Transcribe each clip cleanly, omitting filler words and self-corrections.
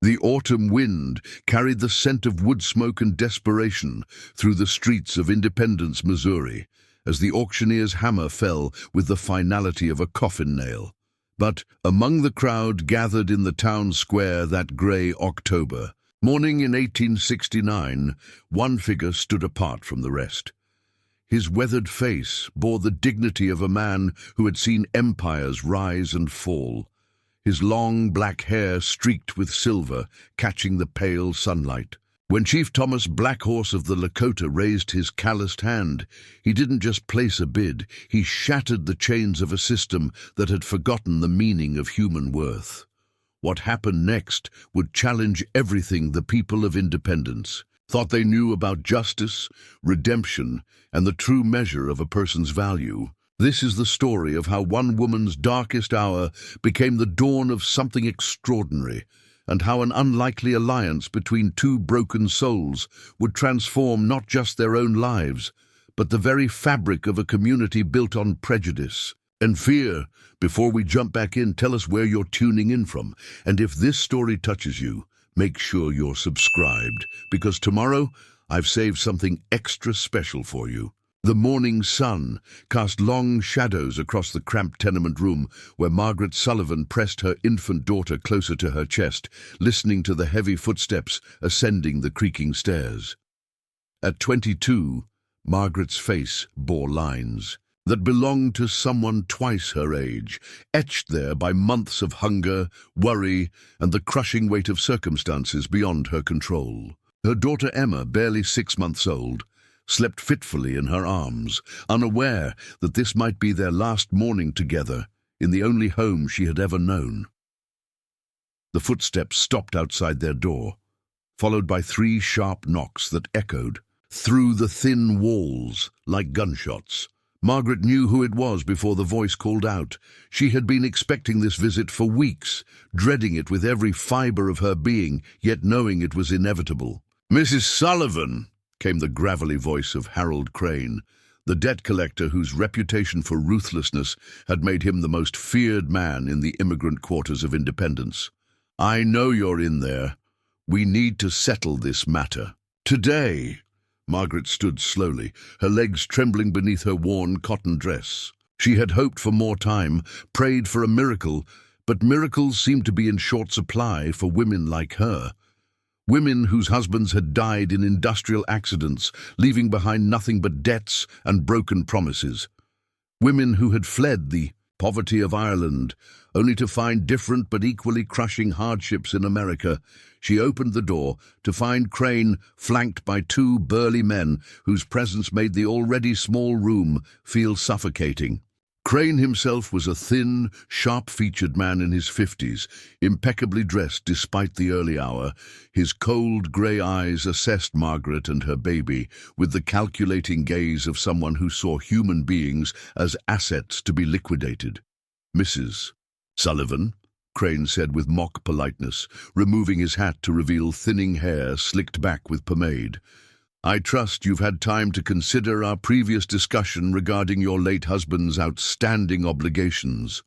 The autumn wind carried the scent of wood smoke and desperation through the streets of Independence, Missouri, as the auctioneer's hammer fell with the finality of a coffin nail. But among the crowd gathered in the town square that grey October morning in 1869, one figure stood apart from the rest. His weathered face bore the dignity of a man who had seen empires rise and fall, his long black hair streaked with silver, catching the pale sunlight. When Chief Thomas Blackhorse of the Lakota raised his calloused hand, he didn't just place a bid, he shattered the chains of a system that had forgotten the meaning of human worth. What happened next would challenge everything the people of Independence thought they knew about justice, redemption, and the true measure of a person's value. This is the story of how one woman's darkest hour became the dawn of something extraordinary, and how an unlikely alliance between two broken souls would transform not just their own lives, but the very fabric of a community built on prejudice and fear. Before we jump back in, tell us where you're tuning in from, and if this story touches you, make sure you're subscribed, because tomorrow I've saved something extra special for you. The morning sun cast long shadows across the cramped tenement room where Margaret Sullivan pressed her infant daughter closer to her chest, listening to the heavy footsteps ascending the creaking stairs. At 22, Margaret's face bore lines that belonged to someone twice her age, etched there by months of hunger, worry, and the crushing weight of circumstances beyond her control. Her daughter Emma, barely 6 months old, slept fitfully in her arms, unaware that this might be their last morning together in the only home she had ever known. The footsteps stopped outside their door, followed by 3 sharp knocks that echoed through the thin walls like gunshots. Margaret knew who it was before the voice called out. She had been expecting this visit for weeks, dreading it with every fiber of her being, yet knowing it was inevitable. "Mrs. Sullivan," came the gravelly voice of Harold Crane, the debt collector whose reputation for ruthlessness had made him the most feared man in the immigrant quarters of Independence. "I know you're in there. We need to settle this matter today." Margaret stood slowly, her legs trembling beneath her worn cotton dress. She had hoped for more time, prayed for a miracle, but miracles seemed to be in short supply for women like her. Women whose husbands had died in industrial accidents, leaving behind nothing but debts and broken promises. Women who had fled the poverty of Ireland, only to find different but equally crushing hardships in America. She opened the door to find Crane flanked by 2 burly men whose presence made the already small room feel suffocating. Crane himself was a thin, sharp-featured man in his 50s, impeccably dressed despite the early hour. His cold grey eyes assessed Margaret and her baby with the calculating gaze of someone who saw human beings as assets to be liquidated. "Mrs. Sullivan," Crane said with mock politeness, removing his hat to reveal thinning hair slicked back with pomade. "I trust you've had time to consider our previous discussion regarding your late husband's outstanding obligations."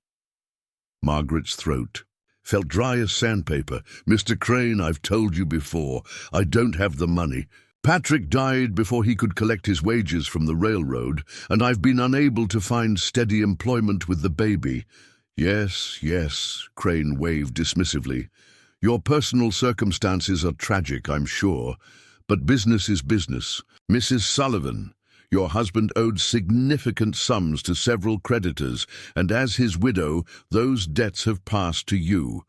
Margaret's throat felt dry as sandpaper. "Mr. Crane, I've told you before, I don't have the money. Patrick died before he could collect his wages from the railroad, and I've been unable to find steady employment with the baby." Yes, Crane waved dismissively. "Your personal circumstances are tragic, I'm sure. But business is business. Mrs. Sullivan, your husband owed significant sums to several creditors, and as his widow, those debts have passed to you.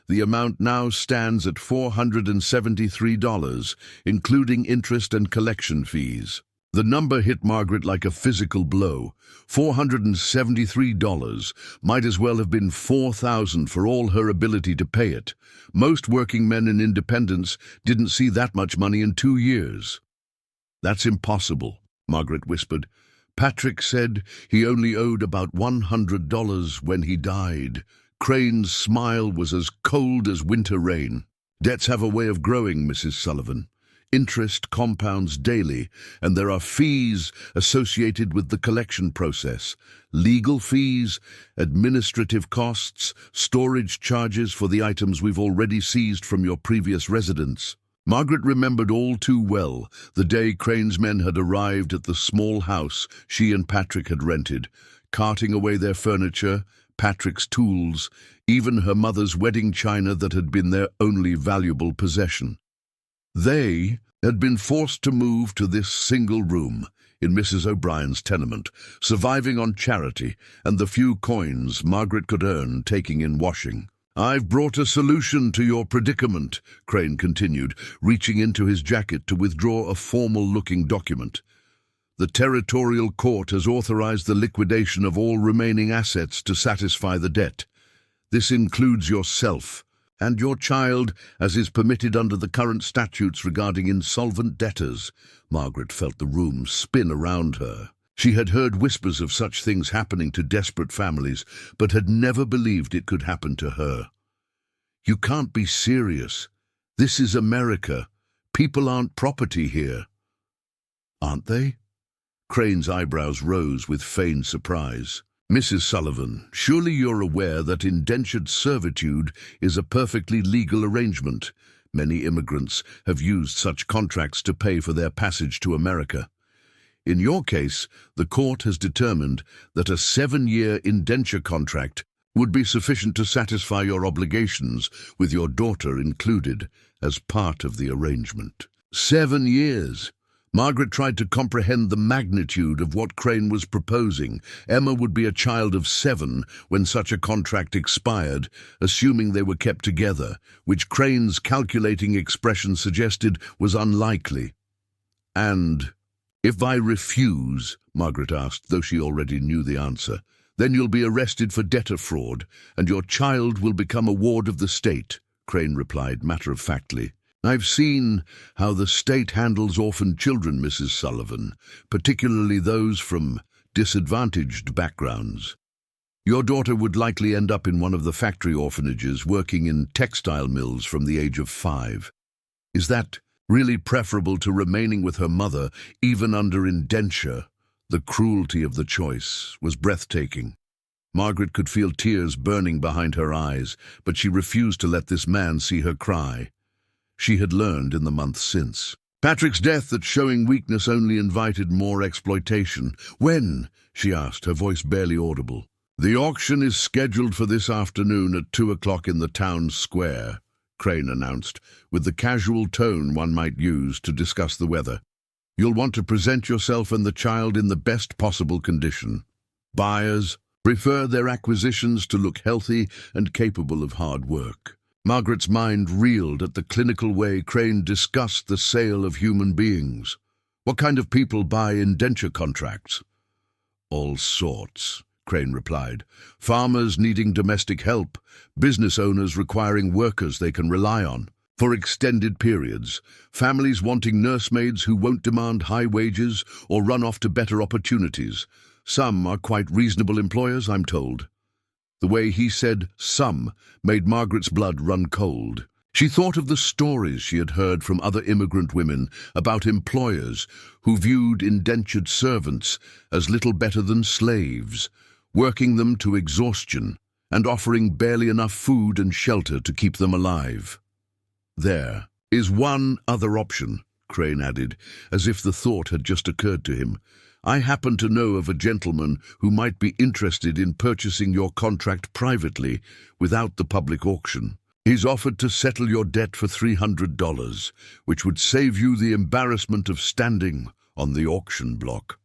The amount now stands at $473, including interest and collection fees." The number hit Margaret like a physical blow. $473 might as well have been $4,000 for all her ability to pay it. Most working men in Independence didn't see that much money in 2 years. "That's impossible," Margaret whispered. "Patrick said he only owed about $100 when he died." Crane's smile was as cold as winter rain. "Debts have a way of growing, Mrs. Sullivan. Interest compounds daily, and there are fees associated with the collection process. Legal fees, administrative costs, storage charges for the items we've already seized from your previous residence. Margaret remembered all too well the day Crane's men had arrived at the small house she and Patrick had rented, carting away their furniture, Patrick's tools, even her mother's wedding china that had been their only valuable possession. They had been forced to move to this single room in Mrs. O'Brien's tenement, surviving on charity and the few coins Margaret could earn taking in washing. "I've brought a solution to your predicament," Crane continued, reaching into his jacket to withdraw a formal-looking document. "The territorial court has authorized the liquidation of all remaining assets to satisfy the debt. This includes yourself and your child, as is permitted under the current statutes regarding insolvent debtors." Margaret felt the room spin around her. She had heard whispers of such things happening to desperate families, but had never believed it could happen to her. "You can't be serious. This is America. People aren't property here." "Aren't they?" Crane's eyebrows rose with feigned surprise. "Mrs. Sullivan, surely you're aware that indentured servitude is a perfectly legal arrangement. Many immigrants have used such contracts to pay for their passage to America. In your case, the court has determined that a 7-year indenture contract would be sufficient to satisfy your obligations, with your daughter included as part of the arrangement." 7 years! Margaret tried to comprehend the magnitude of what Crane was proposing. Emma would be a child of 7 when such a contract expired, assuming they were kept together, which Crane's calculating expression suggested was unlikely. "And if I refuse," Margaret asked, though she already knew the answer, "then you'll be arrested for debtor fraud, and your child will become a ward of the state," Crane replied matter-of-factly. "I've seen how the state handles orphaned children, Mrs. Sullivan, particularly those from disadvantaged backgrounds. Your daughter would likely end up in one of the factory orphanages working in textile mills from the age of 5. Is that really preferable to remaining with her mother, even under indenture?" The cruelty of the choice was breathtaking. Margaret could feel tears burning behind her eyes, but she refused to let this man see her cry. She had learned in the months since. Patrick's death that showing weakness only invited more exploitation. "When?" she asked, her voice barely audible. "The auction is scheduled for this afternoon at 2 o'clock in the town square," Crane announced, with the casual tone one might use to discuss the weather. "You'll want to present yourself and the child in the best possible condition. Buyers prefer their acquisitions to look healthy and capable of hard work." Margaret's mind reeled at the clinical way Crane discussed the sale of human beings. "What kind of people buy indenture contracts?" "All sorts," Crane replied. "Farmers needing domestic help, business owners requiring workers they can rely on for extended periods, families wanting nursemaids who won't demand high wages or run off to better opportunities. Some are quite reasonable employers, I'm told." The way he said "some" made Margaret's blood run cold. She thought of the stories she had heard from other immigrant women about employers who viewed indentured servants as little better than slaves, working them to exhaustion and offering barely enough food and shelter to keep them alive. "There is one other option," Crane added, as if the thought had just occurred to him. "I happen to know of a gentleman who might be interested in purchasing your contract privately without the public auction. He's offered to settle your debt for $300, which would save you the embarrassment of standing on the auction block."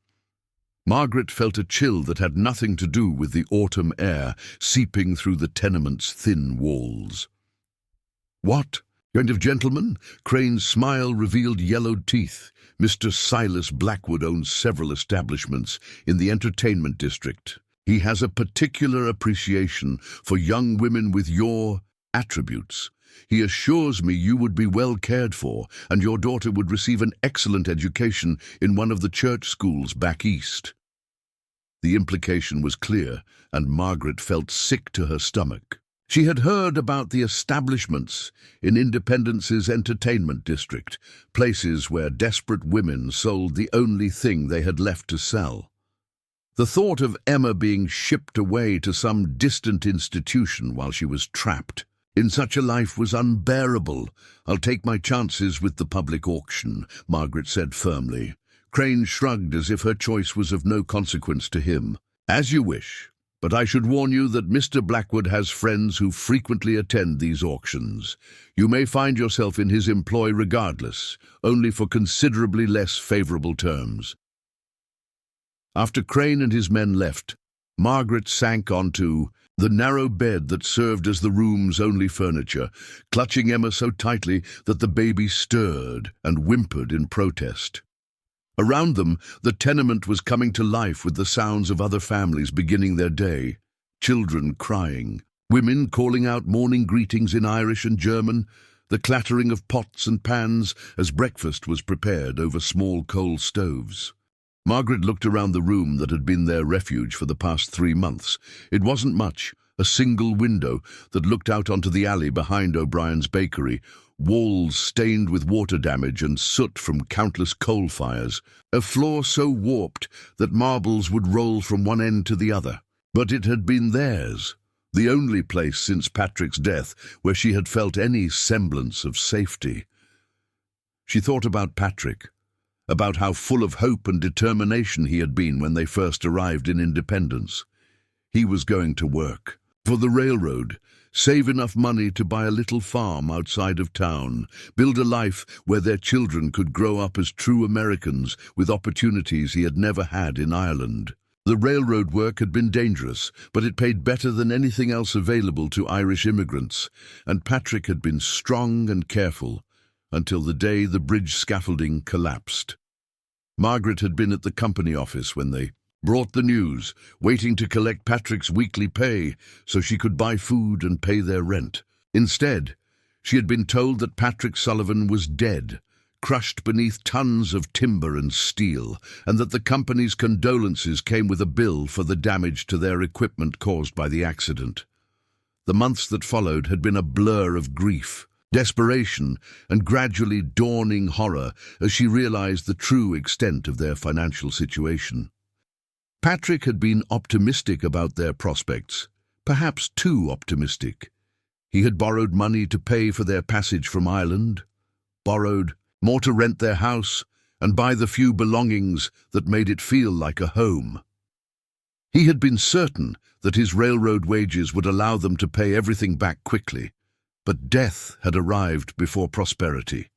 Margaret felt a chill that had nothing to do with the autumn air seeping through the tenement's thin walls. "What kind of gentleman?" Crane's smile revealed yellowed teeth. "Mr. Silas Blackwood owns several establishments in the entertainment district. He has a particular appreciation for young women with your attributes. He assures me you would be well cared for, and your daughter would receive an excellent education in one of the church schools back east." The implication was clear, and Margaret felt sick to her stomach. She had heard about the establishments in Independence's entertainment district, places where desperate women sold the only thing they had left to sell. The thought of Emma being shipped away to some distant institution while she was trapped in such a life was unbearable. "I'll take my chances with the public auction," Margaret said firmly. Crane shrugged as if her choice was of no consequence to him. "As you wish, but I should warn you that Mr. Blackwood has friends who frequently attend these auctions. You may find yourself in his employ regardless, only for considerably less favorable terms." After Crane and his men left, Margaret sank onto the narrow bed that served as the room's only furniture, clutching Emma so tightly that the baby stirred and whimpered in protest. Around them, the tenement was coming to life with the sounds of other families beginning their day. Children crying, women calling out morning greetings in Irish and German, the clattering of pots and pans as breakfast was prepared over small coal stoves. Margaret looked around the room that had been their refuge for the past 3 months. It wasn't much, a single window that looked out onto the alley behind O'Brien's bakery, walls stained with water damage and soot from countless coal fires, a floor so warped that marbles would roll from one end to the other. But it had been theirs, the only place since Patrick's death where she had felt any semblance of safety. She thought about Patrick, about how full of hope and determination he had been when they first arrived in Independence. He was going to work for the railroad, save enough money to buy a little farm outside of town, build a life where their children could grow up as true Americans with opportunities he had never had in Ireland. The railroad work had been dangerous, but it paid better than anything else available to Irish immigrants, and Patrick had been strong and careful until the day the bridge scaffolding collapsed. Margaret had been at the company office when they brought the news, waiting to collect Patrick's weekly pay so she could buy food and pay their rent. Instead, she had been told that Patrick Sullivan was dead, crushed beneath tons of timber and steel, and that the company's condolences came with a bill for the damage to their equipment caused by the accident. The months that followed had been a blur of grief, desperation, and gradually dawning horror as she realized the true extent of their financial situation. Patrick had been optimistic about their prospects, perhaps too optimistic. He had borrowed money to pay for their passage from Ireland, borrowed more to rent their house and buy the few belongings that made it feel like a home. He had been certain that his railroad wages would allow them to pay everything back quickly, but death had arrived before prosperity.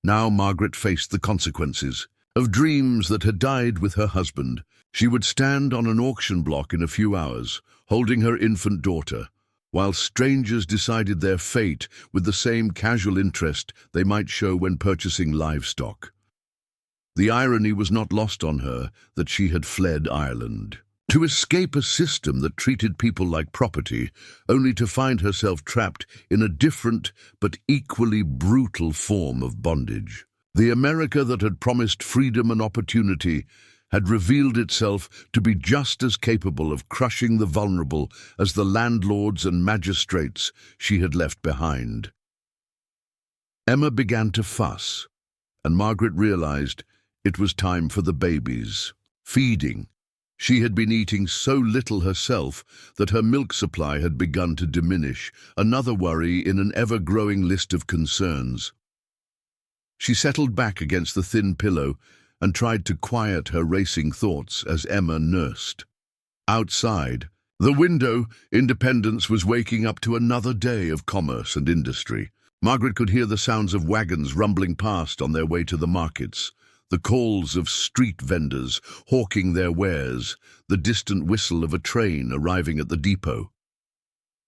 Now Margaret faced the consequences of dreams that had died with her husband. She would stand on an auction block in a few hours, holding her infant daughter, while strangers decided their fate with the same casual interest they might show when purchasing livestock. The irony was not lost on her that she had fled Ireland to escape a system that treated people like property, only to find herself trapped in a different but equally brutal form of bondage. The America that had promised freedom and opportunity had revealed itself to be just as capable of crushing the vulnerable as the landlords and magistrates she had left behind. Emma began to fuss, and Margaret realized it was time for the babies. Feeding. She had been eating so little herself that her milk supply had begun to diminish, another worry in an ever-growing list of concerns. She settled back against the thin pillow and tried to quiet her racing thoughts as Emma nursed. Outside, the window, Independence was waking up to another day of commerce and industry. Margaret could hear the sounds of wagons rumbling past on their way to the markets, the calls of street vendors hawking their wares, the distant whistle of a train arriving at the depot.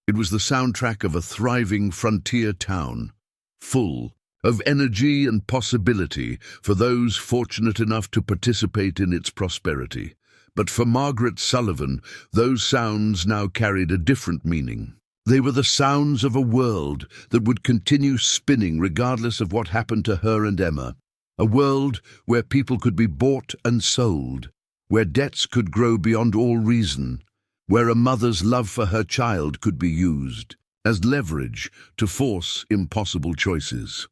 It was the soundtrack of a thriving frontier town, full of energy and possibility for those fortunate enough to participate in its prosperity. But for Margaret Sullivan, those sounds now carried a different meaning. They were the sounds of a world that would continue spinning regardless of what happened to her and Emma. A world where people could be bought and sold, where debts could grow beyond all reason, where a mother's love for her child could be used as leverage to force impossible choices.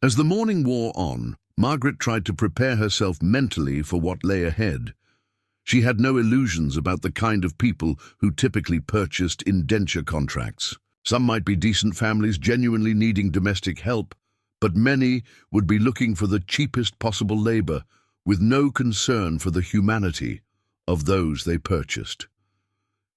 As the morning wore on, Margaret tried to prepare herself mentally for what lay ahead. She had no illusions about the kind of people who typically purchased indenture contracts. Some might be decent families genuinely needing domestic help, but many would be looking for the cheapest possible labor, with no concern for the humanity of those they purchased.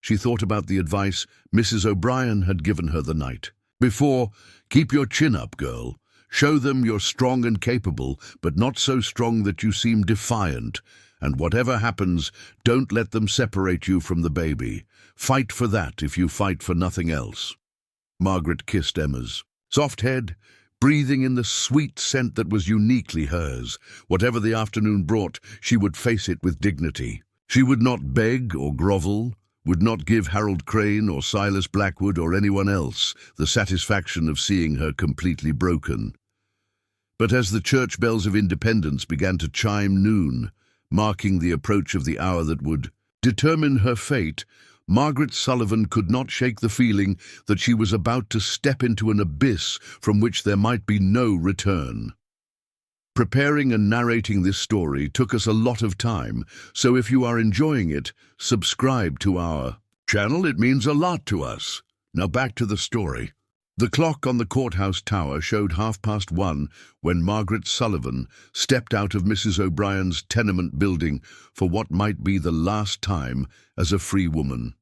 She thought about the advice Mrs. O'Brien had given her the night before. Keep your chin up, girl. Show them you're strong and capable, but not so strong that you seem defiant. And whatever happens, don't let them separate you from the baby. Fight for that if you fight for nothing else. Margaret kissed Emma's soft head, breathing in the sweet scent that was uniquely hers. Whatever the afternoon brought, she would face it with dignity. She would not beg or grovel, would not give Harold Crane or Silas Blackwood or anyone else the satisfaction of seeing her completely broken. But as the church bells of independence began to chime noon, marking the approach of the hour that would determine her fate, Margaret Sullivan could not shake the feeling that she was about to step into an abyss from which there might be no return. Preparing and narrating this story took us a lot of time, so if you are enjoying it, subscribe to our channel. It means a lot to us. Now back to the story. The clock on the courthouse tower showed 1:30 when Margaret Sullivan stepped out of Mrs. O'Brien's tenement building for what might be the last time as a free woman.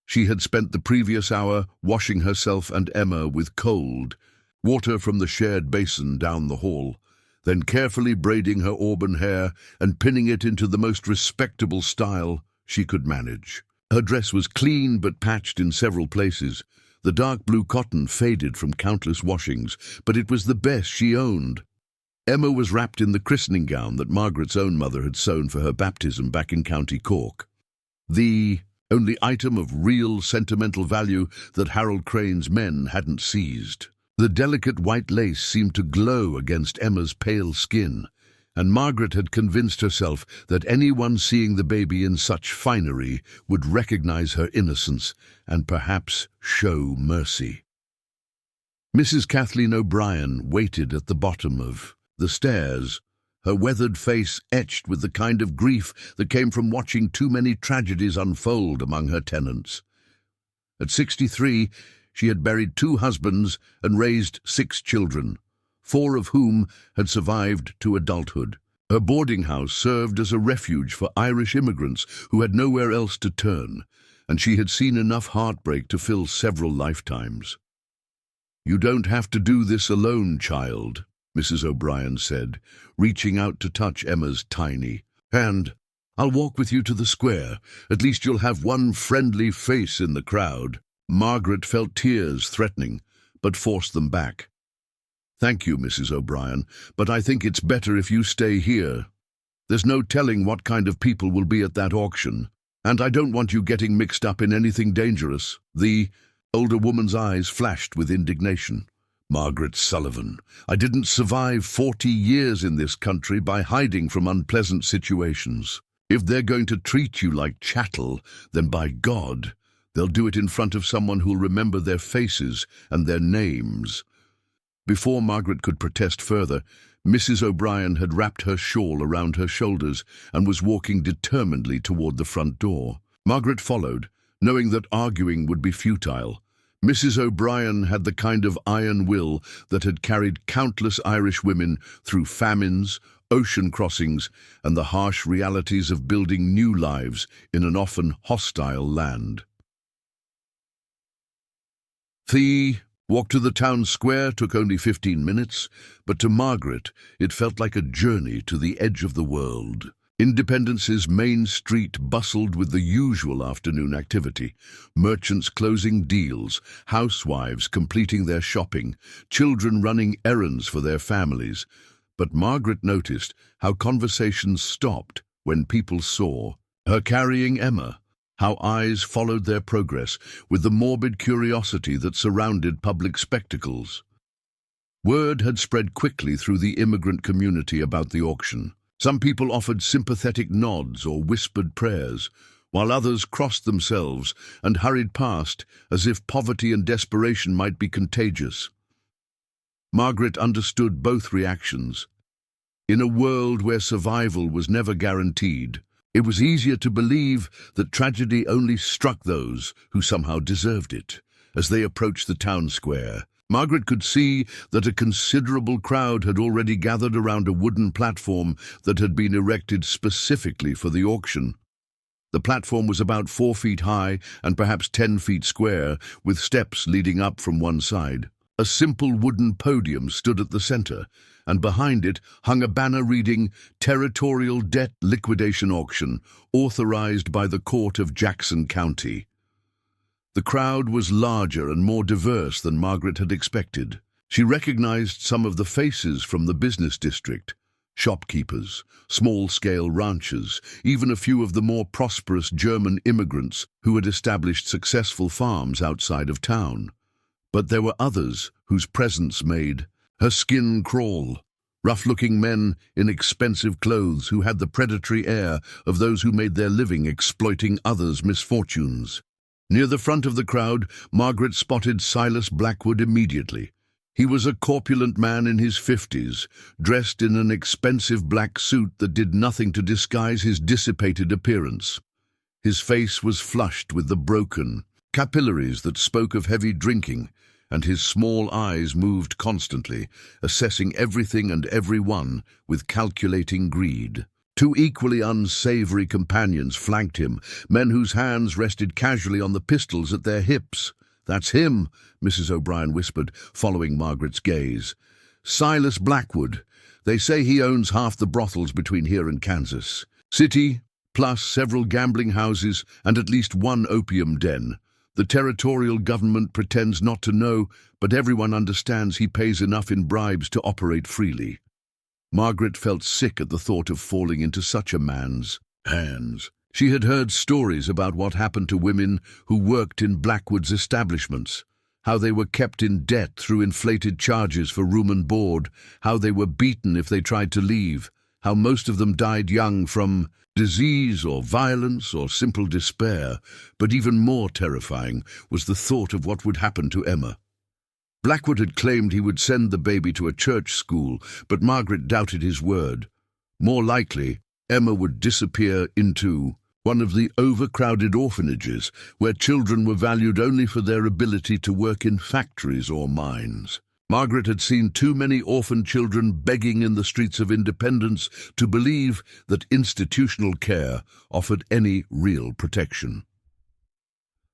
She had spent the previous hour washing herself and Emma with cold water from the shared basin down the hall, then carefully braiding her auburn hair and pinning it into the most respectable style she could manage. Her dress was clean but patched in several places. The dark blue cotton faded from countless washings, but it was the best she owned. Emma was wrapped in the christening gown that Margaret's own mother had sewn for her baptism back in County Cork. The only item of real sentimental value that Harold Crane's men hadn't seized. The delicate white lace seemed to glow against Emma's pale skin, and Margaret had convinced herself that anyone seeing the baby in such finery would recognize her innocence and perhaps show mercy. Mrs. Kathleen O'Brien waited at the bottom of the stairs, her weathered face etched with the kind of grief that came from watching too many tragedies unfold among her tenants. At 63, she had buried 2 husbands and raised 6 children, 4 of whom had survived to adulthood. Her boarding house served as a refuge for Irish immigrants who had nowhere else to turn, and she had seen enough heartbreak to fill several lifetimes. "You don't have to do this alone, child," Mrs. O'Brien said, reaching out to touch Emma's tiny hand. "I'll walk with you to the square. At least you'll have one friendly face in the crowd." Margaret felt tears threatening, but forced them back. "Thank you, Mrs. O'Brien, but I think it's better if you stay here. There's no telling what kind of people will be at that auction, and I don't want you getting mixed up in anything dangerous." The older woman's eyes flashed with indignation. "Margaret Sullivan, I didn't survive 40 years in this country by hiding from unpleasant situations. If they're going to treat you like chattel, then by God, they'll do it in front of someone who'll remember their faces and their names." Before Margaret could protest further, Mrs. O'Brien had wrapped her shawl around her shoulders and was walking determinedly toward the front door. Margaret followed, knowing that arguing would be futile. Mrs. O'Brien had the kind of iron will that had carried countless Irish women through famines, ocean crossings, and the harsh realities of building new lives in an often hostile land. The walk to the town square took only 15 minutes, but to Margaret it felt like a journey to the edge of the world. Independence's main street bustled with the usual afternoon activity: merchants closing deals, housewives completing their shopping, children running errands for their families. But Margaret noticed how conversations stopped when people saw her carrying Emma, how eyes followed their progress with the morbid curiosity that surrounded public spectacles. Word had spread quickly through the immigrant community about the auction. Some people offered sympathetic nods or whispered prayers, while others crossed themselves and hurried past as if poverty and desperation might be contagious. Margaret understood both reactions. In a world where survival was never guaranteed, it was easier to believe that tragedy only struck those who somehow deserved it. As they approached the town square, Margaret could see that a considerable crowd had already gathered around a wooden platform that had been erected specifically for the auction. The platform was about 4 feet high and perhaps 10 feet square, with steps leading up from one side. A simple wooden podium stood at the center, and behind it hung a banner reading "Territorial Debt Liquidation Auction, authorized by the Court of Jackson County." The crowd was larger and more diverse than Margaret had expected. She recognized some of the faces from the business district: shopkeepers, small-scale ranchers, even a few of the more prosperous German immigrants who had established successful farms outside of town. But there were others whose presence made her skin crawl. Rough-looking men in expensive clothes who had the predatory air of those who made their living exploiting others' misfortunes. Near the front of the crowd, Margaret spotted Silas Blackwood immediately. He was a corpulent man in his 50s, dressed in an expensive black suit that did nothing to disguise his dissipated appearance. His face was flushed with the broken capillaries that spoke of heavy drinking, and his small eyes moved constantly, assessing everything and everyone with calculating greed. 2 equally unsavory companions flanked him, men whose hands rested casually on the pistols at their hips. "That's him," Mrs. O'Brien whispered, following Margaret's gaze. "Silas Blackwood. They say he owns half the brothels between here and Kansas City, plus several gambling houses and at least 1 opium den. The territorial government pretends not to know, but everyone understands he pays enough in bribes to operate freely." Margaret felt sick at the thought of falling into such a man's hands. She had heard stories about what happened to women who worked in Blackwood's establishments, how they were kept in debt through inflated charges for room and board, how they were beaten if they tried to leave, how most of them died young from disease or violence or simple despair. But even more terrifying was the thought of what would happen to Emma. Blackwood had claimed he would send the baby to a church school, but Margaret doubted his word. More likely, Emma would disappear into one of the overcrowded orphanages where children were valued only for their ability to work in factories or mines. Margaret had seen too many orphan children begging in the streets of Independence to believe that institutional care offered any real protection.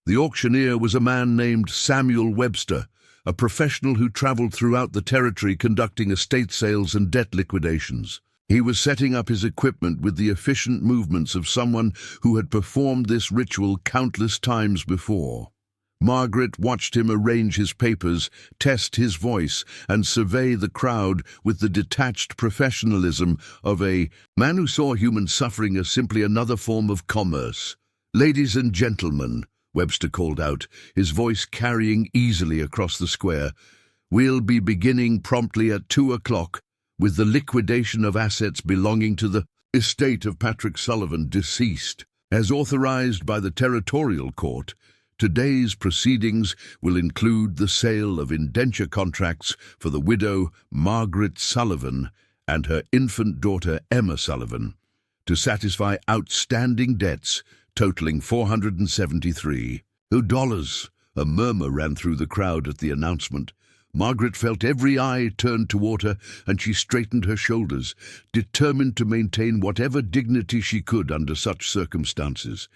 The auctioneer was a man named Samuel Webster, a professional who traveled throughout the territory conducting estate sales and debt liquidations. He was setting up his equipment with the efficient movements of someone who had performed this ritual countless times before. Margaret watched him arrange his papers, test his voice, and survey the crowd with the detached professionalism of a man who saw human suffering as simply another form of commerce. "Ladies and gentlemen," Webster called out, his voice carrying easily across the square, "we'll be beginning promptly at 2 o'clock with the liquidation of assets belonging to the estate of Patrick Sullivan, deceased. As authorized by the Territorial Court, today's proceedings will include the sale of indenture contracts for the widow Margaret Sullivan and her infant daughter Emma Sullivan to satisfy outstanding debts totaling $473. A murmur ran through the crowd at the announcement. Margaret felt every eye turned toward her, and she straightened her shoulders, determined to maintain whatever dignity she could under such circumstances.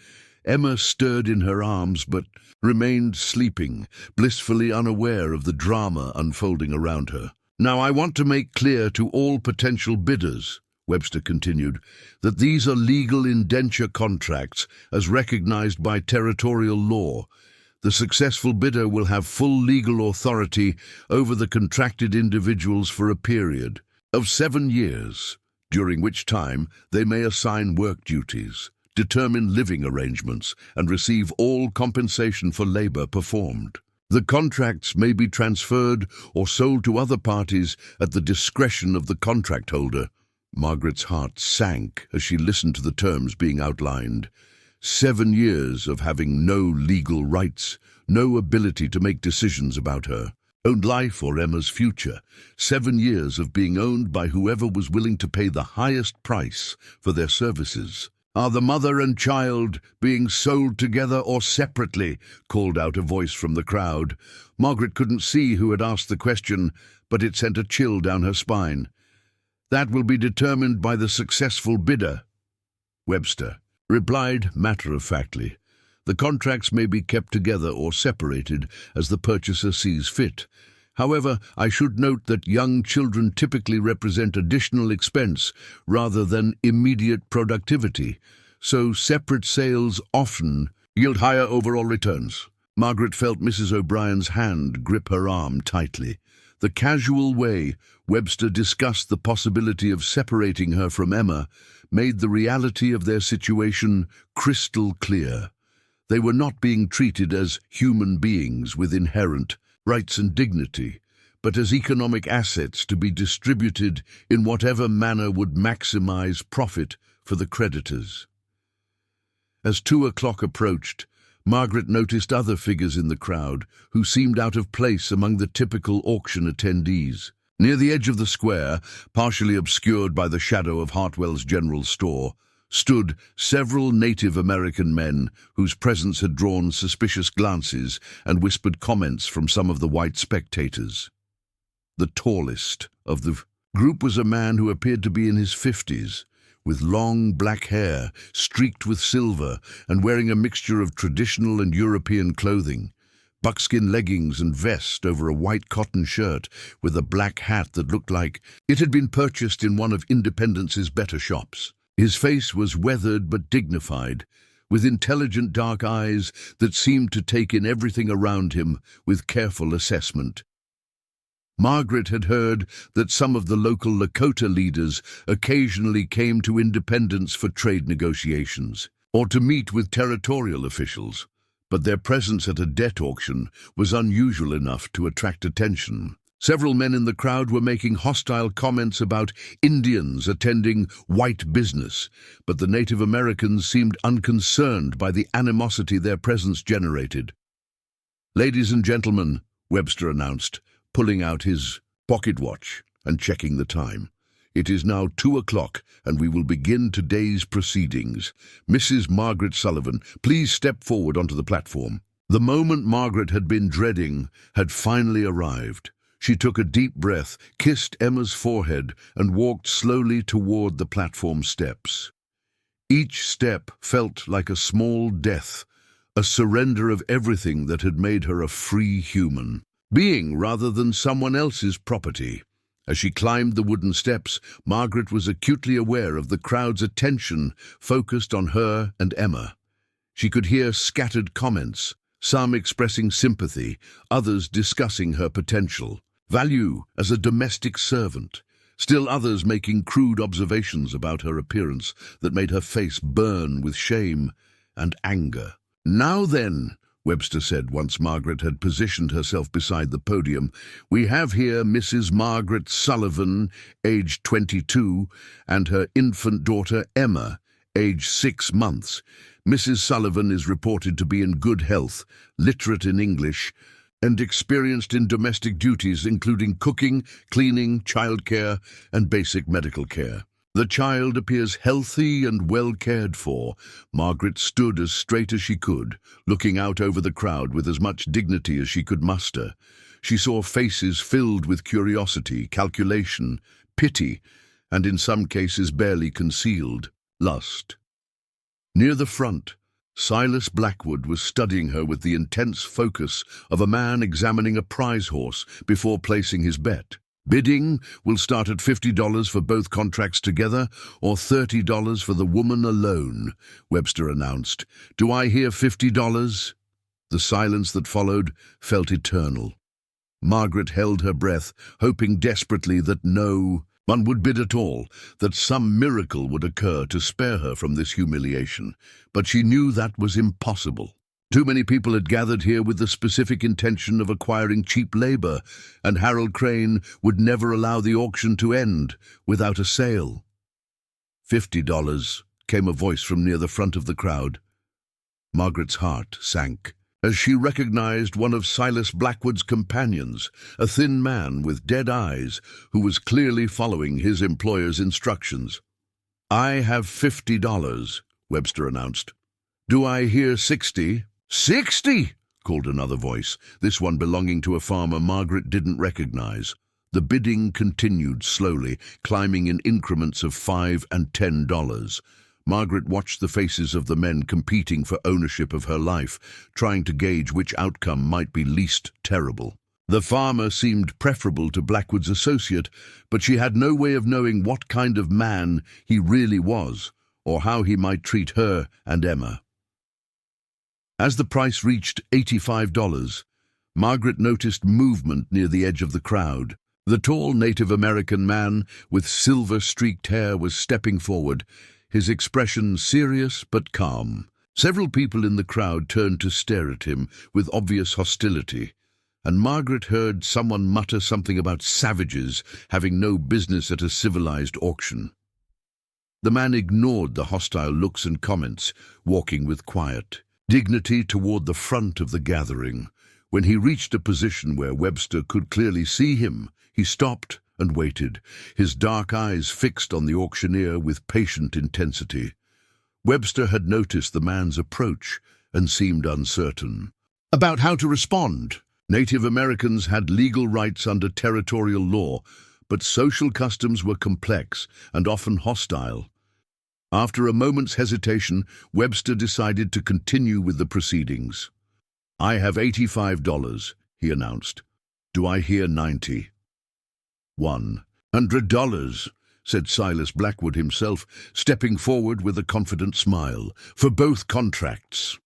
Emma stirred in her arms, but remained sleeping, blissfully unaware of the drama unfolding around her. "Now I want to make clear to all potential bidders," Webster continued, "that these are legal indenture contracts as recognized by territorial law. The successful bidder will have full legal authority over the contracted individuals for a period of 7 years, during which time they may assign work duties, determine living arrangements, and receive all compensation for labor performed. The contracts may be transferred or sold to other parties at the discretion of the contract holder." Margaret's heart sank as she listened to the terms being outlined. 7 years of having no legal rights, no ability to make decisions about her own life or Emma's future. 7 years of being owned by whoever was willing to pay the highest price for their services. "Are the mother and child being sold together or separately?" called out a voice from the crowd. Margaret couldn't see who had asked the question, but it sent a chill down her spine. "That will be determined by the successful bidder," Webster replied matter-of-factly. "The contracts may be kept together or separated as the purchaser sees fit. However, I should note that young children typically represent additional expense rather than immediate productivity, so separate sales often yield higher overall returns." Margaret felt Mrs. O'Brien's hand grip her arm tightly. The casual way Webster discussed the possibility of separating her from Emma made the reality of their situation crystal clear. They were not being treated as human beings with inherent rights and dignity, but as economic assets to be distributed in whatever manner would maximize profit for the creditors. As 2 o'clock approached, Margaret noticed other figures in the crowd who seemed out of place among the typical auction attendees. Near the edge of the square, partially obscured by the shadow of Hartwell's General Store, stood several Native American men whose presence had drawn suspicious glances and whispered comments from some of the white spectators. The tallest of the group was a man who appeared to be in his 50s, with long black hair streaked with silver and wearing a mixture of traditional and European clothing, buckskin leggings and vest over a white cotton shirt with a black hat that looked like it had been purchased in one of Independence's better shops. His face was weathered but dignified, with intelligent dark eyes that seemed to take in everything around him with careful assessment. Margaret had heard that some of the local Lakota leaders occasionally came to Independence for trade negotiations, or to meet with territorial officials, but their presence at a debt auction was unusual enough to attract attention. Several men in the crowd were making hostile comments about Indians attending white business, but the Native Americans seemed unconcerned by the animosity their presence generated. "Ladies and gentlemen," Webster announced, pulling out his pocket watch and checking the time. "It is now 2 o'clock, and we will begin today's proceedings. Mrs. Margaret Sullivan, please step forward onto the platform." The moment Margaret had been dreading had finally arrived. She took a deep breath, kissed Emma's forehead, and walked slowly toward the platform steps. Each step felt like a small death, a surrender of everything that had made her a free human being rather than someone else's property. As she climbed the wooden steps, Margaret was acutely aware of the crowd's attention focused on her and Emma. She could hear scattered comments, some expressing sympathy, others discussing her potential value as a domestic servant, still others making crude observations about her appearance that made her face burn with shame and anger. "Now then," Webster said once Margaret had positioned herself beside the podium, "we have here Mrs. Margaret Sullivan, aged 22, and her infant daughter Emma, aged 6 months. Mrs. Sullivan is reported to be in good health, literate in English, and experienced in domestic duties including cooking, cleaning, childcare, and basic medical care. The child appears healthy and well cared for." Margaret stood as straight as she could, looking out over the crowd with as much dignity as she could muster. She saw faces filled with curiosity, calculation, pity, and in some cases barely concealed lust. Near the front, Silas Blackwood was studying her with the intense focus of a man examining a prize horse before placing his bet. "Bidding will start at $50 for both contracts together, or $30 for the woman alone," Webster announced. "Do I hear $50? The silence that followed felt eternal. Margaret held her breath, hoping desperately that no one would bid at all, that some miracle would occur to spare her from this humiliation. But she knew that was impossible. Too many people had gathered here with the specific intention of acquiring cheap labor, and Harold Crane would never allow the auction to end without a sale. $50, came a voice from near the front of the crowd. Margaret's heart sank as she recognized one of Silas Blackwood's companions, a thin man with dead eyes who was clearly following his employer's instructions. "I have $50, Webster announced. "Do I hear 60? "60!" called another voice, this one belonging to a farmer Margaret didn't recognize. The bidding continued slowly, climbing in increments of $5 and $10. Margaret watched the faces of the men competing for ownership of her life, trying to gauge which outcome might be least terrible. The farmer seemed preferable to Blackwood's associate, but she had no way of knowing what kind of man he really was, or how he might treat her and Emma. As the price reached $85, Margaret noticed movement near the edge of the crowd. The tall Native American man with silver-streaked hair was stepping forward, his expression serious but calm. Several people in the crowd turned to stare at him with obvious hostility, and Margaret heard someone mutter something about savages having no business at a civilized auction. The man ignored the hostile looks and comments, walking with quiet dignity toward the front of the gathering. When he reached a position where Webster could clearly see him, he stopped and waited, his dark eyes fixed on the auctioneer with patient intensity. Webster had noticed the man's approach and seemed uncertain about how to respond. Native Americans had legal rights under territorial law, but social customs were complex and often hostile. After a moment's hesitation, Webster decided to continue with the proceedings. "I have $85, he announced. "Do I hear 90? $100, said Silas Blackwood himself, stepping forward with a confident smile, "for both contracts."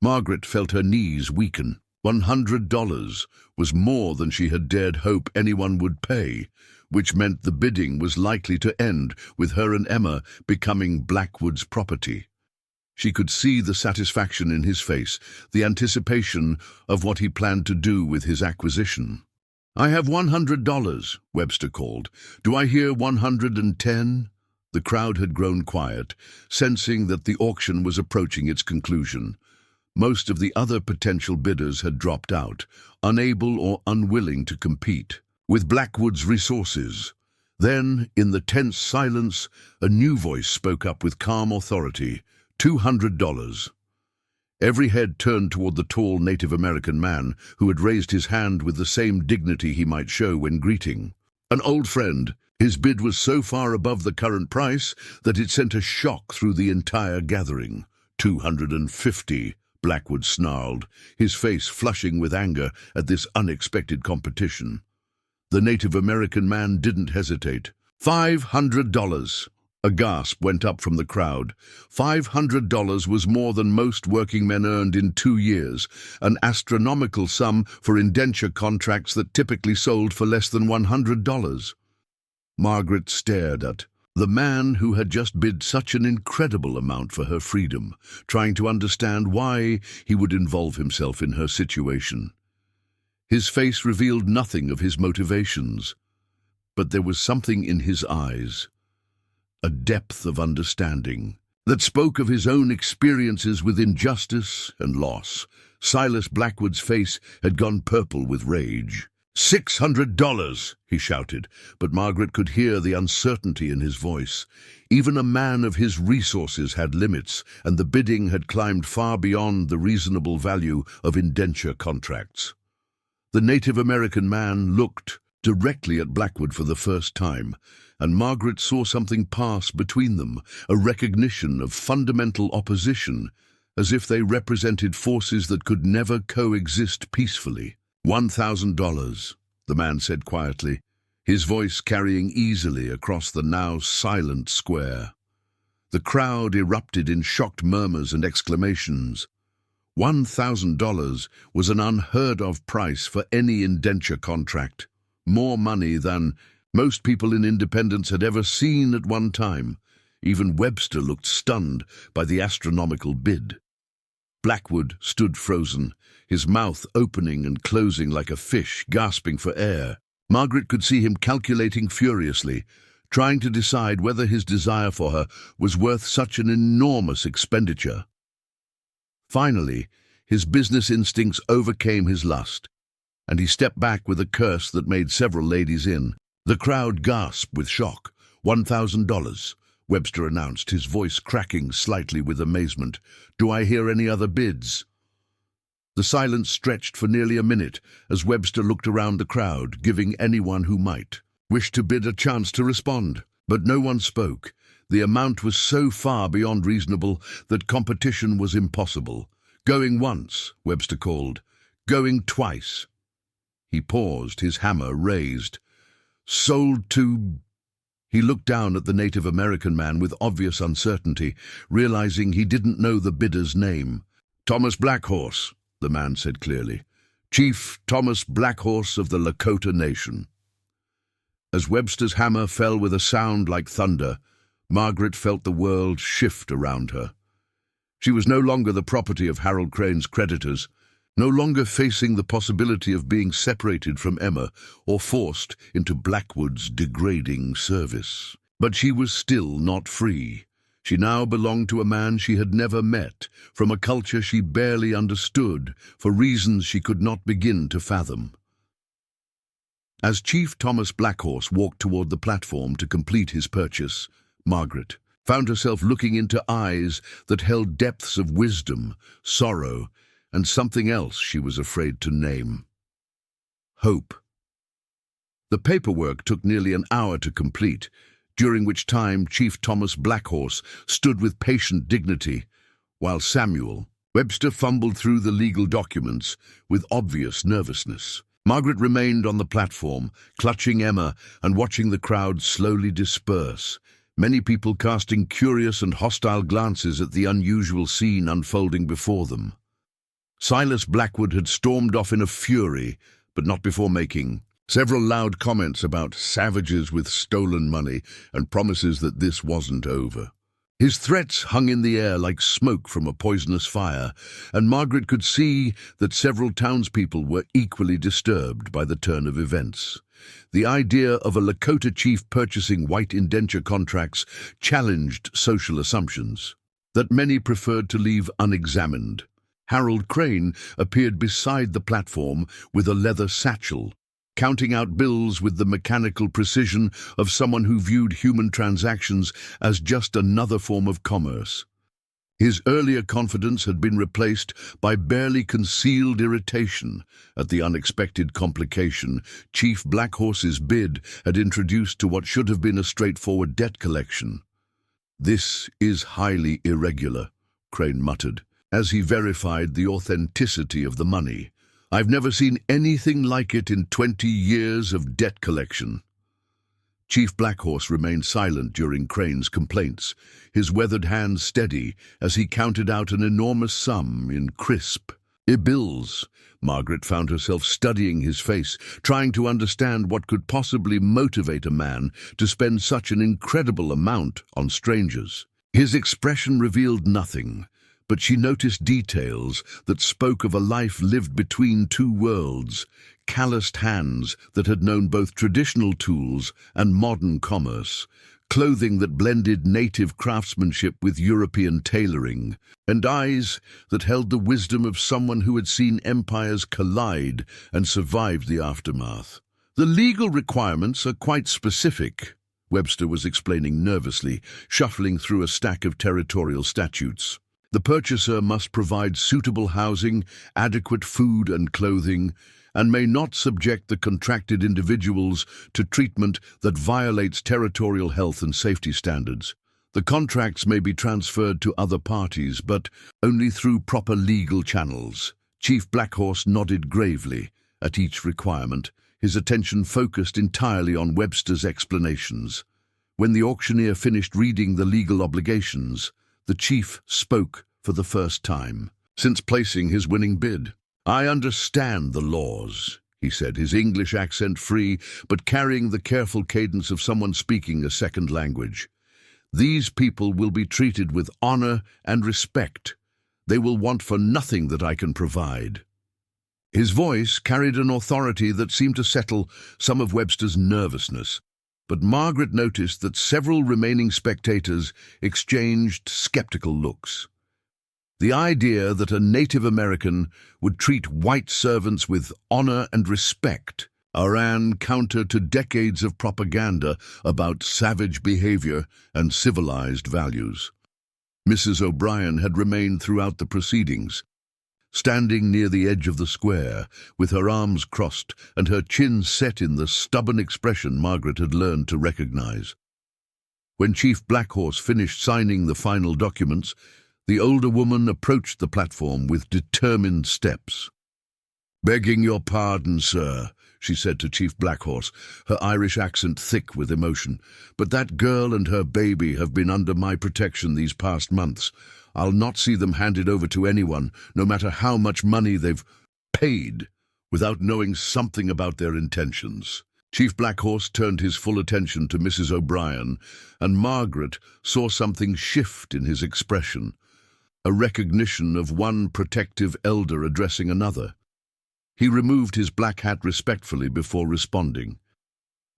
Margaret felt her knees weaken. $100 was more than she had dared hope anyone would pay, which meant the bidding was likely to end with her and Emma becoming Blackwood's property. She could see the satisfaction in his face, the anticipation of what he planned to do with his acquisition. "I have $100, Webster called. "Do I hear 110? The crowd had grown quiet, sensing that the auction was approaching its conclusion. Most of the other potential bidders had dropped out, unable or unwilling to compete with Blackwood's resources. Then, in the tense silence, a new voice spoke up with calm authority. $200. Every head turned toward the tall Native American man, who had raised his hand with the same dignity he might show when greeting. An old friend, his bid was so far above the current price that it sent a shock through the entire gathering. $250, Blackwood snarled, his face flushing with anger at this unexpected competition. The Native American man didn't hesitate. $500. A gasp went up from the crowd. $500 was more than most working men earned in 2 years, an astronomical sum for indenture contracts that typically sold for less than $100. Margaret stared at the man who had just bid such an incredible amount for her freedom, trying to understand why he would involve himself in her situation. His face revealed nothing of his motivations, but there was something in his eyes, a depth of understanding, that spoke of his own experiences with injustice and loss. Silas Blackwood's face had gone purple with rage. $600, he shouted, but Margaret could hear the uncertainty in his voice. Even a man of his resources had limits, and the bidding had climbed far beyond the reasonable value of indenture contracts. The Native American man looked directly at Blackwood for the first time, and Margaret saw something pass between them, a recognition of fundamental opposition, as if they represented forces that could never coexist peacefully. $1,000, the man said quietly, his voice carrying easily across the now silent square. The crowd erupted in shocked murmurs and exclamations. $1,000 was an unheard-of price for any indenture contract, more money than most people in Independence had ever seen at one time. Even Webster looked stunned by the astronomical bid. Blackwood stood frozen, his mouth opening and closing like a fish, gasping for air. Margaret could see him calculating furiously, trying to decide whether his desire for her was worth such an enormous expenditure. Finally, his business instincts overcame his lust, and he stepped back with a curse that made several ladies in. The crowd gasped with shock. $1,000, Webster announced, his voice cracking slightly with amazement. Do I hear any other bids? The silence stretched for nearly a minute as Webster looked around the crowd, giving anyone who might wish to bid a chance to respond. But no one spoke. The amount was so far beyond reasonable that competition was impossible. Going once, Webster called. Going twice. He paused, his hammer raised. Sold to... He looked down at the Native American man with obvious uncertainty, realizing he didn't know the bidder's name. Thomas Blackhorse, the man said clearly. Chief Thomas Blackhorse of the Lakota Nation. As Webster's hammer fell with a sound like thunder, Margaret felt the world shift around her. She was no longer the property of Harold Crane's creditors, no longer facing the possibility of being separated from Emma or forced into Blackwood's degrading service. But she was still not free. She now belonged to a man she had never met, from a culture she barely understood, for reasons she could not begin to fathom. As Chief Thomas Blackhorse walked toward the platform to complete his purchase, Margaret found herself looking into eyes that held depths of wisdom, sorrow, and something else she was afraid to name. Hope. The paperwork took nearly an hour to complete, during which time Chief Thomas Blackhorse stood with patient dignity, while Samuel Webster fumbled through the legal documents with obvious nervousness. Margaret remained on the platform, clutching Emma and watching the crowd slowly disperse, many people casting curious and hostile glances at the unusual scene unfolding before them. Silas Blackwood had stormed off in a fury, but not before making several loud comments about savages with stolen money and promises that this wasn't over. His threats hung in the air like smoke from a poisonous fire, and Margaret could see that several townspeople were equally disturbed by the turn of events. The idea of a Lakota chief purchasing white indenture contracts challenged social assumptions that many preferred to leave unexamined. Harold Crane appeared beside the platform with a leather satchel, counting out bills with the mechanical precision of someone who viewed human transactions as just another form of commerce. His earlier confidence had been replaced by barely concealed irritation at the unexpected complication Chief Blackhorse's bid had introduced to what should have been a straightforward debt collection. "This is highly irregular," Crane muttered, as he verified the authenticity of the money. "I've never seen anything like it in 20 years of debt collection." Chief Blackhorse remained silent during Crane's complaints, his weathered hands steady as he counted out an enormous sum in crisp bills. Margaret found herself studying his face, trying to understand what could possibly motivate a man to spend such an incredible amount on strangers. His expression revealed nothing, but she noticed details that spoke of a life lived between two worlds, calloused hands that had known both traditional tools and modern commerce, clothing that blended native craftsmanship with European tailoring, and eyes that held the wisdom of someone who had seen empires collide and survived the aftermath. "The legal requirements are quite specific," Webster was explaining nervously, shuffling through a stack of territorial statutes. "The purchaser must provide suitable housing, adequate food and clothing, and may not subject the contracted individuals to treatment that violates territorial health and safety standards. The contracts may be transferred to other parties, but only through proper legal channels." Chief Blackhorse nodded gravely at each requirement, his attention focused entirely on Webster's explanations. When the auctioneer finished reading the legal obligations, the chief spoke for the first time since placing his winning bid. "I understand the laws," he said, his English accent free, but carrying the careful cadence of someone speaking a second language. "These people will be treated with honor and respect. They will want for nothing that I can provide." His voice carried an authority that seemed to settle some of Webster's nervousness, but Margaret noticed that several remaining spectators exchanged skeptical looks. The idea that a Native American would treat white servants with honor and respect ran counter to decades of propaganda about savage behavior and civilized values. Mrs. O'Brien had remained throughout the proceedings, standing near the edge of the square, with her arms crossed and her chin set in the stubborn expression Margaret had learned to recognize. When Chief Blackhorse finished signing the final documents, the older woman approached the platform with determined steps. "Begging your pardon, sir," she said to Chief Blackhorse, her Irish accent thick with emotion, "but that girl and her baby have been under my protection these past months. I'll not see them handed over to anyone, no matter how much money they've paid, without knowing something about their intentions." Chief Blackhorse turned his full attention to Mrs. O'Brien, and Margaret saw something shift in his expression, a recognition of one protective elder addressing another. He removed his black hat respectfully before responding.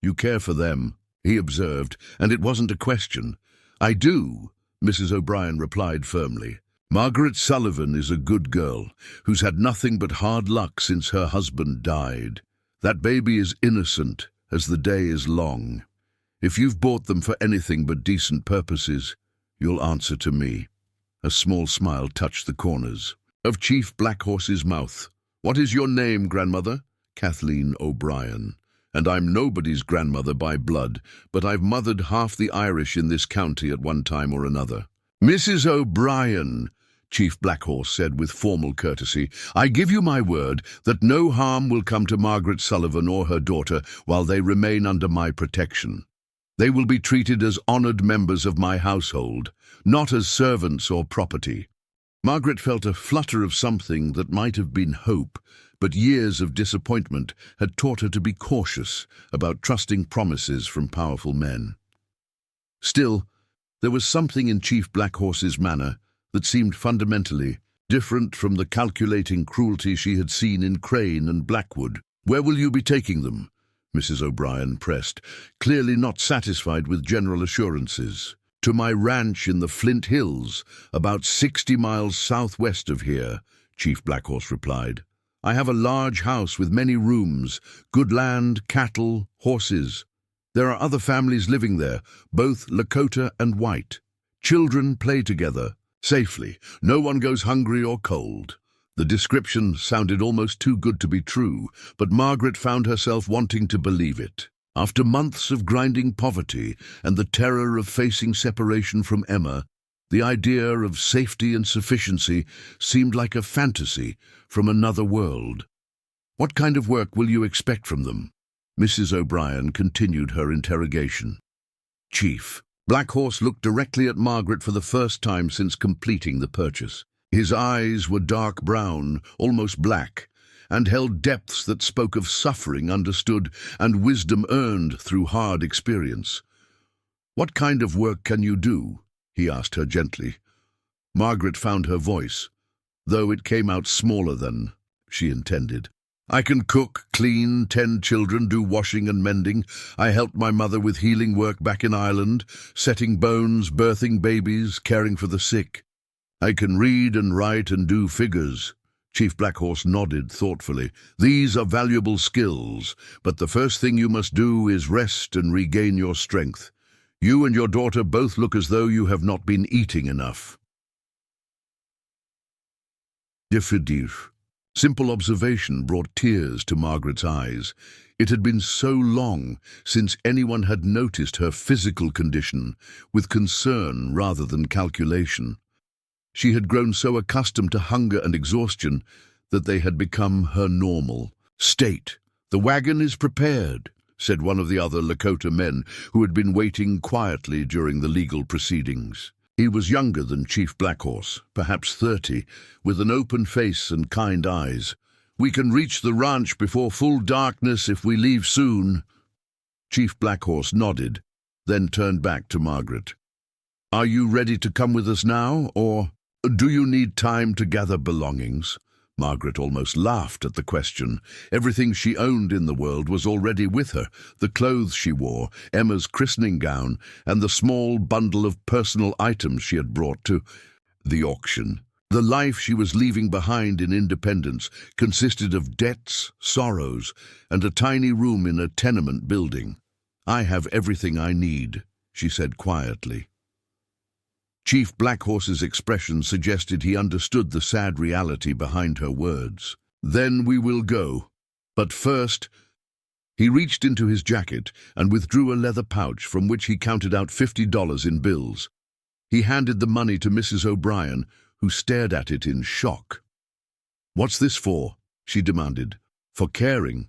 "You care for them," he observed, "and it wasn't a question." "I do," Mrs. O'Brien replied firmly. "Margaret Sullivan is a good girl, who's had nothing but hard luck since her husband died. That baby is innocent as the day is long. If you've bought them for anything but decent purposes, you'll answer to me." A small smile touched the corners of Chief Blackhorse's mouth. "What is your name, grandmother?" "Kathleen O'Brien. And I'm nobody's grandmother by blood, but I've mothered half the Irish in this county at one time or another." "Mrs. O'Brien," Chief Blackhorse said with formal courtesy, "I give you my word that no harm will come to Margaret Sullivan or her daughter while they remain under my protection. They will be treated as honored members of my household, not as servants or property." Margaret felt a flutter of something that might have been hope, but years of disappointment had taught her to be cautious about trusting promises from powerful men. Still, there was something in Chief Blackhorse's manner that seemed fundamentally different from the calculating cruelty she had seen in Crane and Blackwood. "Where will you be taking them?" Mrs. O'Brien pressed, clearly not satisfied with general assurances. "To my ranch in the Flint Hills, about 60 miles southwest of here," Chief Blackhorse replied. "I have a large house with many rooms, good land, cattle, horses. There are other families living there, both Lakota and white. Children play together, safely. No one goes hungry or cold." The description sounded almost too good to be true, but Margaret found herself wanting to believe it. After months of grinding poverty and the terror of facing separation from Emma, the idea of safety and sufficiency seemed like a fantasy from another world. "What kind of work will you expect from them?" Mrs. O'Brien continued her interrogation. "Chief." Blackhorse looked directly at Margaret for the first time since completing the purchase. His eyes were dark brown, almost black, and held depths that spoke of suffering understood and wisdom earned through hard experience. "What kind of work can you do?" he asked her gently. Margaret found her voice, though it came out smaller than she intended. "I can cook, clean, tend children, do washing and mending. I helped my mother with healing work back in Ireland, setting bones, birthing babies, caring for the sick. I can read and write and do figures." Chief Blackhorse nodded thoughtfully. "These are valuable skills, but the first thing you must do is rest and regain your strength. You and your daughter both look as though you have not been eating enough." Diffidir. Simple observation brought tears to Margaret's eyes. It had been so long since anyone had noticed her physical condition with concern rather than calculation. She had grown so accustomed to hunger and exhaustion that they had become her normal state. "The wagon is prepared," said one of the other Lakota men who had been waiting quietly during the legal proceedings. He was younger than Chief Blackhorse, perhaps 30, with an open face and kind eyes. "We can reach the ranch before full darkness if we leave soon." Chief Blackhorse nodded, then turned back to Margaret. "Are you ready to come with us now, or do you need time to gather belongings?" Margaret almost laughed at the question. Everything she owned in the world was already with her: the clothes she wore, Emma's christening gown, and the small bundle of personal items she had brought to the auction. The life she was leaving behind in Independence consisted of debts, sorrows, and a tiny room in a tenement building. "I have everything I need," she said quietly. Chief Blackhorse's expression suggested he understood the sad reality behind her words. "Then we will go. But first—" He reached into his jacket and withdrew a leather pouch from which he counted out $50 in bills. He handed the money to Mrs. O'Brien, who stared at it in shock. "What's this for?" she demanded. "For caring."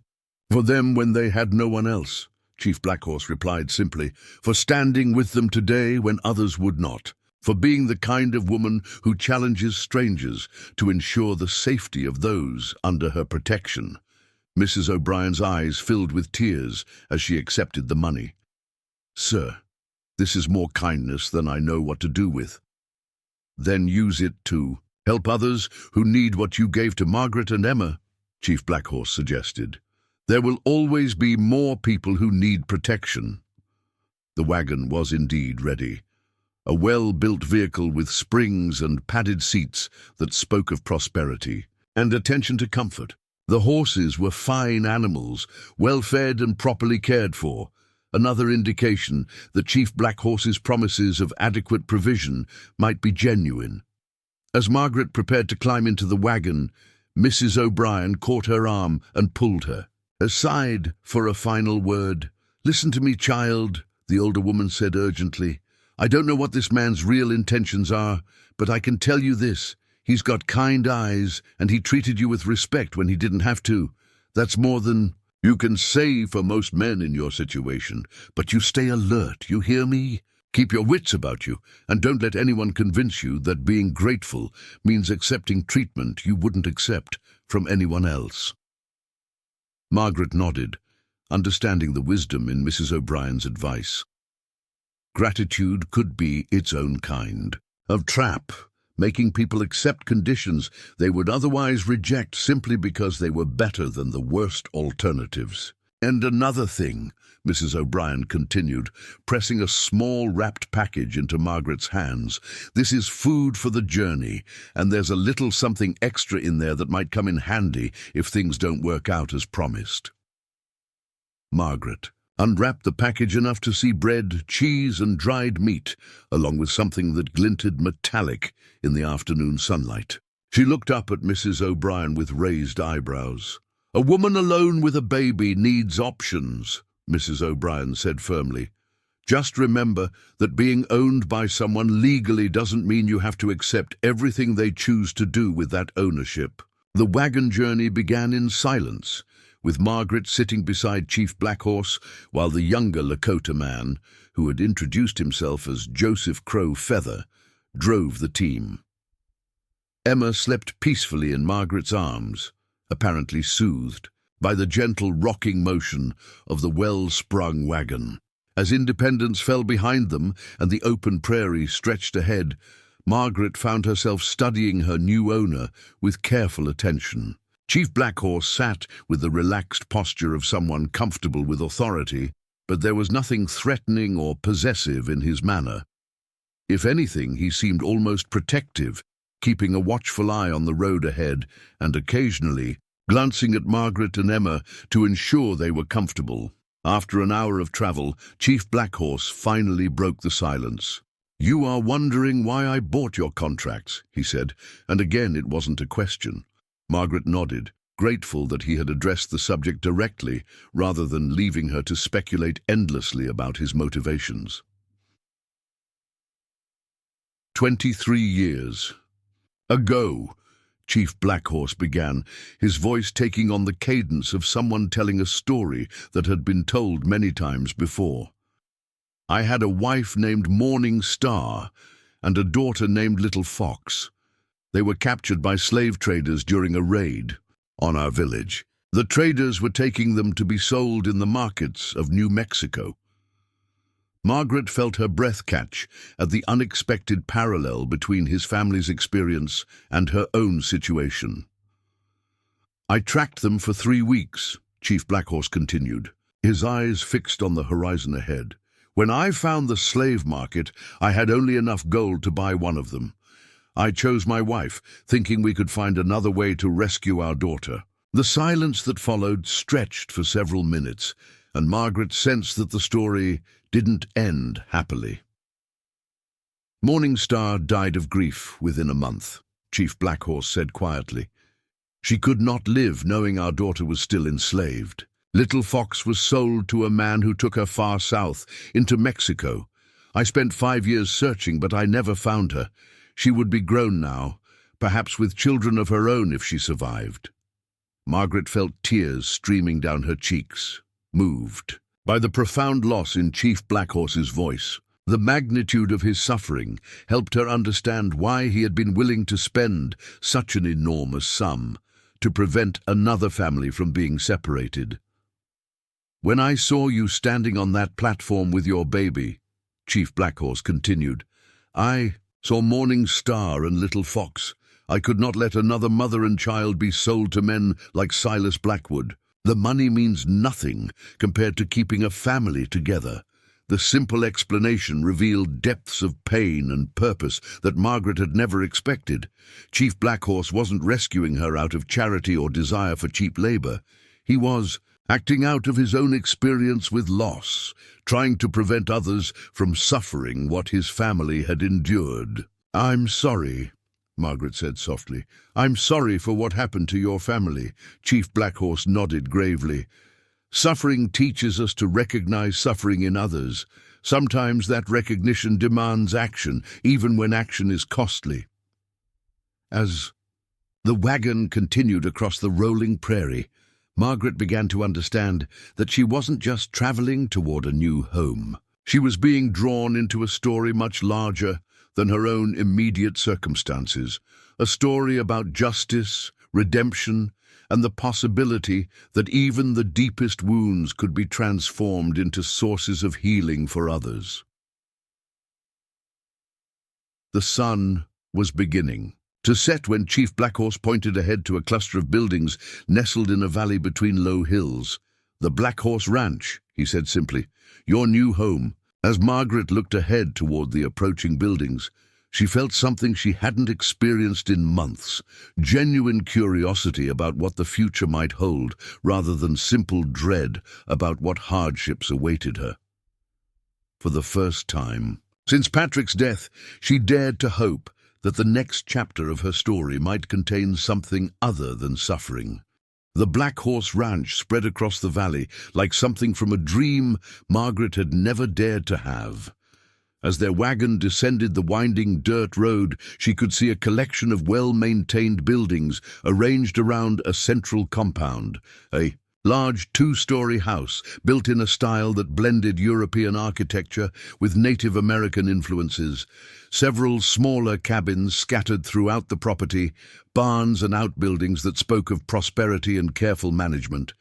"For them when they had no one else," Chief Blackhorse replied simply. "For standing with them today when others would not. For being the kind of woman who challenges strangers to ensure the safety of those under her protection." Mrs. O'Brien's eyes filled with tears as she accepted the money. "Sir, this is more kindness than I know what to do with." "Then use it to help others who need what you gave to Margaret and Emma," Chief Blackhorse suggested. "There will always be more people who need protection." The wagon was indeed ready. A well-built vehicle with springs and padded seats that spoke of prosperity and attention to comfort. The horses were fine animals, well-fed and properly cared for, another indication that Chief Blackhorse's promises of adequate provision might be genuine. As Margaret prepared to climb into the wagon, Mrs. O'Brien caught her arm and pulled her aside for a final word. "Listen to me, child," the older woman said urgently. "I don't know what this man's real intentions are, but I can tell you this. He's got kind eyes, and he treated you with respect when he didn't have to. That's more than you can say for most men in your situation. But you stay alert, you hear me? Keep your wits about you, and don't let anyone convince you that being grateful means accepting treatment you wouldn't accept from anyone else." Margaret nodded, understanding the wisdom in Mrs. O'Brien's advice. Gratitude could be its own kind of trap, making people accept conditions they would otherwise reject simply because they were better than the worst alternatives. "And another thing," Mrs. O'Brien continued, pressing a small wrapped package into Margaret's hands. "This is food for the journey, and there's a little something extra in there that might come in handy if things don't work out as promised." Margaret unwrapped the package enough to see bread, cheese, and dried meat, along with something that glinted metallic in the afternoon sunlight. She looked up at Mrs. O'Brien with raised eyebrows. "A woman alone with a baby needs options," Mrs. O'Brien said firmly. "Just remember that being owned by someone legally doesn't mean you have to accept everything they choose to do with that ownership." The wagon journey began in silence, with Margaret sitting beside Chief Blackhorse, while the younger Lakota man, who had introduced himself as Joseph Crow Feather, drove the team. Emma slept peacefully in Margaret's arms, apparently soothed by the gentle rocking motion of the well-sprung wagon. As Independence fell behind them and the open prairie stretched ahead, Margaret found herself studying her new owner with careful attention. Chief Blackhorse sat with the relaxed posture of someone comfortable with authority, but there was nothing threatening or possessive in his manner. If anything, he seemed almost protective, keeping a watchful eye on the road ahead and occasionally glancing at Margaret and Emma to ensure they were comfortable. After an hour of travel, Chief Blackhorse finally broke the silence. "You are wondering why I bought your contracts," he said, and again it wasn't a question. Margaret nodded, grateful that he had addressed the subject directly rather than leaving her to speculate endlessly about his motivations. 23 years ago, Chief Blackhorse began, his voice taking on the cadence of someone telling a story that had been told many times before. "I had a wife named Morning Star and a daughter named Little Fox. They were captured by slave traders during a raid on our village. The traders were taking them to be sold in the markets of New Mexico." Margaret felt her breath catch at the unexpected parallel between his family's experience and her own situation. "I tracked them for 3 weeks, Chief Blackhorse continued, his eyes fixed on the horizon ahead. "When I found the slave market, I had only enough gold to buy one of them. I chose my wife, thinking we could find another way to rescue our daughter. The silence that followed stretched for several minutes, and Margaret sensed that the story didn't end happily. Morning Star died of grief within a month, Chief Blackhorse said quietly. She could not live knowing our daughter was still enslaved. Little Fox was sold to a man who took her far south, into Mexico. I spent 5 years searching, but I never found her. She would be grown now, perhaps with children of her own if she survived. Margaret felt tears streaming down her cheeks, moved by the profound loss in Chief Blackhorse's voice. The magnitude of his suffering helped her understand why he had been willing to spend such an enormous sum to prevent another family from being separated. "When I saw you standing on that platform with your baby," Chief Blackhorse continued, "I saw Morning Star and Little Fox. I could not let another mother and child be sold to men like Silas Blackwood. The money means nothing compared to keeping a family together." The simple explanation revealed depths of pain and purpose that Margaret had never expected. Chief Blackhorse wasn't rescuing her out of charity or desire for cheap labor. He was acting out of his own experience with loss, trying to prevent others from suffering what his family had endured. "I'm sorry," Margaret said softly. "I'm sorry for what happened to your family." Chief Blackhorse nodded gravely. "Suffering teaches us to recognize suffering in others. Sometimes that recognition demands action, even when action is costly." As the wagon continued across the rolling prairie, Margaret began to understand that she wasn't just traveling toward a new home. She was being drawn into a story much larger than her own immediate circumstances, a story about justice, redemption, and the possibility that even the deepest wounds could be transformed into sources of healing for others. The sun was beginning to set when Chief Blackhorse pointed ahead to a cluster of buildings nestled in a valley between low hills. "The Blackhorse Ranch," he said simply, "your new home." As Margaret looked ahead toward the approaching buildings, she felt something she hadn't experienced in months, genuine curiosity about what the future might hold, rather than simple dread about what hardships awaited her. For the first time since Patrick's death, she dared to hope that the next chapter of her story might contain something other than suffering. The Blackhorse Ranch spread across the valley like something from a dream Margaret had never dared to have. As their wagon descended the winding dirt road, she could see a collection of well-maintained buildings arranged around a central compound, a large two-story house built in a style that blended European architecture with Native American influences, several smaller cabins scattered throughout the property, barns and outbuildings that spoke of prosperity and careful management,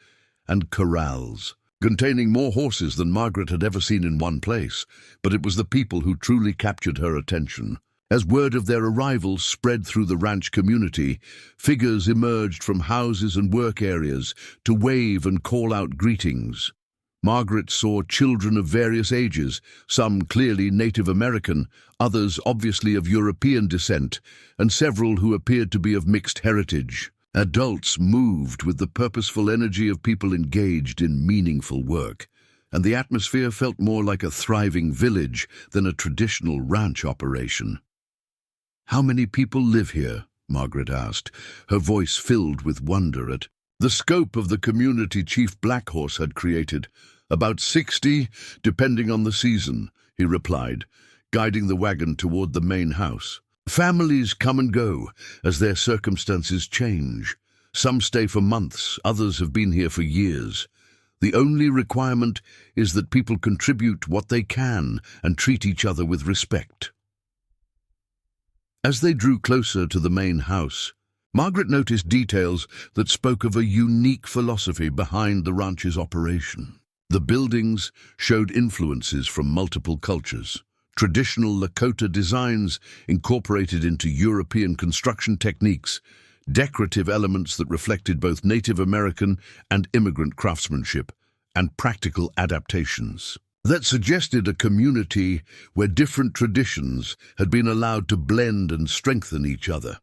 and corrals containing more horses than Margaret had ever seen in one place. But it was the people who truly captured her attention. As word of their arrival spread through the ranch community, figures emerged from houses and work areas to wave and call out greetings. Margaret saw children of various ages, some clearly Native American, others obviously of European descent, and several who appeared to be of mixed heritage. Adults moved with the purposeful energy of people engaged in meaningful work, and the atmosphere felt more like a thriving village than a traditional ranch operation. "How many people live here?" Margaret asked, her voice filled with wonder at the scope of the community Chief Blackhorse had created. "About 60, depending on the season," he replied, guiding the wagon toward the main house. "Families come and go as their circumstances change. Some stay for months, others have been here for years. The only requirement is that people contribute what they can and treat each other with respect." As they drew closer to the main house, Margaret noticed details that spoke of a unique philosophy behind the ranch's operation. The buildings showed influences from multiple cultures. Traditional Lakota designs incorporated into European construction techniques, decorative elements that reflected both Native American and immigrant craftsmanship, and practical adaptations. that suggested a community where different traditions had been allowed to blend and strengthen each other.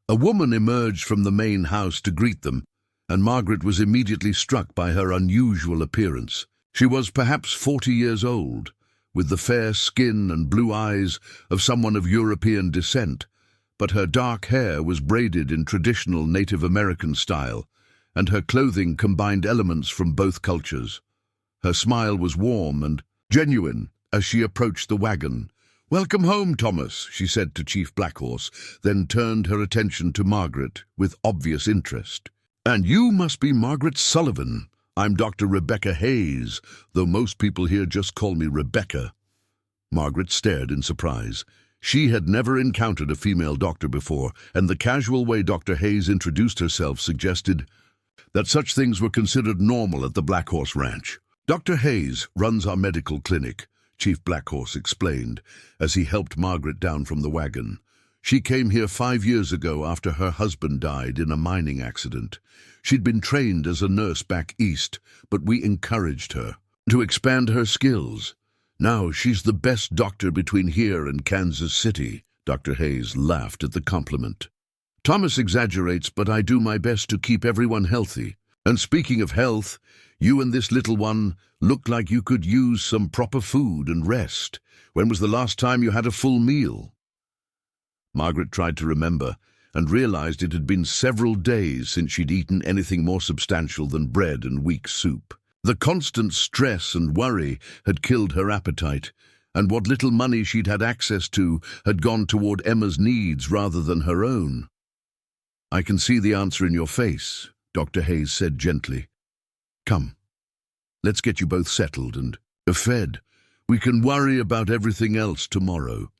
A woman emerged from the main house to greet them, and Margaret was immediately struck by her unusual appearance. She was perhaps 40 years old, with the fair skin and blue eyes of someone of European descent, but her dark hair was braided in traditional Native American style, and her clothing combined elements from both cultures. Her smile was warm and genuine as she approached the wagon. "Welcome home, Thomas," she said to Chief Blackhorse, then turned her attention to Margaret with obvious interest. "And you must be Margaret Sullivan. I'm Dr. Rebecca Hayes, though most people here just call me Rebecca." Margaret stared in surprise. She had never encountered a female doctor before, and the casual way Dr. Hayes introduced herself suggested that such things were considered normal at the Black Horse Ranch. "Dr. Hayes runs our medical clinic," Chief Blackhorse explained, as he helped Margaret down from the wagon. "She came here 5 years ago after her husband died in a mining accident. She'd been trained as a nurse back east, but we encouraged her to expand her skills. Now she's the best doctor between here and Kansas City." Dr. Hayes laughed at the compliment. "Thomas exaggerates, but I do my best to keep everyone healthy. And speaking of health, you and this little one look like you could use some proper food and rest. When was the last time you had a full meal?" Margaret tried to remember and realized it had been several days since she'd eaten anything more substantial than bread and weak soup. The constant stress and worry had killed her appetite, and what little money she'd had access to had gone toward Emma's needs rather than her own. "I can see the answer in your face," Dr. Hayes said gently. "Come, let's get you both settled and fed. We can worry about everything else tomorrow."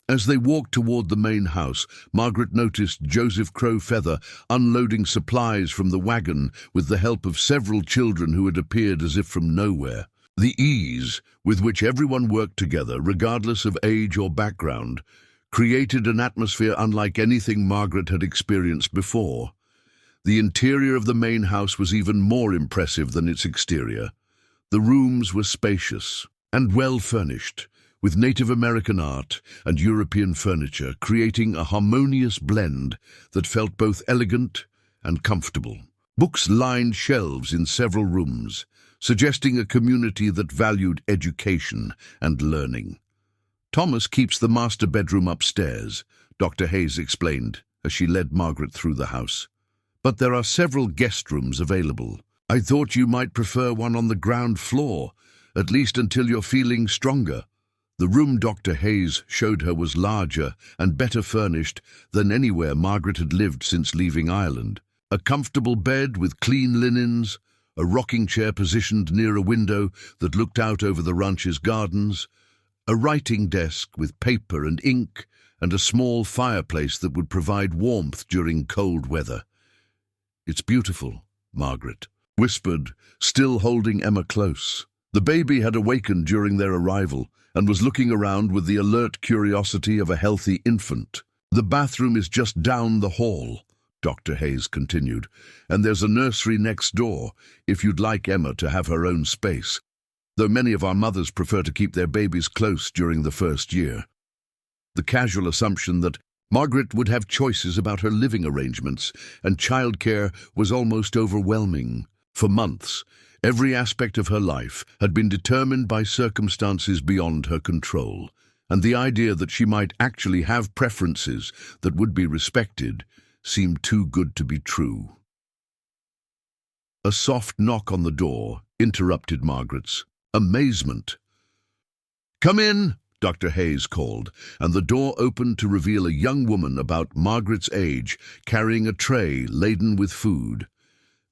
As they walked toward the main house, Margaret noticed Joseph Crowfeather unloading supplies from the wagon with the help of several children who had appeared as if from nowhere. The ease with which everyone worked together, regardless of age or background, created an atmosphere unlike anything Margaret had experienced before. The interior of the main house was even more impressive than its exterior. The rooms were spacious and well-furnished, with Native American art and European furniture, creating a harmonious blend that felt both elegant and comfortable. Books lined shelves in several rooms, suggesting a community that valued education and learning. "Thomas keeps the master bedroom upstairs," Dr. Hayes explained as she led Margaret through the house. "But there are several guest rooms available. I thought you might prefer one on the ground floor, at least until you're feeling stronger." The room Dr. Hayes showed her was larger and better furnished than anywhere Margaret had lived since leaving Ireland. A comfortable bed with clean linens, a rocking chair positioned near a window that looked out over the ranch's gardens, a writing desk with paper and ink, and a small fireplace that would provide warmth during cold weather. "It's beautiful," Margaret whispered, still holding Emma close. The baby had awakened during their arrival and was looking around with the alert curiosity of a healthy infant. "The bathroom is just down the hall," Dr. Hayes continued, "and there's a nursery next door if you'd like Emma to have her own space, though many of our mothers prefer to keep their babies close during the first year." The casual assumption that Margaret would have choices about her living arrangements and childcare was almost overwhelming. For months, every aspect of her life had been determined by circumstances beyond her control, and the idea that she might actually have preferences that would be respected seemed too good to be true. A soft knock on the door interrupted Margaret's amazement. "Come in," Dr. Hayes called, and the door opened to reveal a young woman about Margaret's age carrying a tray laden with food.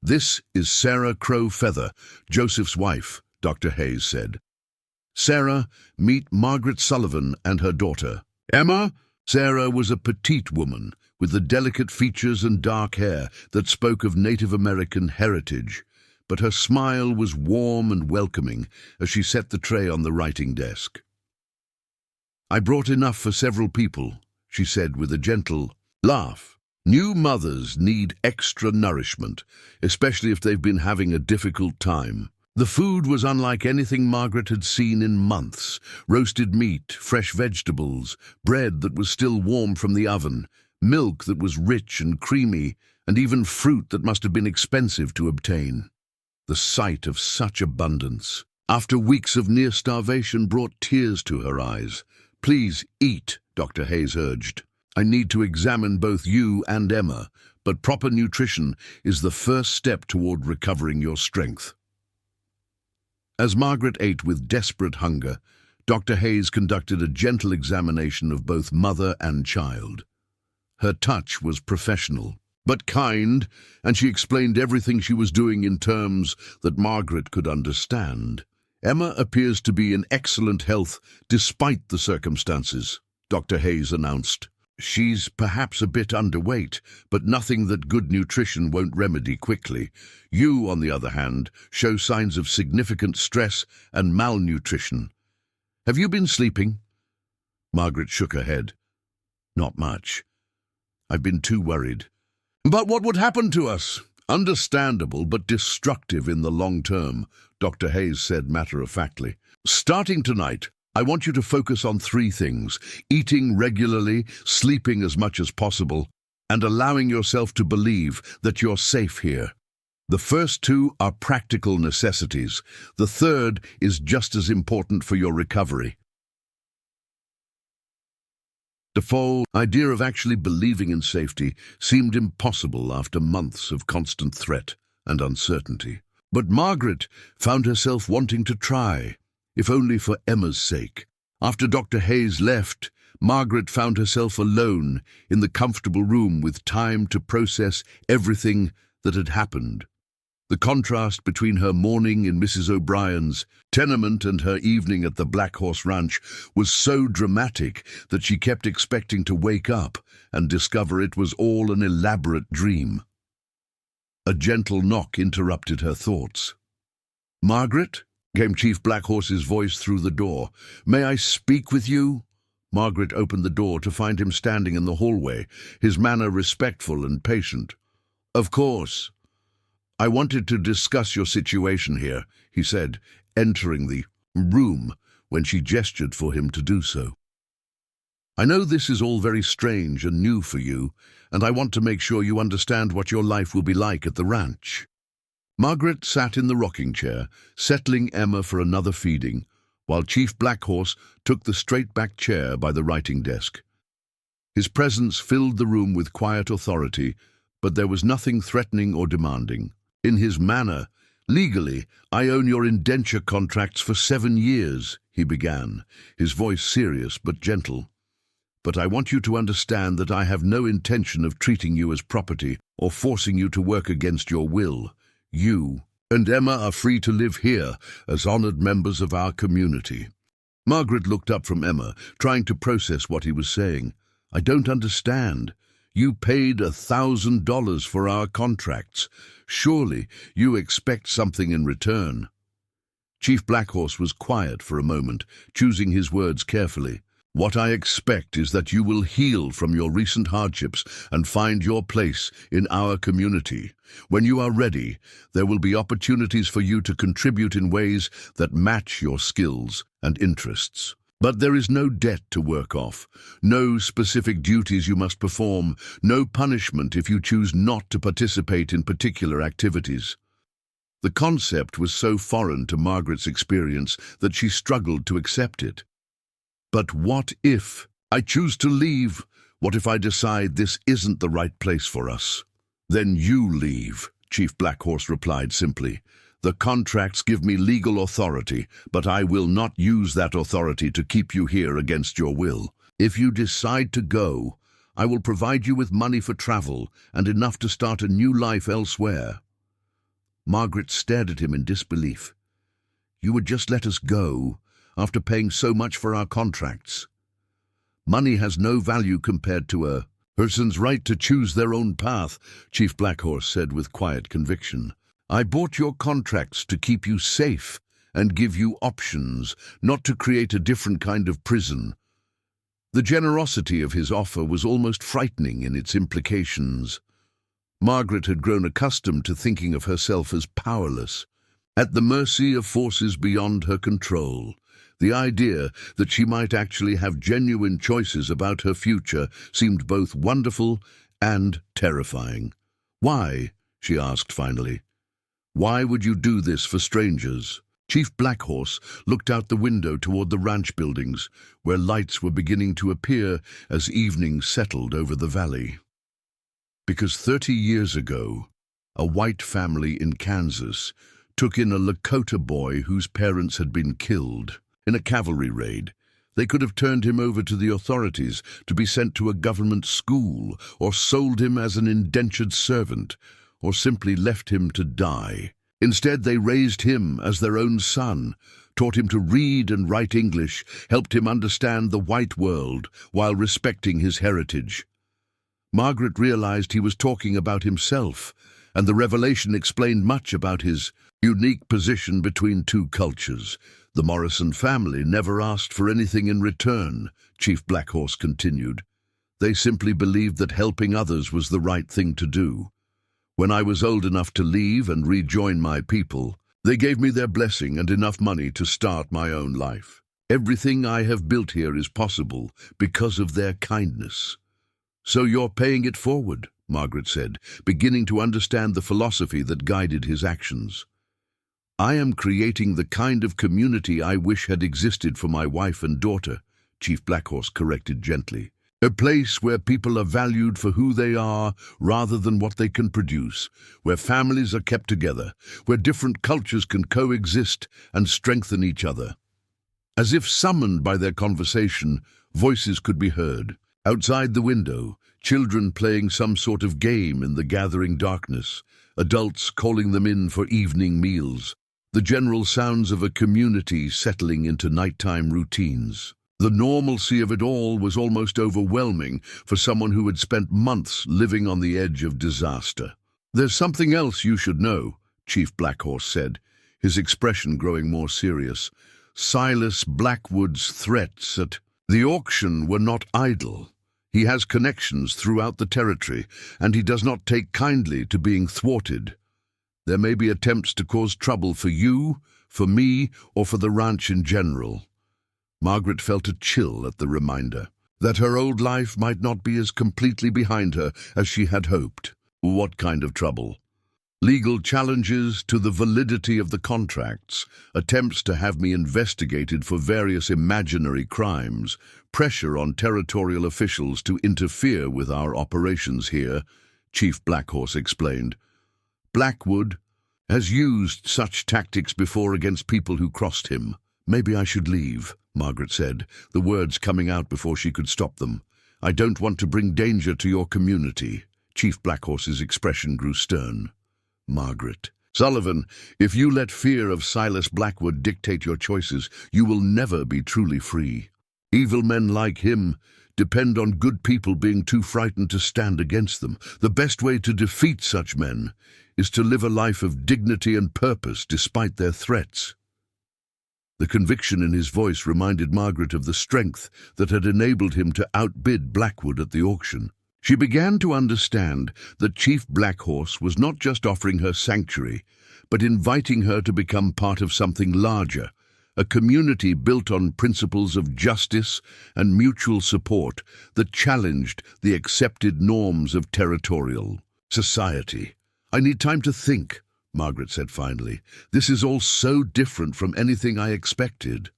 "This is Sarah Crowfeather, Joseph's wife," Dr. Hayes said. "Sarah, meet Margaret Sullivan and her daughter, Emma." Sarah was a petite woman with the delicate features and dark hair that spoke of Native American heritage, but her smile was warm and welcoming as she set the tray on the writing desk. "I brought enough for several people," she said with a gentle laugh. "New mothers need extra nourishment, especially if they've been having a difficult time." The food was unlike anything Margaret had seen in months. Roasted meat, fresh vegetables, bread that was still warm from the oven, milk that was rich and creamy, and even fruit that must have been expensive to obtain. The sight of such abundance, after weeks of near starvation, brought tears to her eyes. "Please eat," Dr. Hayes urged. "I need to examine both you and Emma, but proper nutrition is the first step toward recovering your strength." As Margaret ate with desperate hunger, Dr. Hayes conducted a gentle examination of both mother and child. Her touch was professional, but kind, and she explained everything she was doing in terms that Margaret could understand. "Emma appears to be in excellent health despite the circumstances," Dr. Hayes announced. "She's perhaps a bit underweight, but nothing that good nutrition won't remedy quickly. You, on the other hand, show signs of significant stress and malnutrition. Have you been sleeping?" Margaret shook her head. "Not much. I've been too worried." "But what would happen to us?" "Understandable, but destructive in the long term," Dr. Hayes said matter-of-factly. "Starting tonight, I want you to focus on 3 things: eating regularly, sleeping as much as possible, and allowing yourself to believe that you're safe here. The first 2 are practical necessities. The third is just as important for your recovery." The whole idea of actually believing in safety seemed impossible after months of constant threat and uncertainty. But Margaret found herself wanting to try, if only for Emma's sake. After Dr. Hayes left, Margaret found herself alone in the comfortable room with time to process everything that had happened. The contrast between her morning in Mrs. O'Brien's tenement and her evening at the Black Horse Ranch was so dramatic that she kept expecting to wake up and discover it was all an elaborate dream. A gentle knock interrupted her thoughts. "Margaret?" came Chief Black Horse's voice through the door. "May I speak with you?" Margaret opened the door to find him standing in the hallway, his manner respectful and patient. "Of course. I wanted to discuss your situation here," he said, entering the room when she gestured for him to do so. "I know this is all very strange and new for you, and I want to make sure you understand what your life will be like at the ranch." Margaret sat in the rocking chair, settling Emma for another feeding, while Chief Black Horse took the straight-back chair by the writing desk. His presence filled the room with quiet authority, but there was nothing threatening or demanding. In his manner, "Legally, I own your indenture contracts for 7 years, he began, his voice serious but gentle. "But I want you to understand that I have no intention of treating you as property or forcing you to work against your will. You and Emma are free to live here as honored members of our community." Margaret looked up from Emma, trying to process what he was saying. "I don't understand. You paid $1,000 for our contracts. Surely you expect something in return." Chief Black Horse was quiet for a moment, choosing his words carefully. "What I expect is that you will heal from your recent hardships and find your place in our community. When you are ready, there will be opportunities for you to contribute in ways that match your skills and interests. But there is no debt to work off, no specific duties you must perform, no punishment if you choose not to participate in particular activities." The concept was so foreign to Margaret's experience that she struggled to accept it. "But what if I choose to leave? What if I decide this isn't the right place for us?" "Then you leave," Chief Black Horse replied simply. "The contracts give me legal authority, but I will not use that authority to keep you here against your will. If you decide to go, I will provide you with money for travel and enough to start a new life elsewhere." Margaret stared at him in disbelief. "You would just let us go after paying so much for our contracts? Money has no value compared to a person's right to choose their own path," Chief Black Horse said with quiet conviction. "I bought your contracts to keep you safe and give you options, not to create a different kind of prison." The generosity of his offer was almost frightening in its implications. Margaret had grown accustomed to thinking of herself as powerless, at the mercy of forces beyond her control. The idea that she might actually have genuine choices about her future seemed both wonderful and terrifying. "Why?" she asked finally. "Why would you do this for strangers?" Chief Blackhorse looked out the window toward the ranch buildings, where lights were beginning to appear as evening settled over the valley. Because 30 years ago, a white family in Kansas took in a Lakota boy whose parents had been killed in a cavalry raid. They could have turned him over to the authorities to be sent to a government school, or sold him as an indentured servant, or simply left him to die. Instead, they raised him as their own son, taught him to read and write English, helped him understand the white world while respecting his heritage. Margaret realized he was talking about himself, and the revelation explained much about his unique position between two cultures. "The Morrison family never asked for anything in return," Chief Blackhorse continued. "They simply believed that helping others was the right thing to do. When I was old enough to leave and rejoin my people, they gave me their blessing and enough money to start my own life. Everything I have built here is possible because of their kindness." "So you're paying it forward," Margaret said, beginning to understand the philosophy that guided his actions. "I am creating the kind of community I wish had existed for my wife and daughter," Chief Blackhorse corrected gently. "A place where people are valued for who they are rather than what they can produce, where families are kept together, where different cultures can coexist and strengthen each other." As if summoned by their conversation, voices could be heard. Outside the window, children playing some sort of game in the gathering darkness, adults calling them in for evening meals, the general sounds of a community settling into nighttime routines. The normalcy of it all was almost overwhelming for someone who had spent months living on the edge of disaster. "There's something else you should know," Chief Blackhorse said, his expression growing more serious. "Silas Blackwood's threats at the auction were not idle. He has connections throughout the territory, and he does not take kindly to being thwarted. There may be attempts to cause trouble for you, for me, or for the ranch in general." Margaret felt a chill at the reminder that her old life might not be as completely behind her as she had hoped. "What kind of trouble?" "Legal challenges to the validity of the contracts, attempts to have me investigated for various imaginary crimes, pressure on territorial officials to interfere with our operations here," Chief Blackhorse explained. "Blackwood has used such tactics before against people who crossed him." "Maybe I should leave," Margaret said, the words coming out before she could stop them. "I don't want to bring danger to your community." Chief Blackhorse's expression grew stern. "Margaret." "Sullivan, if you let fear of Silas Blackwood dictate your choices, you will never be truly free. Evil men like him depend on good people being too frightened to stand against them. The best way to defeat such men is to live a life of dignity and purpose despite their threats." The conviction in his voice reminded Margaret of the strength that had enabled him to outbid Blackwood at the auction. She began to understand that Chief Blackhorse was not just offering her sanctuary, but inviting her to become part of something larger, a community built on principles of justice and mutual support that challenged the accepted norms of territorial society. "I need time to think," Margaret said finally. "This is all so different from anything I expected."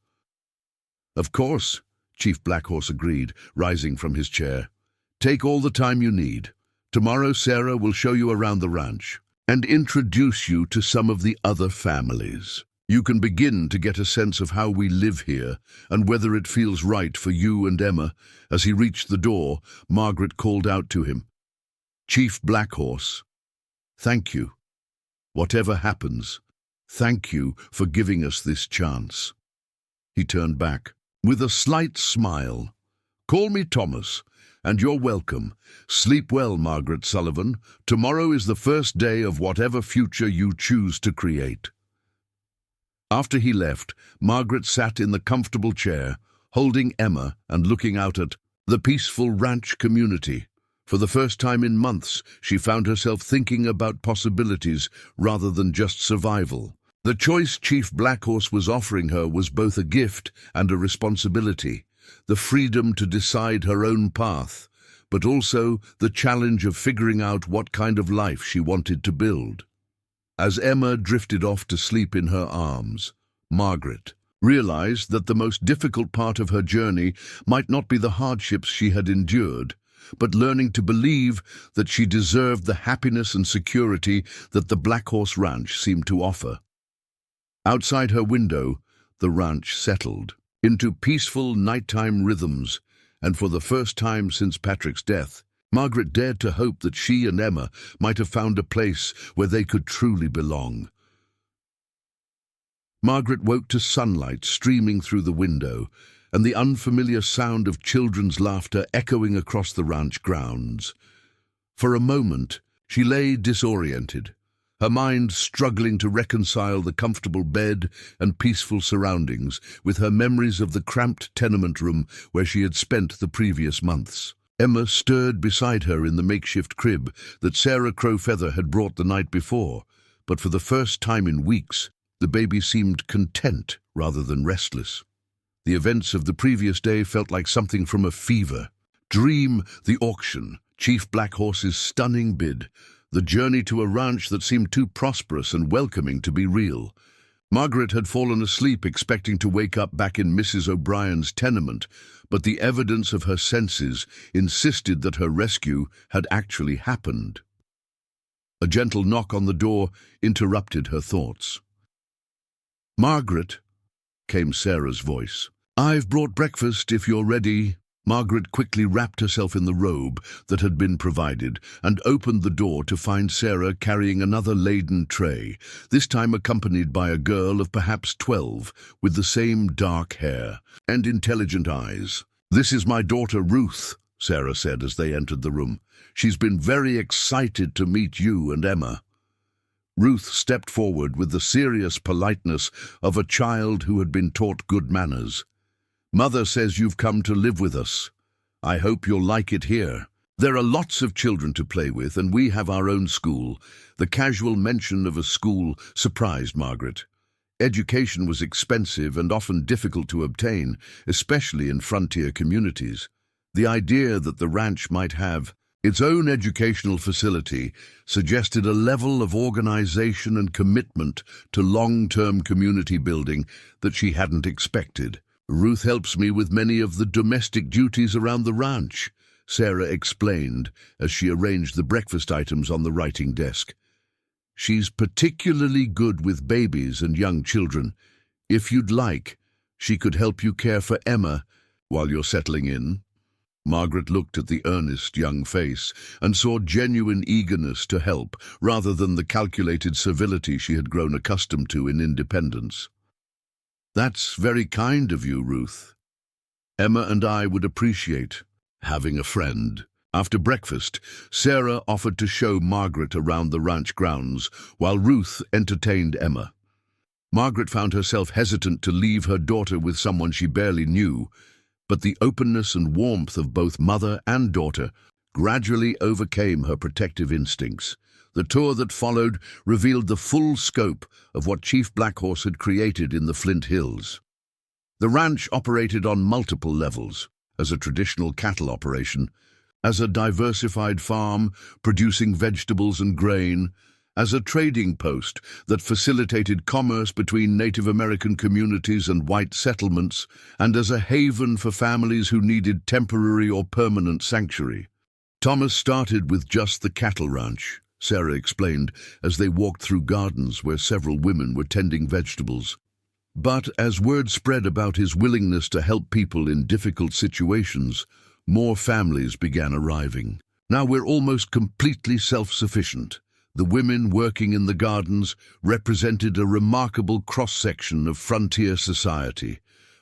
"Of course," Chief Blackhorse agreed, rising from his chair. "Take all the time you need. Tomorrow Sarah will show you around the ranch and introduce you to some of the other families. You can begin to get a sense of how we live here and whether it feels right for you and Emma." As he reached the door, Margaret called out to him, "Chief Blackhorse, thank you. Whatever happens, thank you for giving us this chance." He turned back with a slight smile. "Call me Thomas, and you're welcome. Sleep well, Margaret Sullivan. Tomorrow is the first day of whatever future you choose to create." After he left, Margaret sat in the comfortable chair, holding Emma and looking out at the peaceful ranch community. For the first time in months, she found herself thinking about possibilities rather than just survival. The choice Chief Blackhorse was offering her was both a gift and a responsibility, the freedom to decide her own path, but also the challenge of figuring out what kind of life she wanted to build. As Emma drifted off to sleep in her arms, Margaret realized that the most difficult part of her journey might not be the hardships she had endured, but learning to believe that she deserved the happiness and security that the Blackhorse Ranch seemed to offer. Outside her window, the ranch settled into peaceful nighttime rhythms, and for the first time since Patrick's death, Margaret dared to hope that she and Emma might have found a place where they could truly belong. Margaret woke to sunlight streaming through the window, and the unfamiliar sound of children's laughter echoing across the ranch grounds. For a moment, she lay disoriented, her mind struggling to reconcile the comfortable bed and peaceful surroundings with her memories of the cramped tenement room where she had spent the previous months. Emma stirred beside her in the makeshift crib that Sarah Crowfeather had brought the night before, but for the first time in weeks, the baby seemed content rather than restless. The events of the previous day felt like something from a fever dream: the auction, Chief Blackhorse's stunning bid, the journey to a ranch that seemed too prosperous and welcoming to be real. Margaret had fallen asleep expecting to wake up back in Mrs. O'Brien's tenement, but the evidence of her senses insisted that her rescue had actually happened. A gentle knock on the door interrupted her thoughts. "Margaret," came Sarah's voice. "I've brought breakfast if you're ready." Margaret quickly wrapped herself in the robe that had been provided and opened the door to find Sarah carrying another laden tray, this time accompanied by a girl of perhaps 12, with the same dark hair and intelligent eyes. "This is my daughter Ruth," Sarah said as they entered the room. "She's been very excited to meet you and Emma." Ruth stepped forward with the serious politeness of a child who had been taught good manners. "Mother says you've come to live with us. I hope you'll like it here. There are lots of children to play with, and we have our own school." The casual mention of a school surprised Margaret. Education was expensive and often difficult to obtain, especially in frontier communities. The idea that the ranch might have its own educational facility suggested a level of organization and commitment to long-term community building that she hadn't expected. "Ruth helps me with many of the domestic duties around the ranch," Sarah explained as she arranged the breakfast items on the writing desk. "She's particularly good with babies and young children. If you'd like, she could help you care for Emma while you're settling in." Margaret looked at the earnest young face and saw genuine eagerness to help rather than the calculated civility she had grown accustomed to in Independence. "That's very kind of you, Ruth. Emma and I would appreciate having a friend." After breakfast, Sarah offered to show Margaret around the ranch grounds while Ruth entertained Emma. Margaret found herself hesitant to leave her daughter with someone she barely knew, but the openness and warmth of both mother and daughter gradually overcame her protective instincts. The tour that followed revealed the full scope of what Chief Blackhorse had created in the Flint Hills. The ranch operated on multiple levels: as a traditional cattle operation, as a diversified farm producing vegetables and grain, as a trading post that facilitated commerce between Native American communities and white settlements, and as a haven for families who needed temporary or permanent sanctuary. "Thomas started with just the cattle ranch," Sarah explained as they walked through gardens where several women were tending vegetables. "But as word spread about his willingness to help people in difficult situations, more families began arriving. Now we're almost completely self-sufficient." The women working in the gardens represented a remarkable cross-section of frontier society.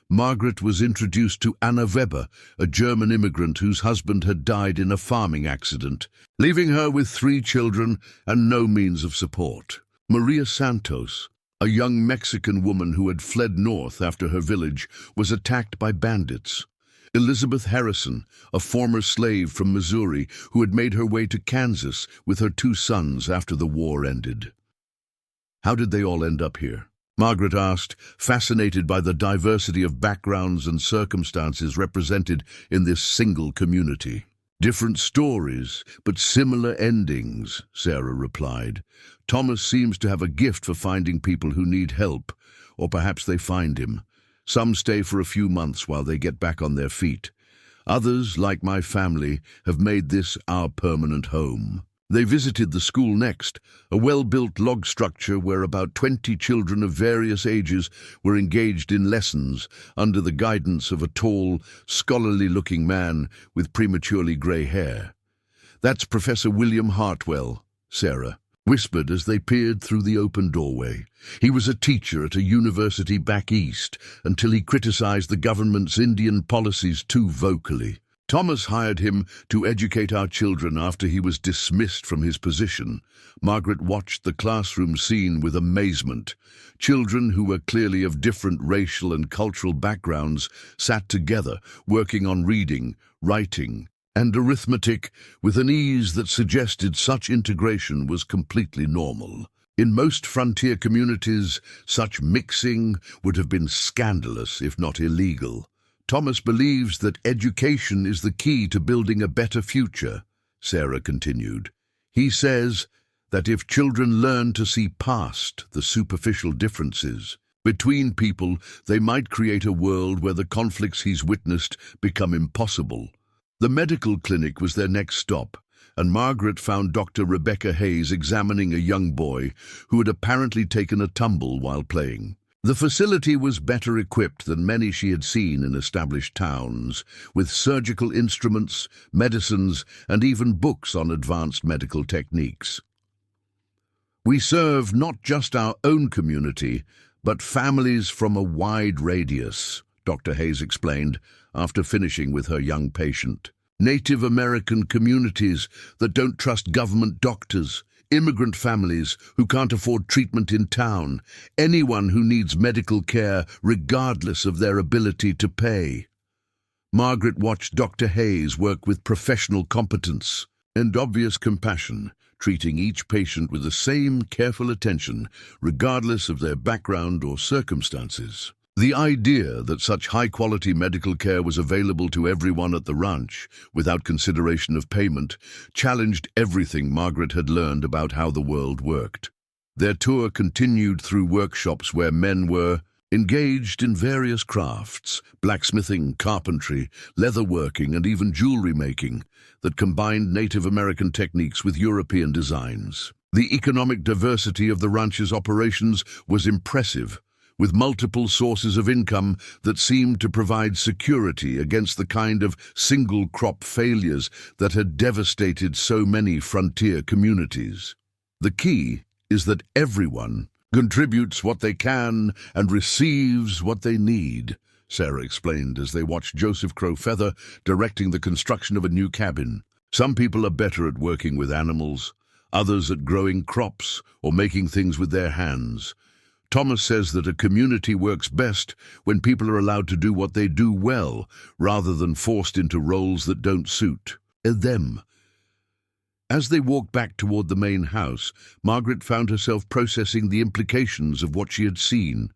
Margaret was introduced to Anna Weber, a German immigrant whose husband had died in a farming accident, leaving her with 3 children and no means of support. Maria Santos, a young Mexican woman who had fled north after her village was attacked by bandits. Elizabeth Harrison, a former slave from Missouri who had made her way to Kansas with her 2 sons after the war ended. How did they all end up here? Margaret asked, fascinated by the diversity of backgrounds and circumstances represented in this single community. "Different stories, but similar endings," Sarah replied. "Thomas seems to have a gift for finding people who need help, or perhaps they find him. Some stay for a few months while they get back on their feet. Others, like my family, have made this our permanent home." They visited the school next, a well-built log structure where about 20 children of various ages were engaged in lessons under the guidance of a tall, scholarly-looking man with prematurely grey hair. "That's Professor William Hartwell," Sarah whispered as they peered through the open doorway. "He was a teacher at a university back east until he criticized the government's Indian policies too vocally. Thomas hired him to educate our children after he was dismissed from his position." Margaret watched the classroom scene with amazement. Children who were clearly of different racial and cultural backgrounds sat together, working on reading, writing, and arithmetic with an ease that suggested such integration was completely normal. In most frontier communities, such mixing would have been scandalous, if not illegal. "Thomas believes that education is the key to building a better future," Sarah continued. "He says that if children learn to see past the superficial differences between people, they might create a world where the conflicts he's witnessed become impossible." The medical clinic was their next stop, and Margaret found Dr. Rebecca Hayes examining a young boy who had apparently taken a tumble while playing. The facility was better equipped than many she had seen in established towns, with surgical instruments, medicines, and even books on advanced medical techniques. "We serve not just our own community, but families from a wide radius," Dr. Hayes explained after finishing with her young patient. "Native American communities that don't trust government doctors, immigrant families who can't afford treatment in town, anyone who needs medical care regardless of their ability to pay." Margaret watched Dr. Hayes work with professional competence and obvious compassion, treating each patient with the same careful attention, regardless of their background or circumstances. The idea that such high-quality medical care was available to everyone at the ranch, without consideration of payment, challenged everything Margaret had learned about how the world worked. Their tour continued through workshops where men were engaged in various crafts, blacksmithing, carpentry, leatherworking, and even jewelry making, that combined Native American techniques with European designs. The economic diversity of the ranch's operations was impressive, with multiple sources of income that seemed to provide security against the kind of single-crop failures that had devastated so many frontier communities. "The key is that everyone contributes what they can and receives what they need," Sarah explained as they watched Joseph Crow Feather directing the construction of a new cabin. "Some people are better at working with animals, others at growing crops or making things with their hands. Thomas says that a community works best when people are allowed to do what they do well, rather than forced into roles that don't suit them." As they walked back toward the main house, Margaret found herself processing the implications of what she had seen.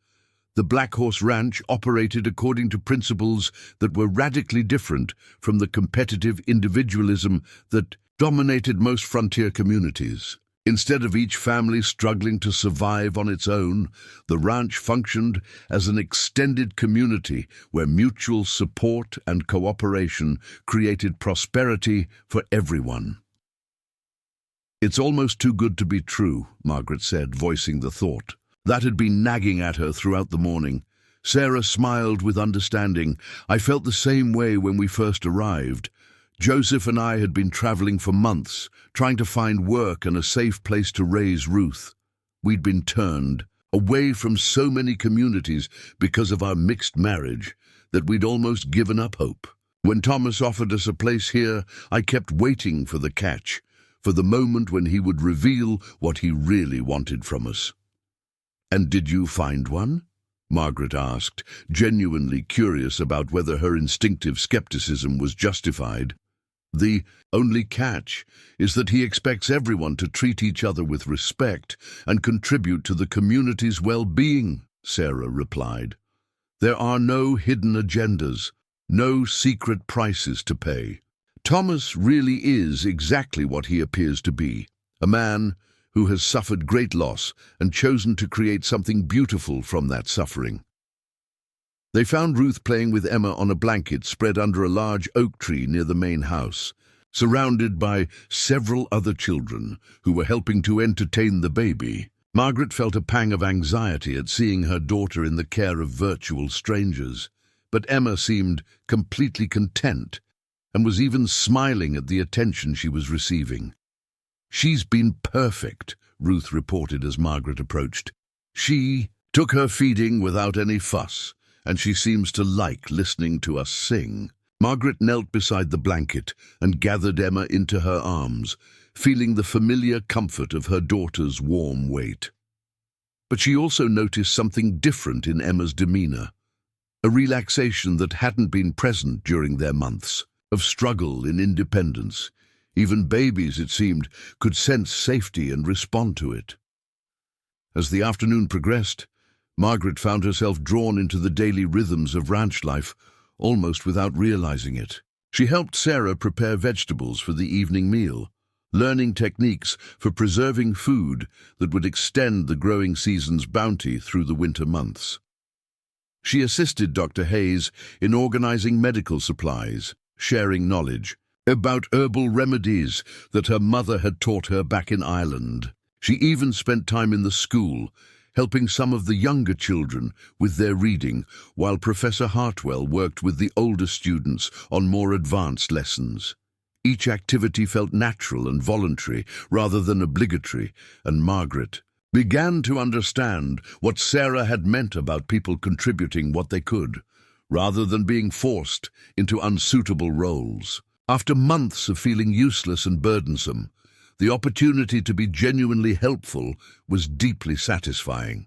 The Black Horse Ranch operated according to principles that were radically different from the competitive individualism that dominated most frontier communities. Instead of each family struggling to survive on its own, the ranch functioned as an extended community where mutual support and cooperation created prosperity for everyone. "It's almost too good to be true," Margaret said, voicing the thought. That had been nagging at her throughout the morning. Sarah smiled with understanding. "I felt the same way when we first arrived. Joseph and I had been traveling for months, trying to find work and a safe place to raise Ruth. We'd been turned away from so many communities because of our mixed marriage that we'd almost given up hope. When Thomas offered us a place here, I kept waiting for the catch, for the moment when he would reveal what he really wanted from us." "And did you find one?" Margaret asked, genuinely curious about whether her instinctive skepticism was justified. "The only catch is that he expects everyone to treat each other with respect and contribute to the community's well-being." Sarah replied. "There are no hidden agendas, no secret prices to pay. Thomas really is exactly what he appears to be, a man who has suffered great loss and chosen to create something beautiful from that suffering." They found Ruth playing with Emma on a blanket spread under a large oak tree near the main house, surrounded by several other children who were helping to entertain the baby. Margaret felt a pang of anxiety at seeing her daughter in the care of virtual strangers, but Emma seemed completely content and was even smiling at the attention she was receiving. "She's been perfect," Ruth reported as Margaret approached. "She took her feeding without any fuss, and she seems to like listening to us sing." Margaret knelt beside the blanket and gathered Emma into her arms, feeling the familiar comfort of her daughter's warm weight. But she also noticed something different in Emma's demeanor, a relaxation that hadn't been present during their months of struggle in independence. Even babies, it seemed, could sense safety and respond to it. As the afternoon progressed, Margaret found herself drawn into the daily rhythms of ranch life, almost without realizing it. She helped Sarah prepare vegetables for the evening meal, learning techniques for preserving food that would extend the growing season's bounty through the winter months. She assisted Dr. Hayes in organizing medical supplies, sharing knowledge about herbal remedies that her mother had taught her back in Ireland. She even spent time in the school, helping some of the younger children with their reading, while Professor Hartwell worked with the older students on more advanced lessons. Each activity felt natural and voluntary rather than obligatory, and Margaret began to understand what Sarah had meant about people contributing what they could, rather than being forced into unsuitable roles. After months of feeling useless and burdensome, the opportunity to be genuinely helpful was deeply satisfying.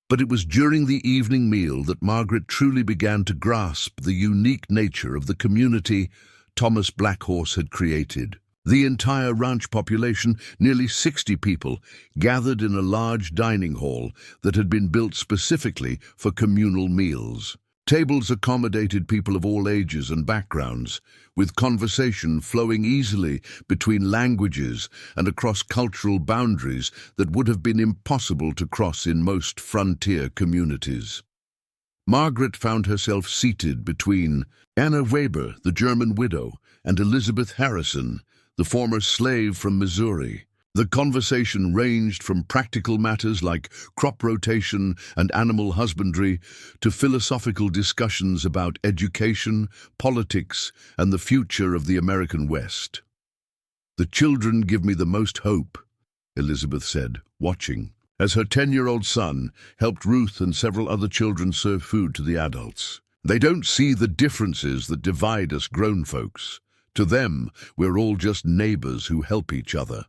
But it was during the evening meal that Margaret truly began to grasp the unique nature of the community Thomas Blackhorse had created. The entire ranch population, nearly 60 people, gathered in a large dining hall that had been built specifically for communal meals. Tables accommodated people of all ages and backgrounds, with conversation flowing easily between languages and across cultural boundaries that would have been impossible to cross in most frontier communities. Margaret found herself seated between Anna Weber, the German widow, and Elizabeth Harrison, the former slave from Missouri. The conversation ranged from practical matters like crop rotation and animal husbandry to philosophical discussions about education, politics, and the future of the American West. "The children give me the most hope," Elizabeth said, watching, as her 10-year-old son helped Ruth and several other children serve food to the adults. "They don't see the differences that divide us grown folks. To them, we're all just neighbors who help each other."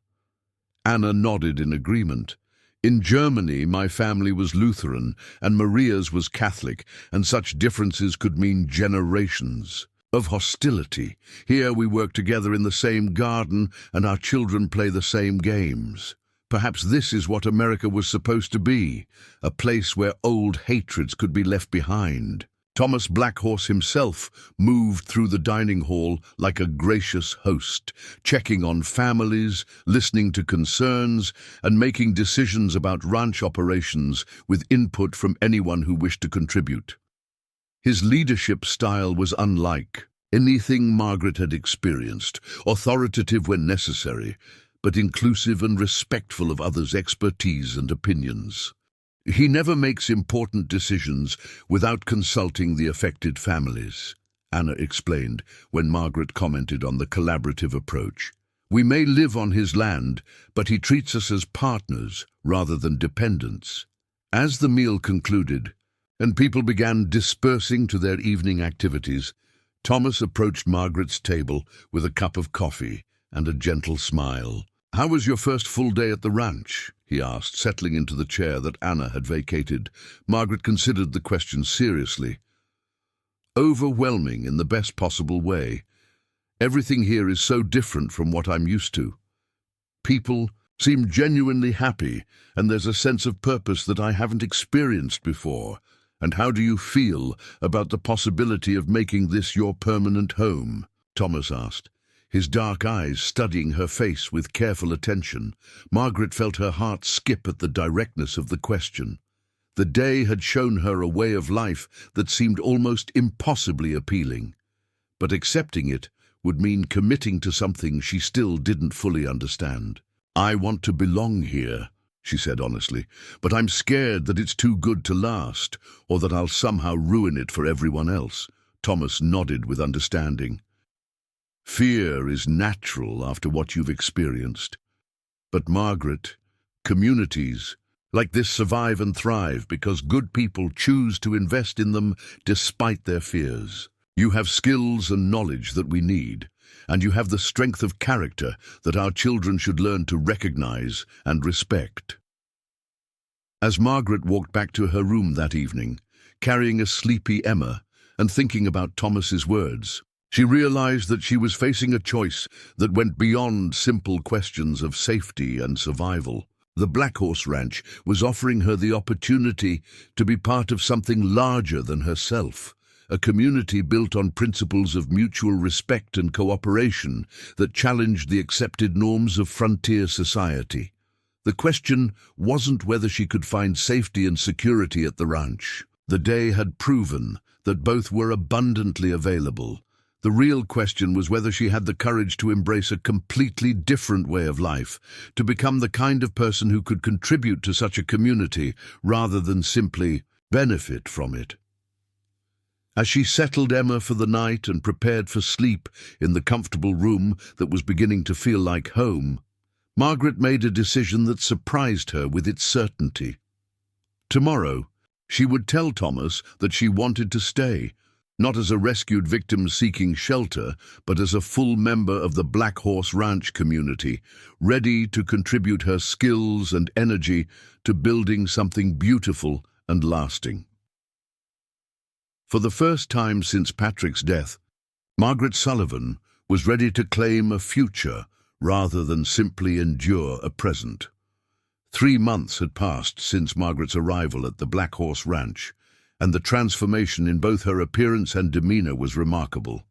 Anna nodded in agreement. "In Germany, my family was Lutheran and Maria's was Catholic, and such differences could mean generations of hostility. Here we work together in the same garden and our children play the same games. Perhaps this is what America was supposed to be, a place where old hatreds could be left behind." Thomas Blackhorse himself moved through the dining hall like a gracious host, checking on families, listening to concerns, and making decisions about ranch operations with input from anyone who wished to contribute. His leadership style was unlike anything Margaret had experienced, authoritative when necessary, but inclusive and respectful of others' expertise and opinions. "He never makes important decisions without consulting the affected families," Anna explained when Margaret commented on the collaborative approach. "We may live on his land, but he treats us as partners rather than dependents." As the meal concluded, and people began dispersing to their evening activities, Thomas approached Margaret's table with a cup of coffee and a gentle smile. "How was your first full day at the ranch?" he asked, settling into the chair that Anna had vacated. Margaret considered the question seriously. "Overwhelming in the best possible way. Everything here is so different from what I'm used to. People, seem genuinely happy, and there's a sense of purpose that I haven't experienced before. And how do you feel about the possibility of making this your permanent home?" Thomas asked, his dark eyes studying her face with careful attention. Margaret felt her heart skip at the directness of the question. The day had shown her a way of life that seemed almost impossibly appealing. But accepting it would mean committing to something she still didn't fully understand. "I want to belong here," she said honestly, "but I'm scared that it's too good to last, or that I'll somehow ruin it for everyone else." Thomas nodded with understanding. "Fear is natural after what you've experienced. But Margaret, communities like this survive and thrive because good people choose to invest in them despite their fears. You have skills and knowledge that we need, and you have the strength of character that our children should learn to recognize and respect." As Margaret walked back to her room that evening, carrying a sleepy Emma and thinking about Thomas's words, she realized that she was facing a choice that went beyond simple questions of safety and survival. The Black Horse Ranch was offering her the opportunity to be part of something larger than herself, a community built on principles of mutual respect and cooperation that challenged the accepted norms of frontier society. The question wasn't whether she could find safety and security at the ranch. The day had proven that both were abundantly available. The real question was whether she had the courage to embrace a completely different way of life, to become the kind of person who could contribute to such a community rather than simply benefit from it. As she settled Emma for the night and prepared for sleep in the comfortable room that was beginning to feel like home, Margaret made a decision that surprised her with its certainty. Tomorrow, she would tell Thomas that she wanted to stay, not as a rescued victim seeking shelter, but as a full member of the Black Horse Ranch community, ready to contribute her skills and energy to building something beautiful and lasting. For the first time since Patrick's death, Margaret Sullivan was ready to claim a future rather than simply endure a present. 3 months had passed since Margaret's arrival at the Black Horse Ranch, and the transformation in both her appearance and demeanor was remarkable.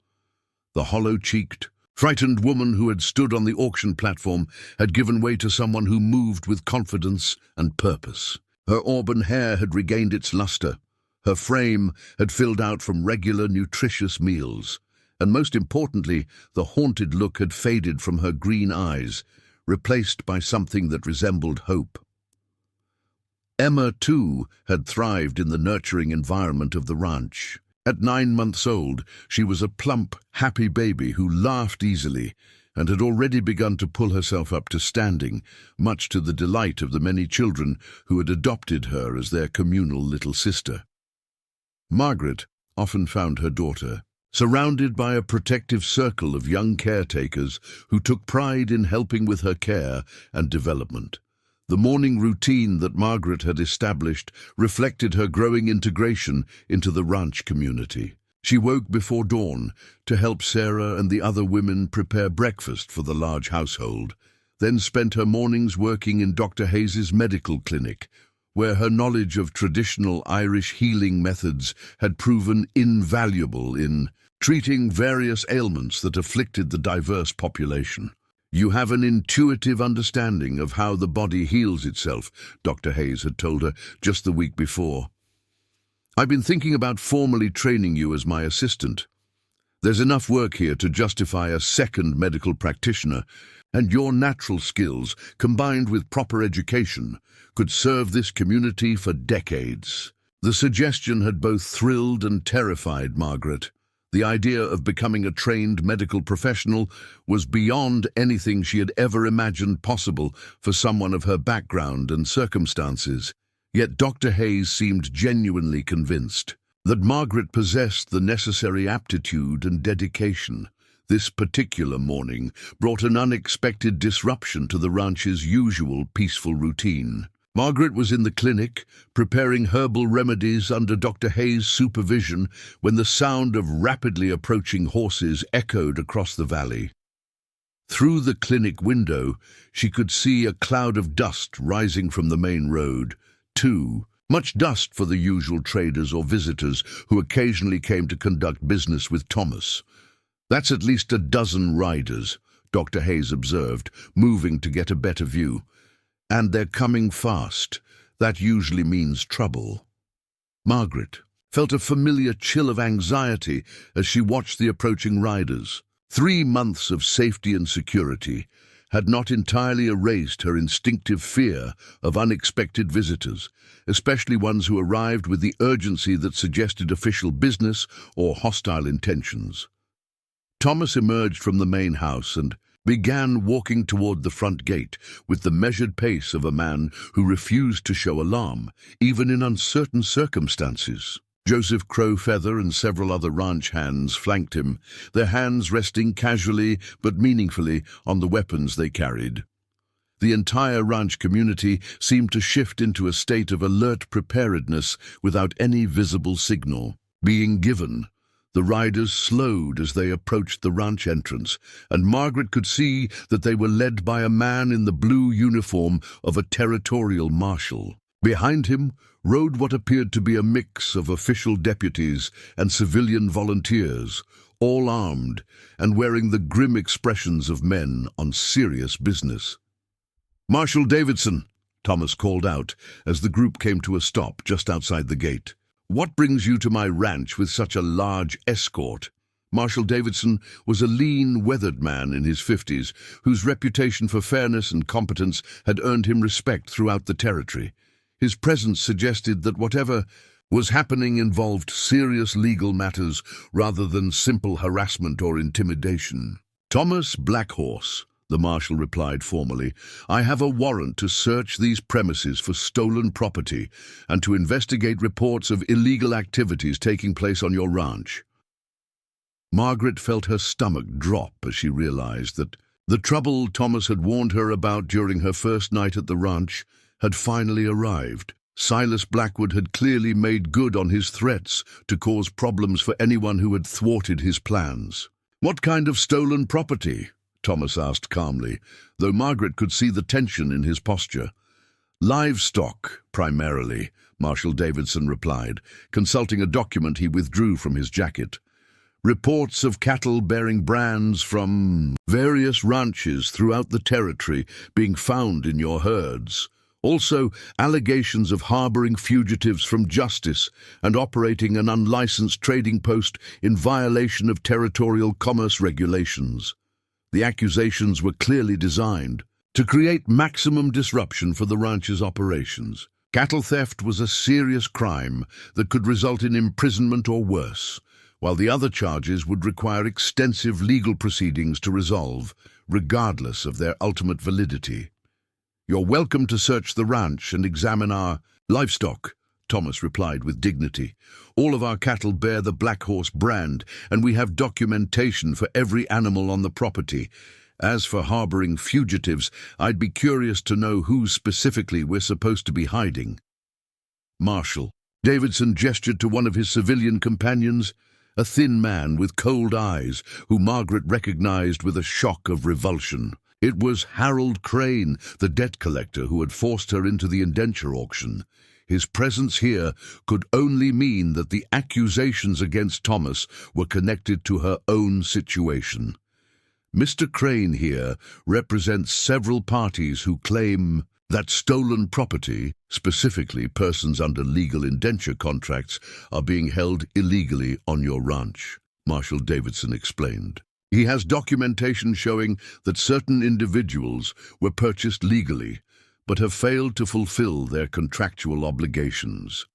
The hollow-cheeked, frightened woman who had stood on the auction platform had given way to someone who moved with confidence and purpose. Her auburn hair had regained its luster. Her frame had filled out from regular, nutritious meals. And most importantly, the haunted look had faded from her green eyes, replaced by something that resembled hope. Emma, too, had thrived in the nurturing environment of the ranch. At 9 months old, she was a plump, happy baby who laughed easily and had already begun to pull herself up to standing, much to the delight of the many children who had adopted her as their communal little sister. Margaret often found her daughter surrounded by a protective circle of young caretakers who took pride in helping with her care and development. The morning routine that Margaret had established reflected her growing integration into the ranch community. She woke before dawn to help Sarah and the other women prepare breakfast for the large household, then spent her mornings working in Dr. Hayes's medical clinic, where her knowledge of traditional Irish healing methods had proven invaluable in treating various ailments that afflicted the diverse population. "You have an intuitive understanding of how the body heals itself," Dr. Hayes had told her just the week before. "I've been thinking about formally training you as my assistant. There's enough work here to justify a second medical practitioner, and your natural skills, combined with proper education, could serve this community for decades." The suggestion had both thrilled and terrified Margaret. The idea of becoming a trained medical professional was beyond anything she had ever imagined possible for someone of her background and circumstances. Yet Dr. Hayes seemed genuinely convinced that Margaret possessed the necessary aptitude and dedication. This particular morning brought an unexpected disruption to the ranch's usual peaceful routine. Margaret was in the clinic, preparing herbal remedies under Dr. Hayes' supervision, when the sound of rapidly approaching horses echoed across the valley. Through the clinic window, she could see a cloud of dust rising from the main road. Much dust for the usual traders or visitors who occasionally came to conduct business with Thomas. "That's at least a dozen riders," Dr. Hayes observed, moving to get a better view. "And they're coming fast. That usually means trouble." Margaret felt a familiar chill of anxiety as she watched the approaching riders. 3 months of safety and security had not entirely erased her instinctive fear of unexpected visitors, especially ones who arrived with the urgency that suggested official business or hostile intentions. Thomas emerged from the main house and began walking toward the front gate with the measured pace of a man who refused to show alarm, even in uncertain circumstances. Joseph Crowfeather and several other ranch hands flanked him, their hands resting casually but meaningfully on the weapons they carried. The entire ranch community seemed to shift into a state of alert preparedness without any visible signal being given. The riders slowed as they approached the ranch entrance, and Margaret could see that they were led by a man in the blue uniform of a territorial marshal. Behind him rode what appeared to be a mix of official deputies and civilian volunteers, all armed and wearing the grim expressions of men on serious business. "Marshal Davidson," Thomas called out as the group came to a stop just outside the gate. "What brings you to my ranch with such a large escort?" Marshal Davidson was a lean, weathered man in his 50s, whose reputation for fairness and competence had earned him respect throughout the territory. His presence suggested that whatever was happening involved serious legal matters rather than simple harassment or intimidation. "Thomas Blackhorse," the marshal replied formally, "I have a warrant to search these premises for stolen property and to investigate reports of illegal activities taking place on your ranch." Margaret felt her stomach drop as she realized that the trouble Thomas had warned her about during her first night at the ranch had finally arrived. Silas Blackwood had clearly made good on his threats to cause problems for anyone who had thwarted his plans. "What kind of stolen property?" Thomas asked calmly, though Margaret could see the tension in his posture. "Livestock, primarily," Marshal Davidson replied, consulting a document he withdrew from his jacket. "Reports of cattle bearing brands from various ranches throughout the territory being found in your herds. Also, allegations of harboring fugitives from justice and operating an unlicensed trading post in violation of territorial commerce regulations." The accusations were clearly designed to create maximum disruption for the ranch's operations. Cattle theft was a serious crime that could result in imprisonment or worse, while the other charges would require extensive legal proceedings to resolve, regardless of their ultimate validity. "You're welcome to search the ranch and examine our livestock," Thomas replied with dignity. "All of our cattle bear the Blackhorse brand, and we have documentation for every animal on the property. As for harboring fugitives, I'd be curious to know who specifically we're supposed to be hiding." "Marshal." Davidson gestured to one of his civilian companions, a thin man with cold eyes, who Margaret recognized with a shock of revulsion. It was Harold Crane, the debt collector who had forced her into the indenture auction. His presence here could only mean that the accusations against Thomas were connected to her own situation. Mr. Crane here represents several parties who claim that stolen property, specifically persons under legal indenture contracts, are being held illegally on your ranch, Marshal Davidson explained. He has documentation showing that certain individuals were purchased legally, but have failed to fulfill their contractual obligations.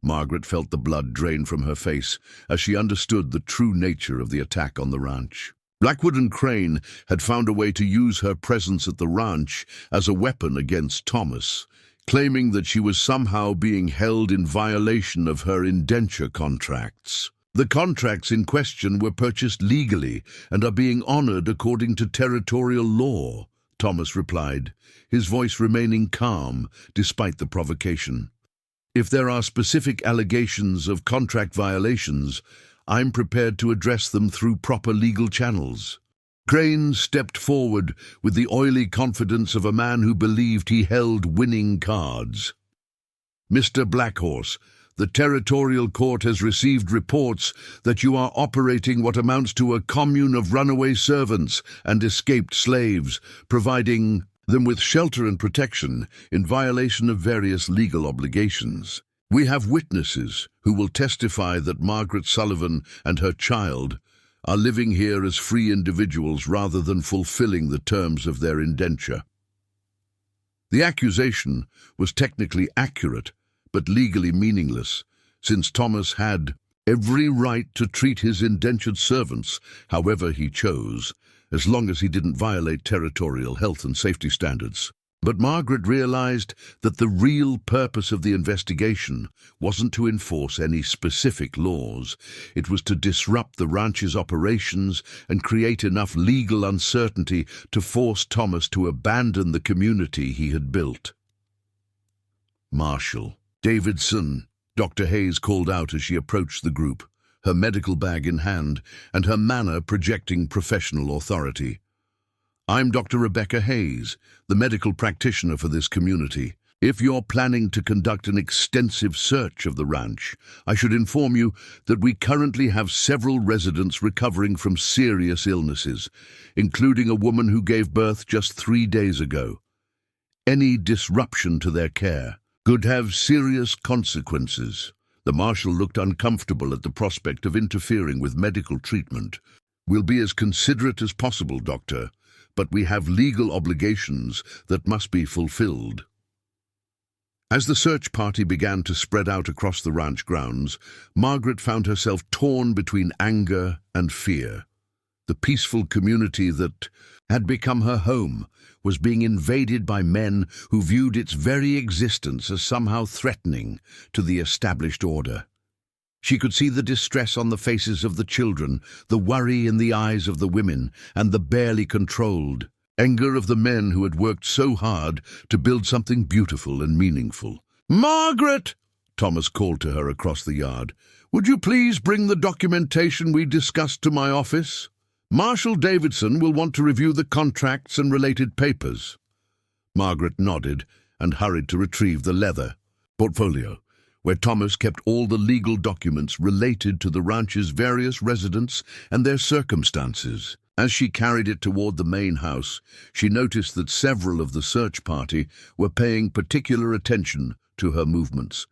Margaret felt the blood drain from her face as she understood the true nature of the attack on the ranch. Blackwood and Crane had found a way to use her presence at the ranch as a weapon against Thomas, claiming that she was somehow being held in violation of her indenture contracts. "The contracts in question were purchased legally and are being honored according to territorial law," Thomas replied, his voice remaining calm despite the provocation. "If there are specific allegations of contract violations, I'm prepared to address them through proper legal channels." Crane stepped forward with the oily confidence of a man who believed he held winning cards. "Mr. Blackhorse, the Territorial Court has received reports that you are operating what amounts to a commune of runaway servants and escaped slaves, providing them with shelter and protection in violation of various legal obligations. We have witnesses who will testify that Margaret Sullivan and her child are living here as free individuals rather than fulfilling the terms of their indenture." The accusation was technically accurate, but legally meaningless, since Thomas had every right to treat his indentured servants however he chose, as long as he didn't violate territorial health and safety standards. But Margaret realized that the real purpose of the investigation wasn't to enforce any specific laws. It was to disrupt the ranch's operations and create enough legal uncertainty to force Thomas to abandon the community he had built. "Marshal Davidson," Dr. Hayes called out as she approached the group, her medical bag in hand and her manner projecting professional authority. "I'm Dr. Rebecca Hayes, the medical practitioner for this community. If you're planning to conduct an extensive search of the ranch, I should inform you that we currently have several residents recovering from serious illnesses, including a woman who gave birth just 3 days ago. Any disruption to their care could have serious consequences." The marshal looked uncomfortable at the prospect of interfering with medical treatment. "We'll be as considerate as possible, Doctor, but we have legal obligations that must be fulfilled." As the search party began to spread out across the ranch grounds, Margaret found herself torn between anger and fear. The peaceful community that had become her home was being invaded by men who viewed its very existence as somehow threatening to the established order. She could see the distress on the faces of the children, the worry in the eyes of the women, and the barely controlled anger of the men who had worked so hard to build something beautiful and meaningful. "Margaret!" Thomas called to her across the yard. "Would you please bring the documentation we discussed to my office? Marshal Davidson will want to review the contracts and related papers." Margaret nodded and hurried to retrieve the leather portfolio, where Thomas kept all the legal documents related to the ranch's various residents and their circumstances. As she carried it toward the main house, she noticed that several of the search party were paying particular attention to her movements,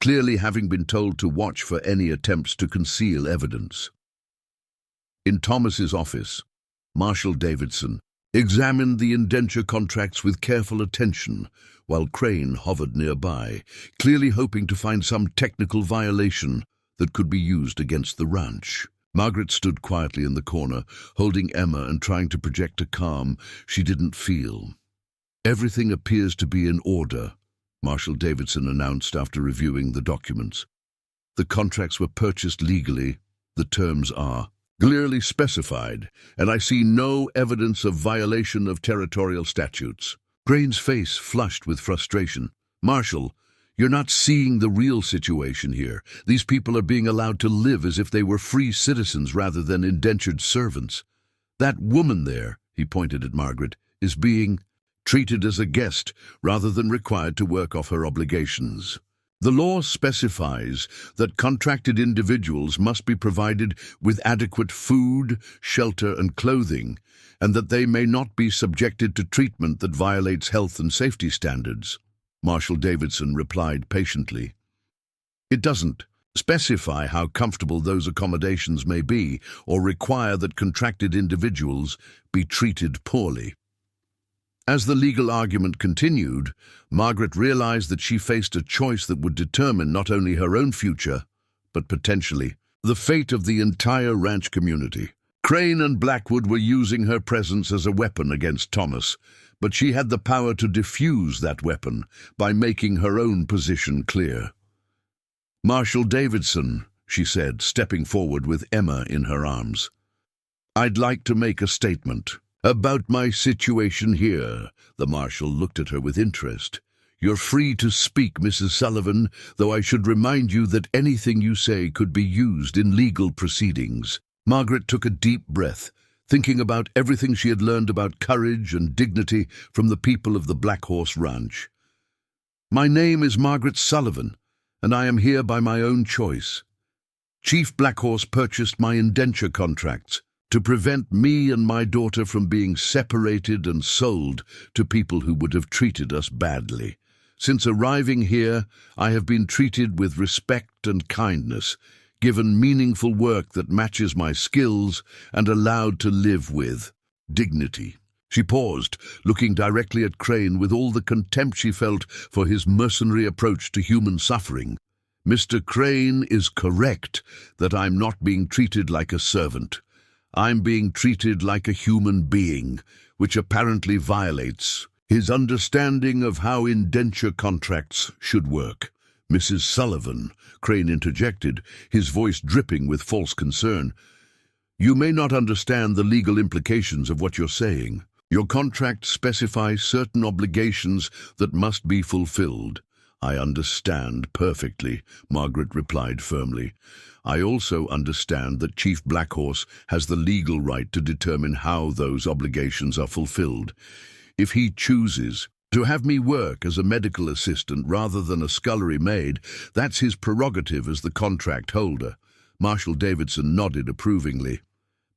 clearly having been told to watch for any attempts to conceal evidence. In Thomas's office, Marshal Davidson examined the indenture contracts with careful attention, while Crane hovered nearby, clearly hoping to find some technical violation that could be used against the ranch. Margaret stood quietly in the corner, holding Emma and trying to project a calm she didn't feel. "Everything appears to be in order," Marshal Davidson announced after reviewing the documents. "The contracts were purchased legally, the terms are clearly specified, and I see no evidence of violation of territorial statutes." Crane's face flushed with frustration. "Marshal, you're not seeing the real situation here. These people are being allowed to live as if they were free citizens rather than indentured servants. That woman there," he pointed at Margaret, "is being treated as a guest rather than required to work off her obligations. The law specifies that contracted individuals must be provided with adequate food, shelter, and clothing, and that they may not be subjected to treatment that violates health and safety standards." Marshal Davidson replied patiently. "It doesn't specify how comfortable those accommodations may be or require that contracted individuals be treated poorly." As the legal argument continued, Margaret realized that she faced a choice that would determine not only her own future, but potentially the fate of the entire ranch community. Crane and Blackwood were using her presence as a weapon against Thomas, but she had the power to diffuse that weapon by making her own position clear. "Marshal Davidson," she said, stepping forward with Emma in her arms, "I'd like to make a statement about my situation here." The marshal looked at her with interest. "You're free to speak, Mrs. Sullivan, though I should remind you that anything you say could be used in legal proceedings." Margaret took a deep breath, thinking about everything she had learned about courage and dignity from the people of the Black Horse Ranch. "My name is Margaret Sullivan, and I am here by my own choice. Chief Black Horse purchased my indenture contracts to prevent me and my daughter from being separated and sold to people who would have treated us badly. Since arriving here, I have been treated with respect and kindness, given meaningful work that matches my skills, and allowed to live with dignity." She paused, looking directly at Crane with all the contempt she felt for his mercenary approach to human suffering. "Mr. Crane is correct that I'm not being treated like a servant. I'm being treated like a human being, which apparently violates his understanding of how indenture contracts should work." "Mrs. Sullivan," Crane interjected, his voice dripping with false concern, "you may not understand the legal implications of what you're saying. Your contract specifies certain obligations that must be fulfilled." "I understand perfectly," Margaret replied firmly. "I also understand that Chief Black Horse has the legal right to determine how those obligations are fulfilled. If he chooses to have me work as a medical assistant rather than a scullery maid, that's his prerogative as the contract holder." Marshal Davidson nodded approvingly.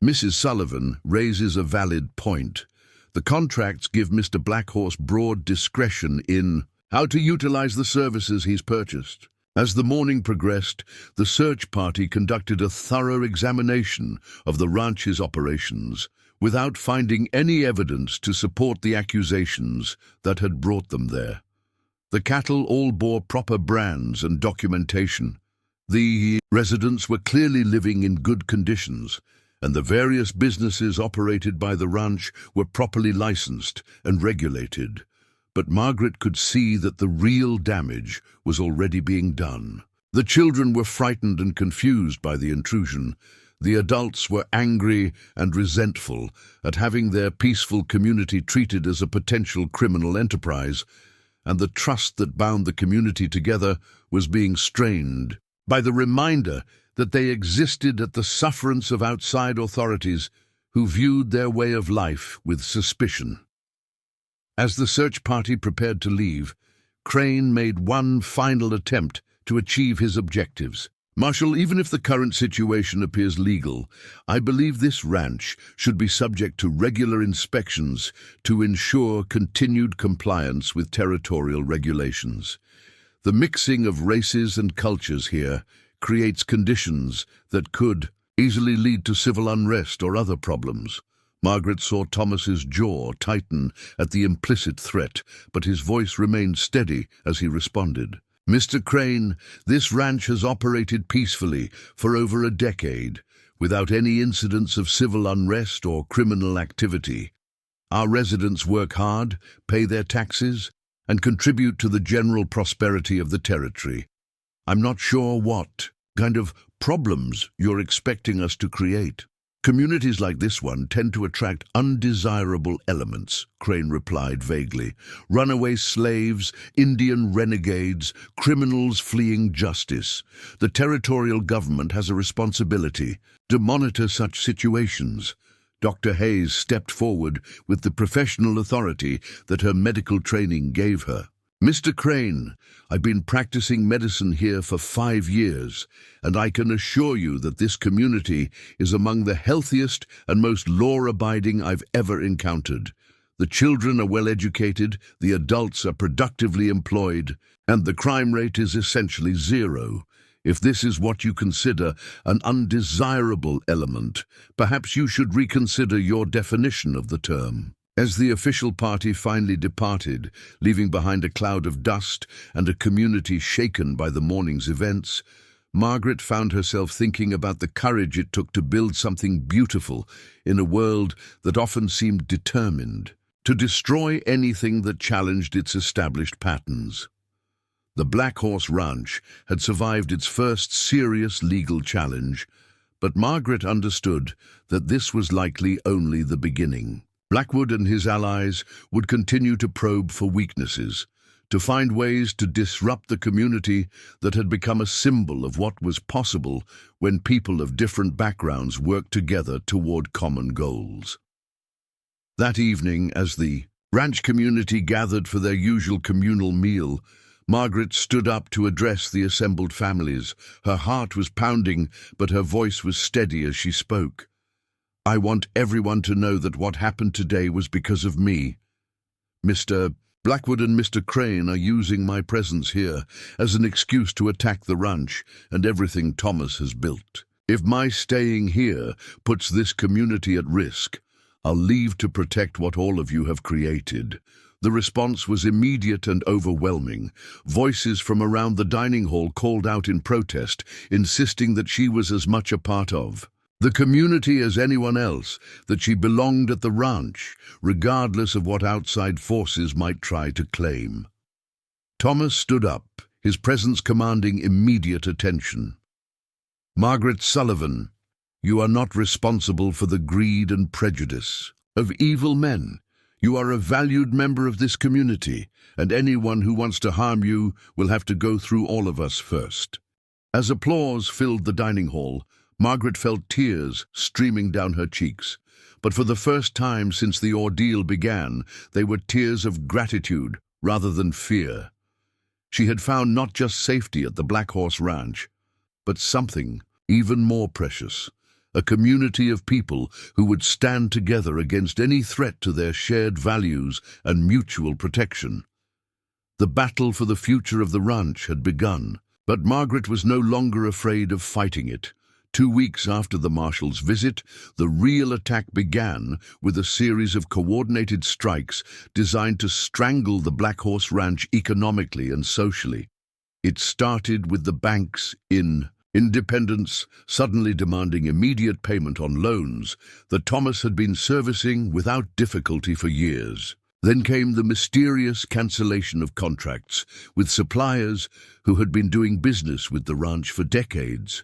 "Mrs. Sullivan raises a valid point. The contracts give Mr. Black Horse broad discretion in how to utilize the services he's purchased." As the morning progressed, the search party conducted a thorough examination of the ranch's operations, without finding any evidence to support the accusations that had brought them there. The cattle all bore proper brands and documentation. The residents were clearly living in good conditions, and the various businesses operated by the ranch were properly licensed and regulated. But Margaret could see that the real damage was already being done. The children were frightened and confused by the intrusion. The adults were angry and resentful at having their peaceful community treated as a potential criminal enterprise, and the trust that bound the community together was being strained by the reminder that they existed at the sufferance of outside authorities who viewed their way of life with suspicion. As the search party prepared to leave, Crane made one final attempt to achieve his objectives. "Marshal, even if the current situation appears legal, I believe this ranch should be subject to regular inspections to ensure continued compliance with territorial regulations. The mixing of races and cultures here creates conditions that could easily lead to civil unrest or other problems." Margaret saw Thomas's jaw tighten at the implicit threat, but his voice remained steady as he responded. "Mr. Crane, this ranch has operated peacefully for over a decade, without any incidents of civil unrest or criminal activity. Our residents work hard, pay their taxes, and contribute to the general prosperity of the territory. I'm not sure what kind of problems you're expecting us to create." "Communities like this one tend to attract undesirable elements," Crane replied vaguely. "Runaway slaves, Indian renegades, criminals fleeing justice. The territorial government has a responsibility to monitor such situations." Dr. Hayes stepped forward with the professional authority that her medical training gave her. "Mr. Crane, I've been practicing medicine here for 5 years, and I can assure you that this community is among the healthiest and most law-abiding I've ever encountered. The children are well educated, the adults are productively employed, and the crime rate is essentially zero. If this is what you consider an undesirable element, perhaps you should reconsider your definition of the term." As the official party finally departed, leaving behind a cloud of dust and a community shaken by the morning's events, Margaret found herself thinking about the courage it took to build something beautiful in a world that often seemed determined to destroy anything that challenged its established patterns. The Black Horse Ranch had survived its first serious legal challenge, but Margaret understood that this was likely only the beginning. Blackwood and his allies would continue to probe for weaknesses, to find ways to disrupt the community that had become a symbol of what was possible when people of different backgrounds worked together toward common goals. That evening, as the ranch community gathered for their usual communal meal, Margaret stood up to address the assembled families. Her heart was pounding, but her voice was steady as she spoke. "I want everyone to know that what happened today was because of me. Mr. Blackwood and Mr. Crane are using my presence here as an excuse to attack the ranch and everything Thomas has built. If my staying here puts this community at risk, I'll leave to protect what all of you have created." The response was immediate and overwhelming. Voices from around the dining hall called out in protest, insisting that she was as much a part of the community as anyone else, that she belonged at the ranch, regardless of what outside forces might try to claim. Thomas stood up, his presence commanding immediate attention. "Margaret Sullivan, you are not responsible for the greed and prejudice of evil men. You are a valued member of this community, and anyone who wants to harm you will have to go through all of us first." As applause filled the dining hall, Margaret felt tears streaming down her cheeks. But for the first time since the ordeal began, they were tears of gratitude rather than fear. She had found not just safety at the Black Horse Ranch, but something even more precious, a community of people who would stand together against any threat to their shared values and mutual protection. The battle for the future of the ranch had begun, but Margaret was no longer afraid of fighting it. 2 weeks after the marshal's visit, the real attack began with a series of coordinated strikes designed to strangle the Black Horse Ranch economically and socially. It started with the banks in Independence suddenly demanding immediate payment on loans that Thomas had been servicing without difficulty for years. Then came the mysterious cancellation of contracts with suppliers who had been doing business with the ranch for decades,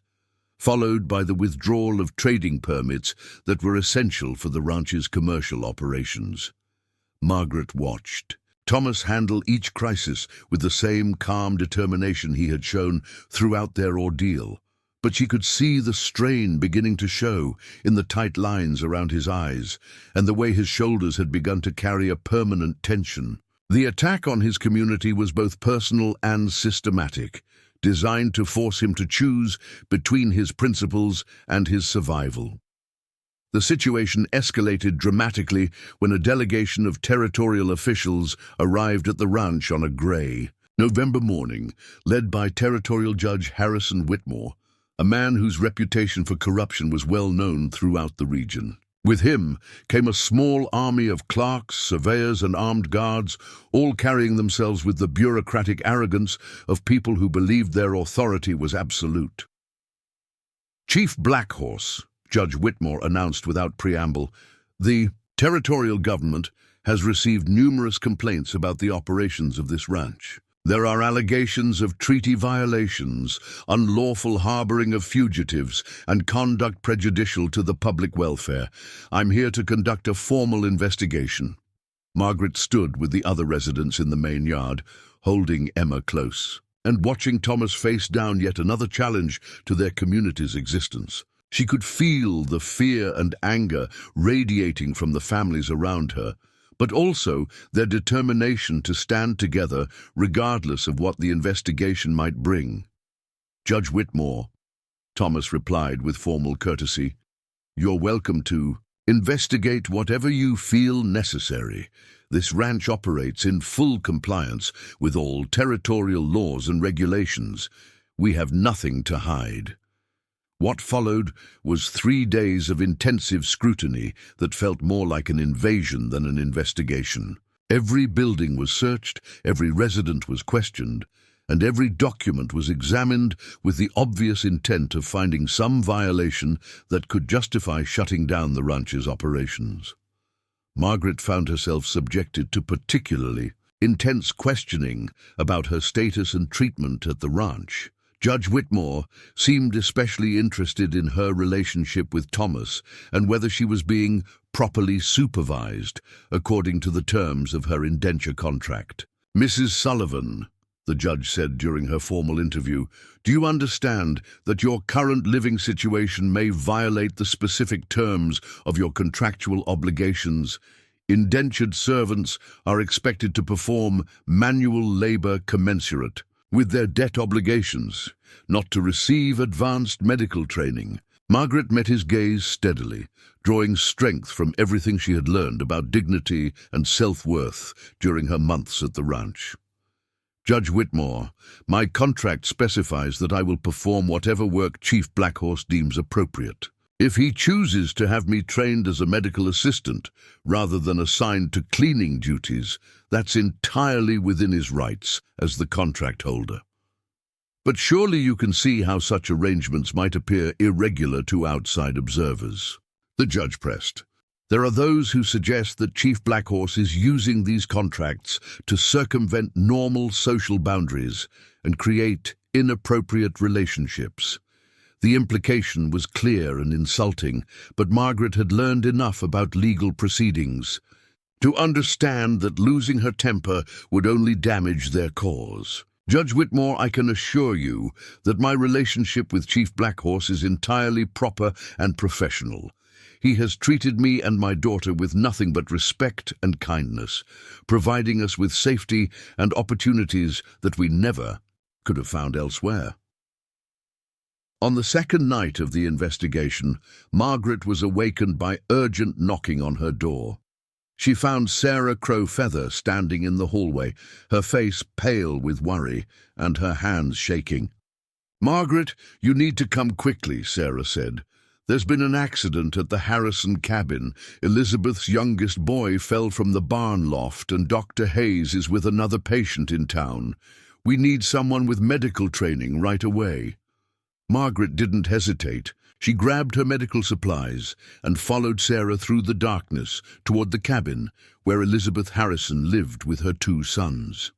followed by the withdrawal of trading permits that were essential for the ranch's commercial operations. Margaret watched Thomas handle each crisis with the same calm determination he had shown throughout their ordeal, but she could see the strain beginning to show in the tight lines around his eyes and the way his shoulders had begun to carry a permanent tension. The attack on his community was both personal and systematic, designed to force him to choose between his principles and his survival. The situation escalated dramatically when a delegation of territorial officials arrived at the ranch on a gray November morning, led by Territorial Judge Harrison Whitmore, a man whose reputation for corruption was well known throughout the region. With him came a small army of clerks, surveyors, and armed guards, all carrying themselves with the bureaucratic arrogance of people who believed their authority was absolute. "Chief Blackhorse," Judge Whitmore announced without preamble, "the territorial government has received numerous complaints about the operations of this ranch. There are allegations of treaty violations, unlawful harboring of fugitives, and conduct prejudicial to the public welfare. I'm here to conduct a formal investigation." Margaret stood with the other residents in the main yard, holding Emma close, and watching Thomas face down yet another challenge to their community's existence. She could feel the fear and anger radiating from the families around her, but also their determination to stand together regardless of what the investigation might bring. "Judge Whitmore," Thomas replied with formal courtesy, "you're welcome to investigate whatever you feel necessary. This ranch operates in full compliance with all territorial laws and regulations. We have nothing to hide." What followed was 3 days of intensive scrutiny that felt more like an invasion than an investigation. Every building was searched, every resident was questioned, and every document was examined with the obvious intent of finding some violation that could justify shutting down the ranch's operations. Margaret found herself subjected to particularly intense questioning about her status and treatment at the ranch. Judge Whitmore seemed especially interested in her relationship with Thomas and whether she was being properly supervised according to the terms of her indenture contract. "Mrs. Sullivan," the judge said during her formal interview, "do you understand that your current living situation may violate the specific terms of your contractual obligations? Indentured servants are expected to perform manual labor commensurate with their debt obligations, not to receive advanced medical training." Margaret met his gaze steadily, drawing strength from everything she had learned about dignity and self-worth during her months at the ranch. "Judge Whitmore, my contract specifies that I will perform whatever work Chief Blackhorse deems appropriate. If he chooses to have me trained as a medical assistant rather than assigned to cleaning duties, that's entirely within his rights as the contract holder. But surely you can see how such arrangements might appear irregular to outside observers." The judge pressed. "There are those who suggest that Chief Blackhorse is using these contracts to circumvent normal social boundaries and create inappropriate relationships." The implication was clear and insulting, but Margaret had learned enough about legal proceedings to understand that losing her temper would only damage their cause. "Judge Whitmore, I can assure you that my relationship with Chief Blackhorse is entirely proper and professional. He has treated me and my daughter with nothing but respect and kindness, providing us with safety and opportunities that we never could have found elsewhere." On the second night of the investigation, Margaret was awakened by urgent knocking on her door. She found Sarah Crowfeather standing in the hallway, her face pale with worry and her hands shaking. "Margaret, you need to come quickly," Sarah said. "There's been an accident at the Harrison cabin. Elizabeth's youngest boy fell from the barn loft and Dr. Hayes is with another patient in town. We need someone with medical training right away." Margaret didn't hesitate. She grabbed her medical supplies and followed Sarah through the darkness toward the cabin where Elizabeth Harrison lived with her 2 sons.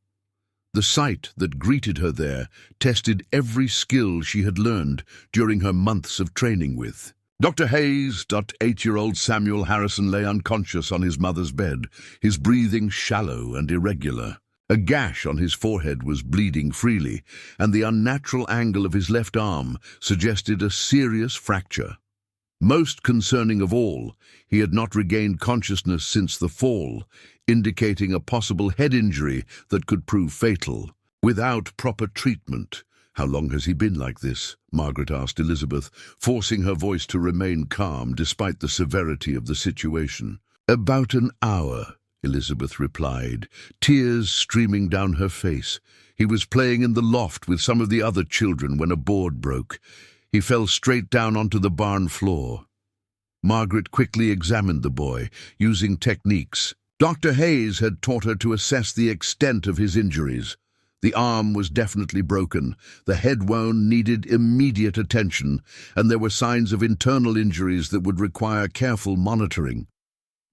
The sight that greeted her there tested every skill she had learned during her months of training with. Dr. Hayes, 8-year-old Samuel Harrison lay unconscious on his mother's bed, his breathing shallow and irregular. A gash on his forehead was bleeding freely, and the unnatural angle of his left arm suggested a serious fracture. Most concerning of all, he had not regained consciousness since the fall, indicating a possible head injury that could prove fatal. Without proper treatment. "How long has he been like this?" Margaret asked Elizabeth, forcing her voice to remain calm despite the severity of the situation. "About an hour," Elizabeth replied, tears streaming down her face. "He was playing in the loft with some of the other children when a board broke. He fell straight down onto the barn floor." Margaret quickly examined the boy, using techniques. Dr. Hayes had taught her to assess the extent of his injuries. The arm was definitely broken, the head wound needed immediate attention, and there were signs of internal injuries that would require careful monitoring.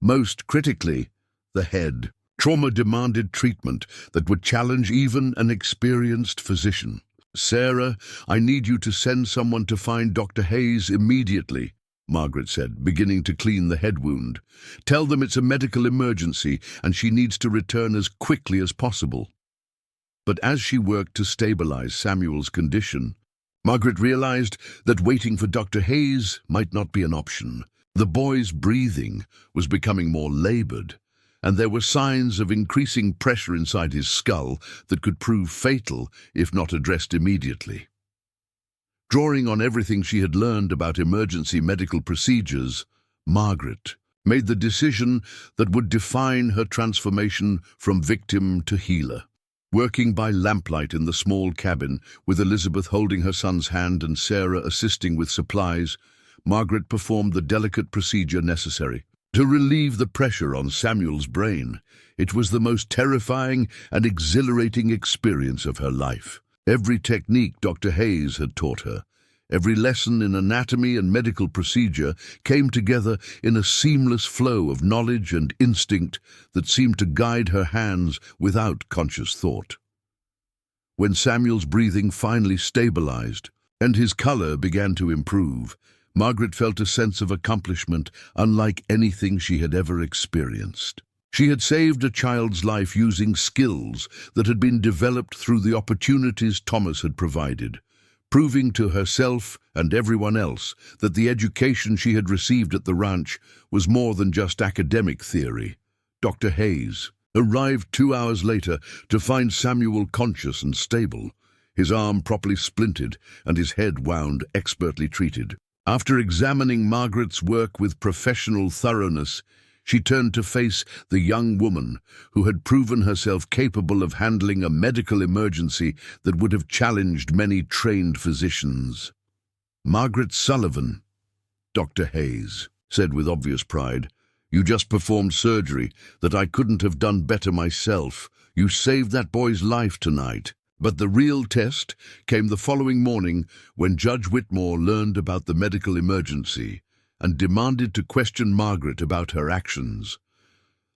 Most critically, the head. Trauma demanded treatment that would challenge even an experienced physician. "Sarah, I need you to send someone to find Dr. Hayes immediately," Margaret said, beginning to clean the head wound. "Tell them it's a medical emergency and she needs to return as quickly as possible." But as she worked to stabilize Samuel's condition, Margaret realized that waiting for Dr. Hayes might not be an option. The boy's breathing was becoming more labored, and there were signs of increasing pressure inside his skull that could prove fatal if not addressed immediately. Drawing on everything she had learned about emergency medical procedures, Margaret made the decision that would define her transformation from victim to healer. Working by lamplight in the small cabin, with Elizabeth holding her son's hand and Sarah assisting with supplies, Margaret performed the delicate procedure necessary to relieve the pressure on Samuel's brain. It was the most terrifying and exhilarating experience of her life. Every technique Dr. Hayes had taught her, every lesson in anatomy and medical procedure came together in a seamless flow of knowledge and instinct that seemed to guide her hands without conscious thought. When Samuel's breathing finally stabilized and his color began to improve, Margaret felt a sense of accomplishment unlike anything she had ever experienced. She had saved a child's life using skills that had been developed through the opportunities Thomas had provided, proving to herself and everyone else that the education she had received at the ranch was more than just academic theory. Dr. Hayes arrived 2 hours later to find Samuel conscious and stable, his arm properly splinted and his head wound expertly treated. After examining Margaret's work with professional thoroughness, she turned to face the young woman who had proven herself capable of handling a medical emergency that would have challenged many trained physicians. "Margaret Sullivan," Dr. Hayes said with obvious pride, "you just performed surgery that I couldn't have done better myself. You saved that boy's life tonight." But the real test came the following morning when Judge Whitmore learned about the medical emergency and demanded to question Margaret about her actions.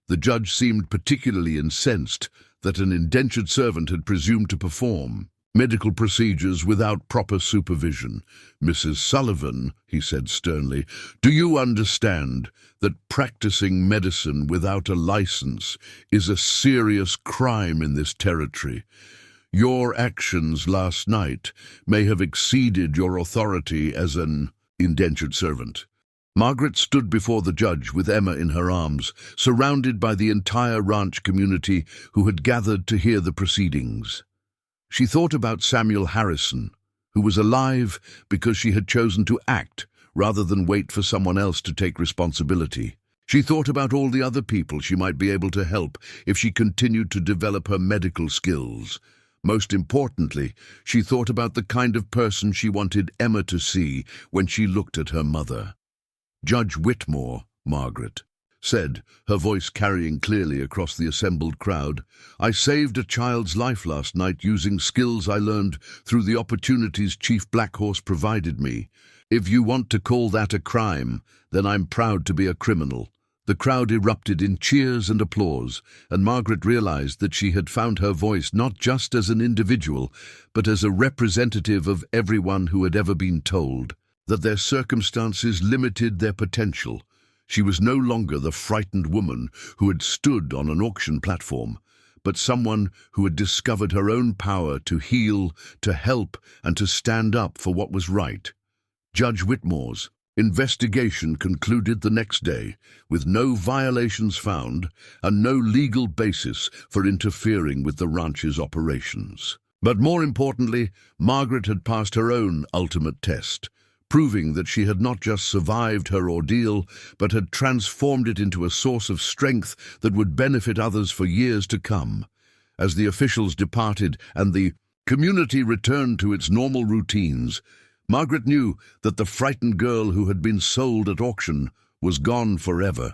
The judge seemed particularly incensed that an indentured servant had presumed to perform medical procedures without proper supervision. "Mrs. Sullivan," he said sternly, "do you understand that practicing medicine without a license is a serious crime in this territory? Your actions last night may have exceeded your authority as an indentured servant." Margaret stood before the judge with Emma in her arms, surrounded by the entire ranch community who had gathered to hear the proceedings. She thought about Samuel Harrison, who was alive because she had chosen to act rather than wait for someone else to take responsibility. She thought about all the other people she might be able to help if she continued to develop her medical skills. Most importantly, she thought about the kind of person she wanted Emma to see when she looked at her mother. "Judge Whitmore," Margaret said, her voice carrying clearly across the assembled crowd, "I saved a child's life last night using skills I learned through the opportunities Chief Blackhorse provided me. If you want to call that a crime, then I'm proud to be a criminal." The crowd erupted in cheers and applause, and Margaret realized that she had found her voice not just as an individual, but as a representative of everyone who had ever been told that their circumstances limited their potential. She was no longer the frightened woman who had stood on an auction platform, but someone who had discovered her own power to heal, to help, and to stand up for what was right. Judge Whitmore's investigation concluded the next day, with no violations found and no legal basis for interfering with the ranch's operations. But more importantly, Margaret had passed her own ultimate test, proving that she had not just survived her ordeal, but had transformed it into a source of strength that would benefit others for years to come. As the officials departed and the community returned to its normal routines, Margaret knew that the frightened girl who had been sold at auction was gone forever,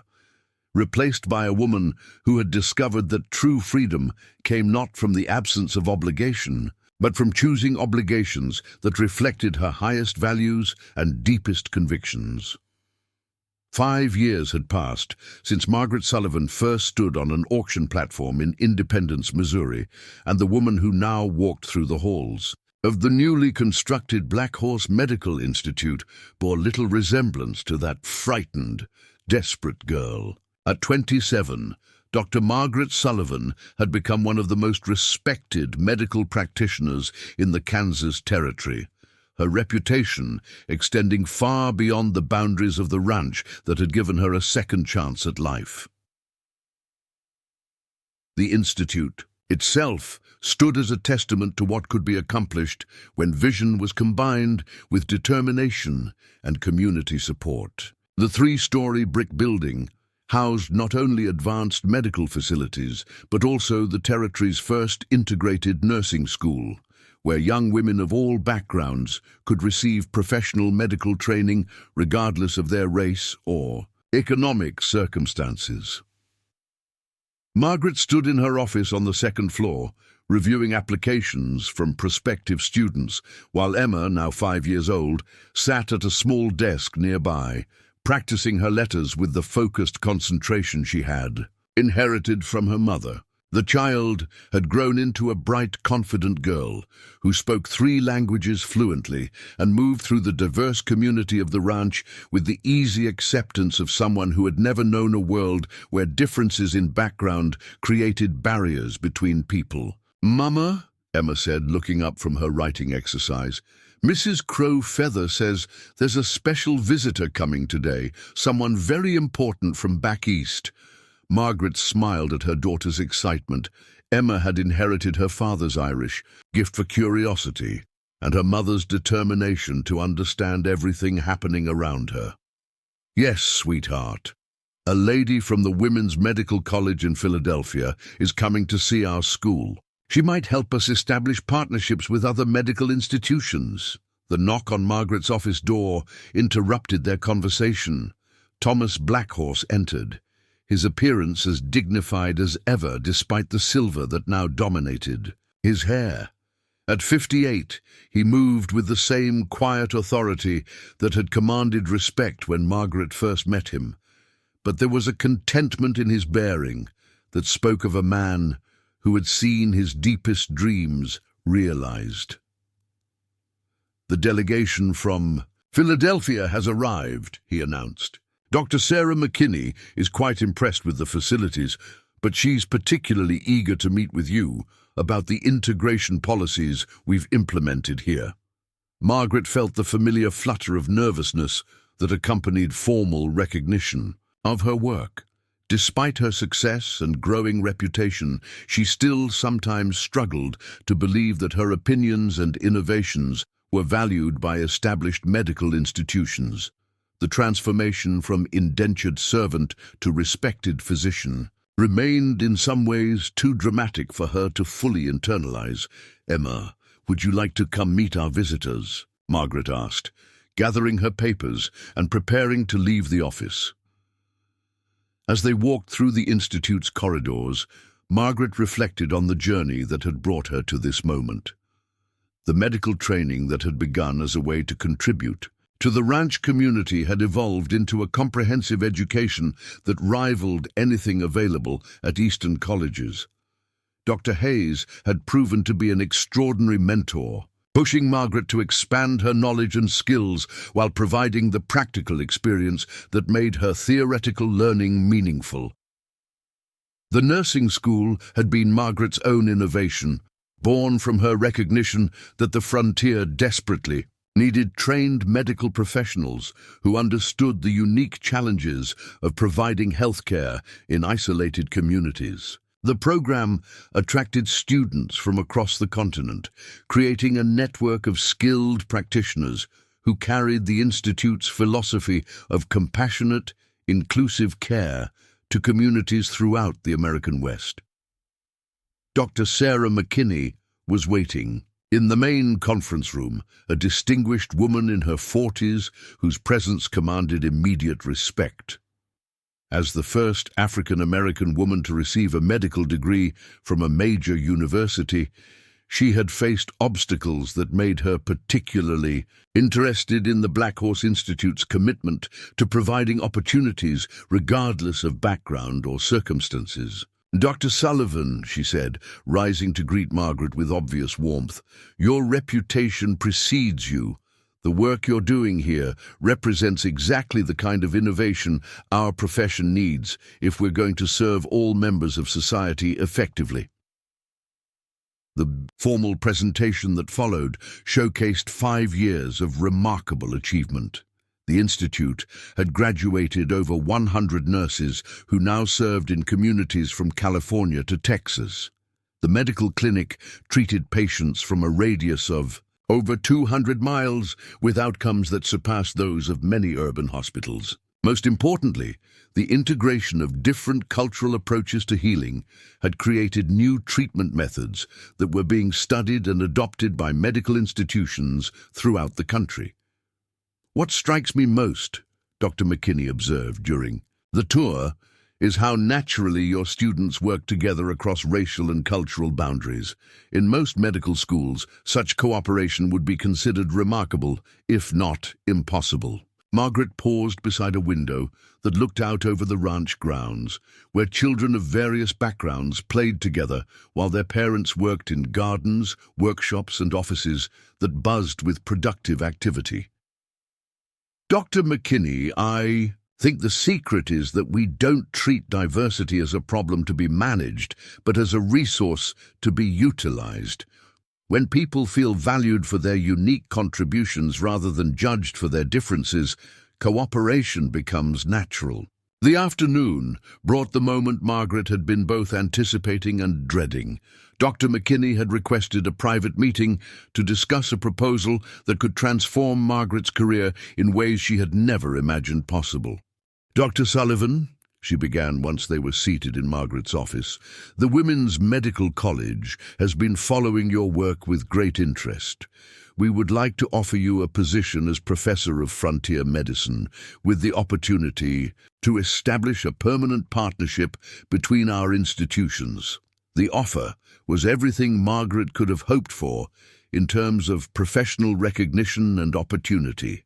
replaced by a woman who had discovered that true freedom came not from the absence of obligation, but from choosing obligations that reflected her highest values and deepest convictions. 5 years had passed since Margaret Sullivan first stood on an auction platform in Independence, Missouri, and the woman who now walked through the halls of the newly constructed Black Horse Medical Institute bore little resemblance to that frightened, desperate girl. At 27, Dr. Margaret Sullivan had become one of the most respected medical practitioners in the Kansas Territory, her reputation extending far beyond the boundaries of the ranch that had given her a second chance at life. The Institute itself stood as a testament to what could be accomplished when vision was combined with determination and community support. The 3-story brick building housed not only advanced medical facilities, but also the territory's first integrated nursing school, where young women of all backgrounds could receive professional medical training regardless of their race or economic circumstances. Margaret stood in her office on the 2nd floor, reviewing applications from prospective students, while Emma, now 5 years old, sat at a small desk nearby, practicing her letters with the focused concentration she had inherited from her mother. The child had grown into a bright, confident girl who spoke 3 languages fluently and moved through the diverse community of the ranch with the easy acceptance of someone who had never known a world where differences in background created barriers between people. "Mama," Emma said, looking up from her writing exercise, "Mrs. Crow Feather says there's a special visitor coming today, someone very important from back east." Margaret smiled at her daughter's excitement. Emma had inherited her father's Irish gift for curiosity and her mother's determination to understand everything happening around her. "Yes, sweetheart. A lady from the Women's Medical College in Philadelphia is coming to see our school. She might help us establish partnerships with other medical institutions." The knock on Margaret's office door interrupted their conversation. Thomas Blackhorse entered, his appearance as dignified as ever despite the silver that now dominated his hair. At 58, he moved with the same quiet authority that had commanded respect when Margaret first met him, but there was a contentment in his bearing that spoke of a man who had seen his deepest dreams realized. "The delegation from Philadelphia has arrived," he announced. "Dr. Sarah McKinney is quite impressed with the facilities, but she's particularly eager to meet with you about the integration policies we've implemented here." Margaret felt the familiar flutter of nervousness that accompanied formal recognition of her work. Despite her success and growing reputation, she still sometimes struggled to believe that her opinions and innovations were valued by established medical institutions. The transformation from indentured servant to respected physician remained in some ways too dramatic for her to fully internalize. "Emma, would you like to come meet our visitors?" Margaret asked, gathering her papers and preparing to leave the office. As they walked through the Institute's corridors, Margaret reflected on the journey that had brought her to this moment. The medical training that had begun as a way to contribute to the ranch community had evolved into a comprehensive education that rivaled anything available at Eastern colleges. Dr. Hayes had proven to be an extraordinary mentor, pushing Margaret to expand her knowledge and skills while providing the practical experience that made her theoretical learning meaningful. The nursing school had been Margaret's own innovation, born from her recognition that the frontier desperately needed trained medical professionals who understood the unique challenges of providing healthcare in isolated communities. The program attracted students from across the continent, creating a network of skilled practitioners who carried the Institute's philosophy of compassionate, inclusive care to communities throughout the American West. Dr. Sarah McKinney was waiting. In the main conference room, a distinguished woman in her 40s whose presence commanded immediate respect. As the first African-American woman to receive a medical degree from a major university, she had faced obstacles that made her particularly interested in the Blackhorse Institute's commitment to providing opportunities regardless of background or circumstances. "Dr. Sullivan," she said, rising to greet Margaret with obvious warmth, "your reputation precedes you. The work you're doing here represents exactly the kind of innovation our profession needs if we're going to serve all members of society effectively." The formal presentation that followed showcased 5 years of remarkable achievement. The Institute had graduated over 100 nurses who now served in communities from California to Texas. The medical clinic treated patients from a radius of over 200 miles with outcomes that surpassed those of many urban hospitals. Most importantly, the integration of different cultural approaches to healing had created new treatment methods that were being studied and adopted by medical institutions throughout the country. "What strikes me most," Dr. McKinney observed during the tour, "is how naturally your students work together across racial and cultural boundaries. In most medical schools, such cooperation would be considered remarkable, if not impossible." Margaret paused beside a window that looked out over the ranch grounds, where children of various backgrounds played together while their parents worked in gardens, workshops, and offices that buzzed with productive activity. Dr. McKinney, I think the secret is that we don't treat diversity as a problem to be managed, but as a resource to be utilized. When people feel valued for their unique contributions rather than judged for their differences, cooperation becomes natural. The afternoon brought the moment Margaret had been both anticipating and dreading. Dr. McKinney had requested a private meeting to discuss a proposal that could transform Margaret's career in ways she had never imagined possible. "Dr. Sullivan," she began once they were seated in Margaret's office, "the Women's Medical College has been following your work with great interest. We would like to offer you a position as Professor of Frontier Medicine, with the opportunity to establish a permanent partnership between our institutions." The offer was everything Margaret could have hoped for in terms of professional recognition and opportunity.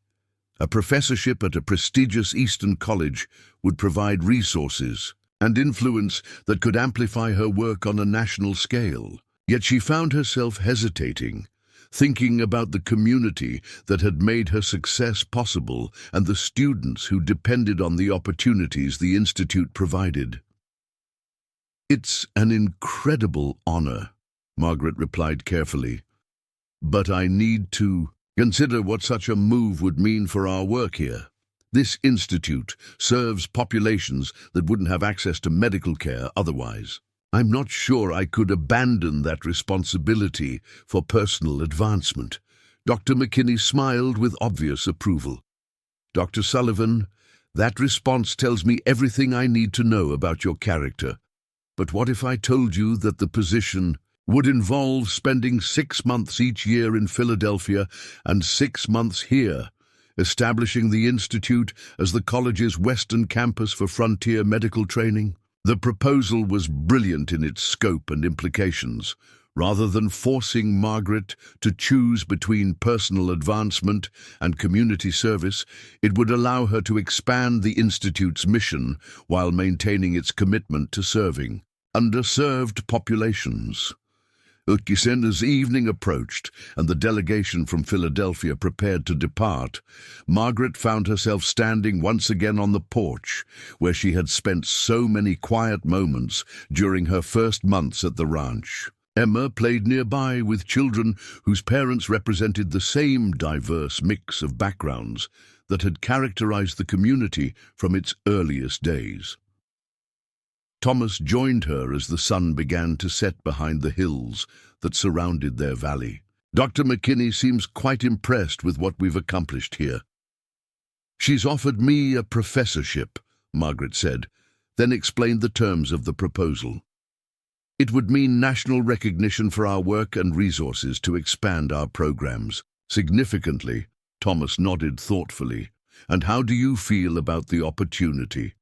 A professorship at a prestigious Eastern college would provide resources and influence that could amplify her work on a national scale. Yet she found herself hesitating, thinking about the community that had made her success possible and the students who depended on the opportunities the Institute provided. "It's an incredible honor," Margaret replied carefully, "but I need to consider what such a move would mean for our work here. This institute serves populations that wouldn't have access to medical care otherwise. I'm not sure I could abandon that responsibility for personal advancement." Dr. McKinney smiled with obvious approval. "Dr. Sullivan, that response tells me everything I need to know about your character. But what if I told you that the position would involve spending 6 months each year in Philadelphia and 6 months here, establishing the Institute as the college's Western campus for frontier medical training?" The proposal was brilliant in its scope and implications. Rather than forcing Margaret to choose between personal advancement and community service, it would allow her to expand the Institute's mission while maintaining its commitment to serving underserved populations. As evening approached and the delegation from Philadelphia prepared to depart, Margaret found herself standing once again on the porch where she had spent so many quiet moments during her first months at the ranch. Emma played nearby with children whose parents represented the same diverse mix of backgrounds that had characterized the community from its earliest days. Thomas joined her as the sun began to set behind the hills that surrounded their valley. "Dr. McKinney seems quite impressed with what we've accomplished here." "She's offered me a professorship," Margaret said, then explained the terms of the proposal. "It would mean national recognition for our work and resources to expand our programs." Significantly, Thomas nodded thoughtfully. "And how do you feel about the opportunity?"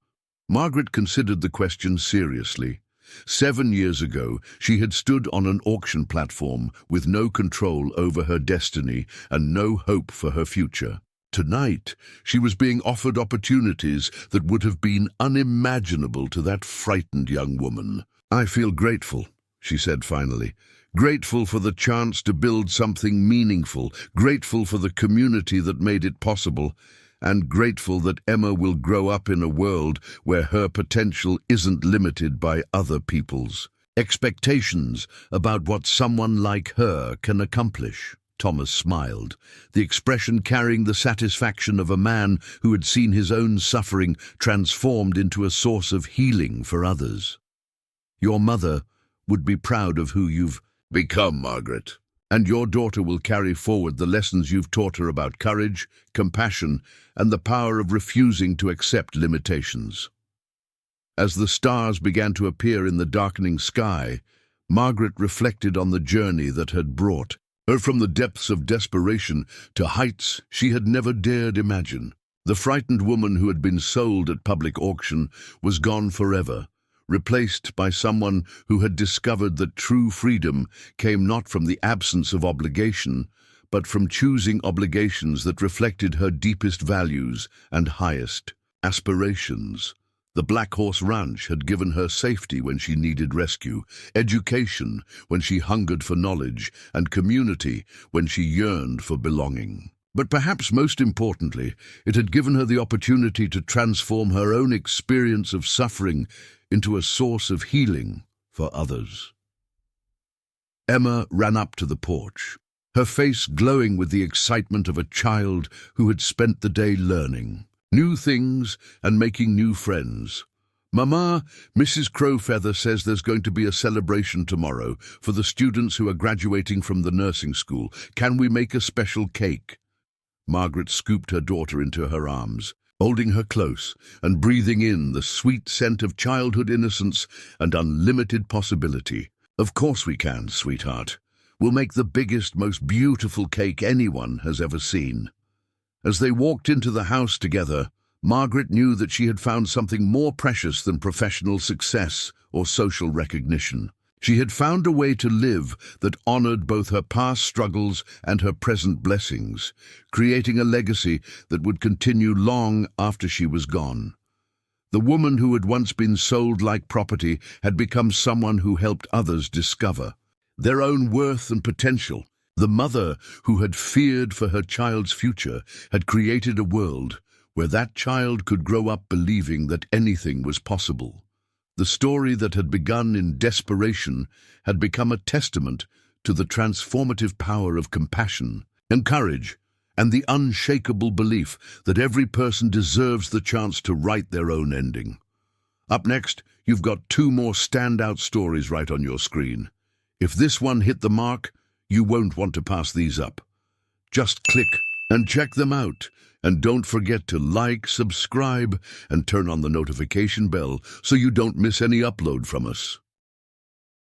Margaret considered the question seriously. 7 years ago, she had stood on an auction platform with no control over her destiny and no hope for her future. Tonight, she was being offered opportunities that would have been unimaginable to that frightened young woman. "I feel grateful," she said finally. "Grateful for the chance to build something meaningful, grateful for the community that made it possible, and grateful that Emma will grow up in a world where her potential isn't limited by other people's expectations about what someone like her can accomplish." Thomas smiled, the expression carrying the satisfaction of a man who had seen his own suffering transformed into a source of healing for others. "Your mother would be proud of who you've become, Margaret. And your daughter will carry forward the lessons you've taught her about courage, compassion, and the power of refusing to accept limitations." As the stars began to appear in the darkening sky, Margaret reflected on the journey that had brought her from the depths of desperation to heights she had never dared imagine. The frightened woman who had been sold at public auction was gone forever, replaced by someone who had discovered that true freedom came not from the absence of obligation, but from choosing obligations that reflected her deepest values and highest aspirations. The Black Horse Ranch had given her safety when she needed rescue, education when she hungered for knowledge, and community when she yearned for belonging. But perhaps most importantly, it had given her the opportunity to transform her own experience of suffering into a source of healing for others. Emma ran up to the porch, her face glowing with the excitement of a child who had spent the day learning new things and making new friends. "Mama, Mrs. Crowfeather says there's going to be a celebration tomorrow for the students who are graduating from the nursing school. Can we make a special cake?" Margaret scooped her daughter into her arms, holding her close and breathing in the sweet scent of childhood innocence and unlimited possibility. "Of course we can, sweetheart. We'll make the biggest, most beautiful cake anyone has ever seen." As they walked into the house together, Margaret knew that she had found something more precious than professional success or social recognition. She had found a way to live that honored both her past struggles and her present blessings, creating a legacy that would continue long after she was gone. The woman who had once been sold like property had become someone who helped others discover their own worth and potential. The mother who had feared for her child's future had created a world where that child could grow up believing that anything was possible. The story that had begun in desperation had become a testament to the transformative power of compassion and courage, and the unshakable belief that every person deserves the chance to write their own ending. Up next, you've got two more standout stories right on your screen. If this one hit the mark, you won't want to pass these up. Just click and check them out. And don't forget to like, subscribe, and turn on the notification bell so you don't miss any upload from us.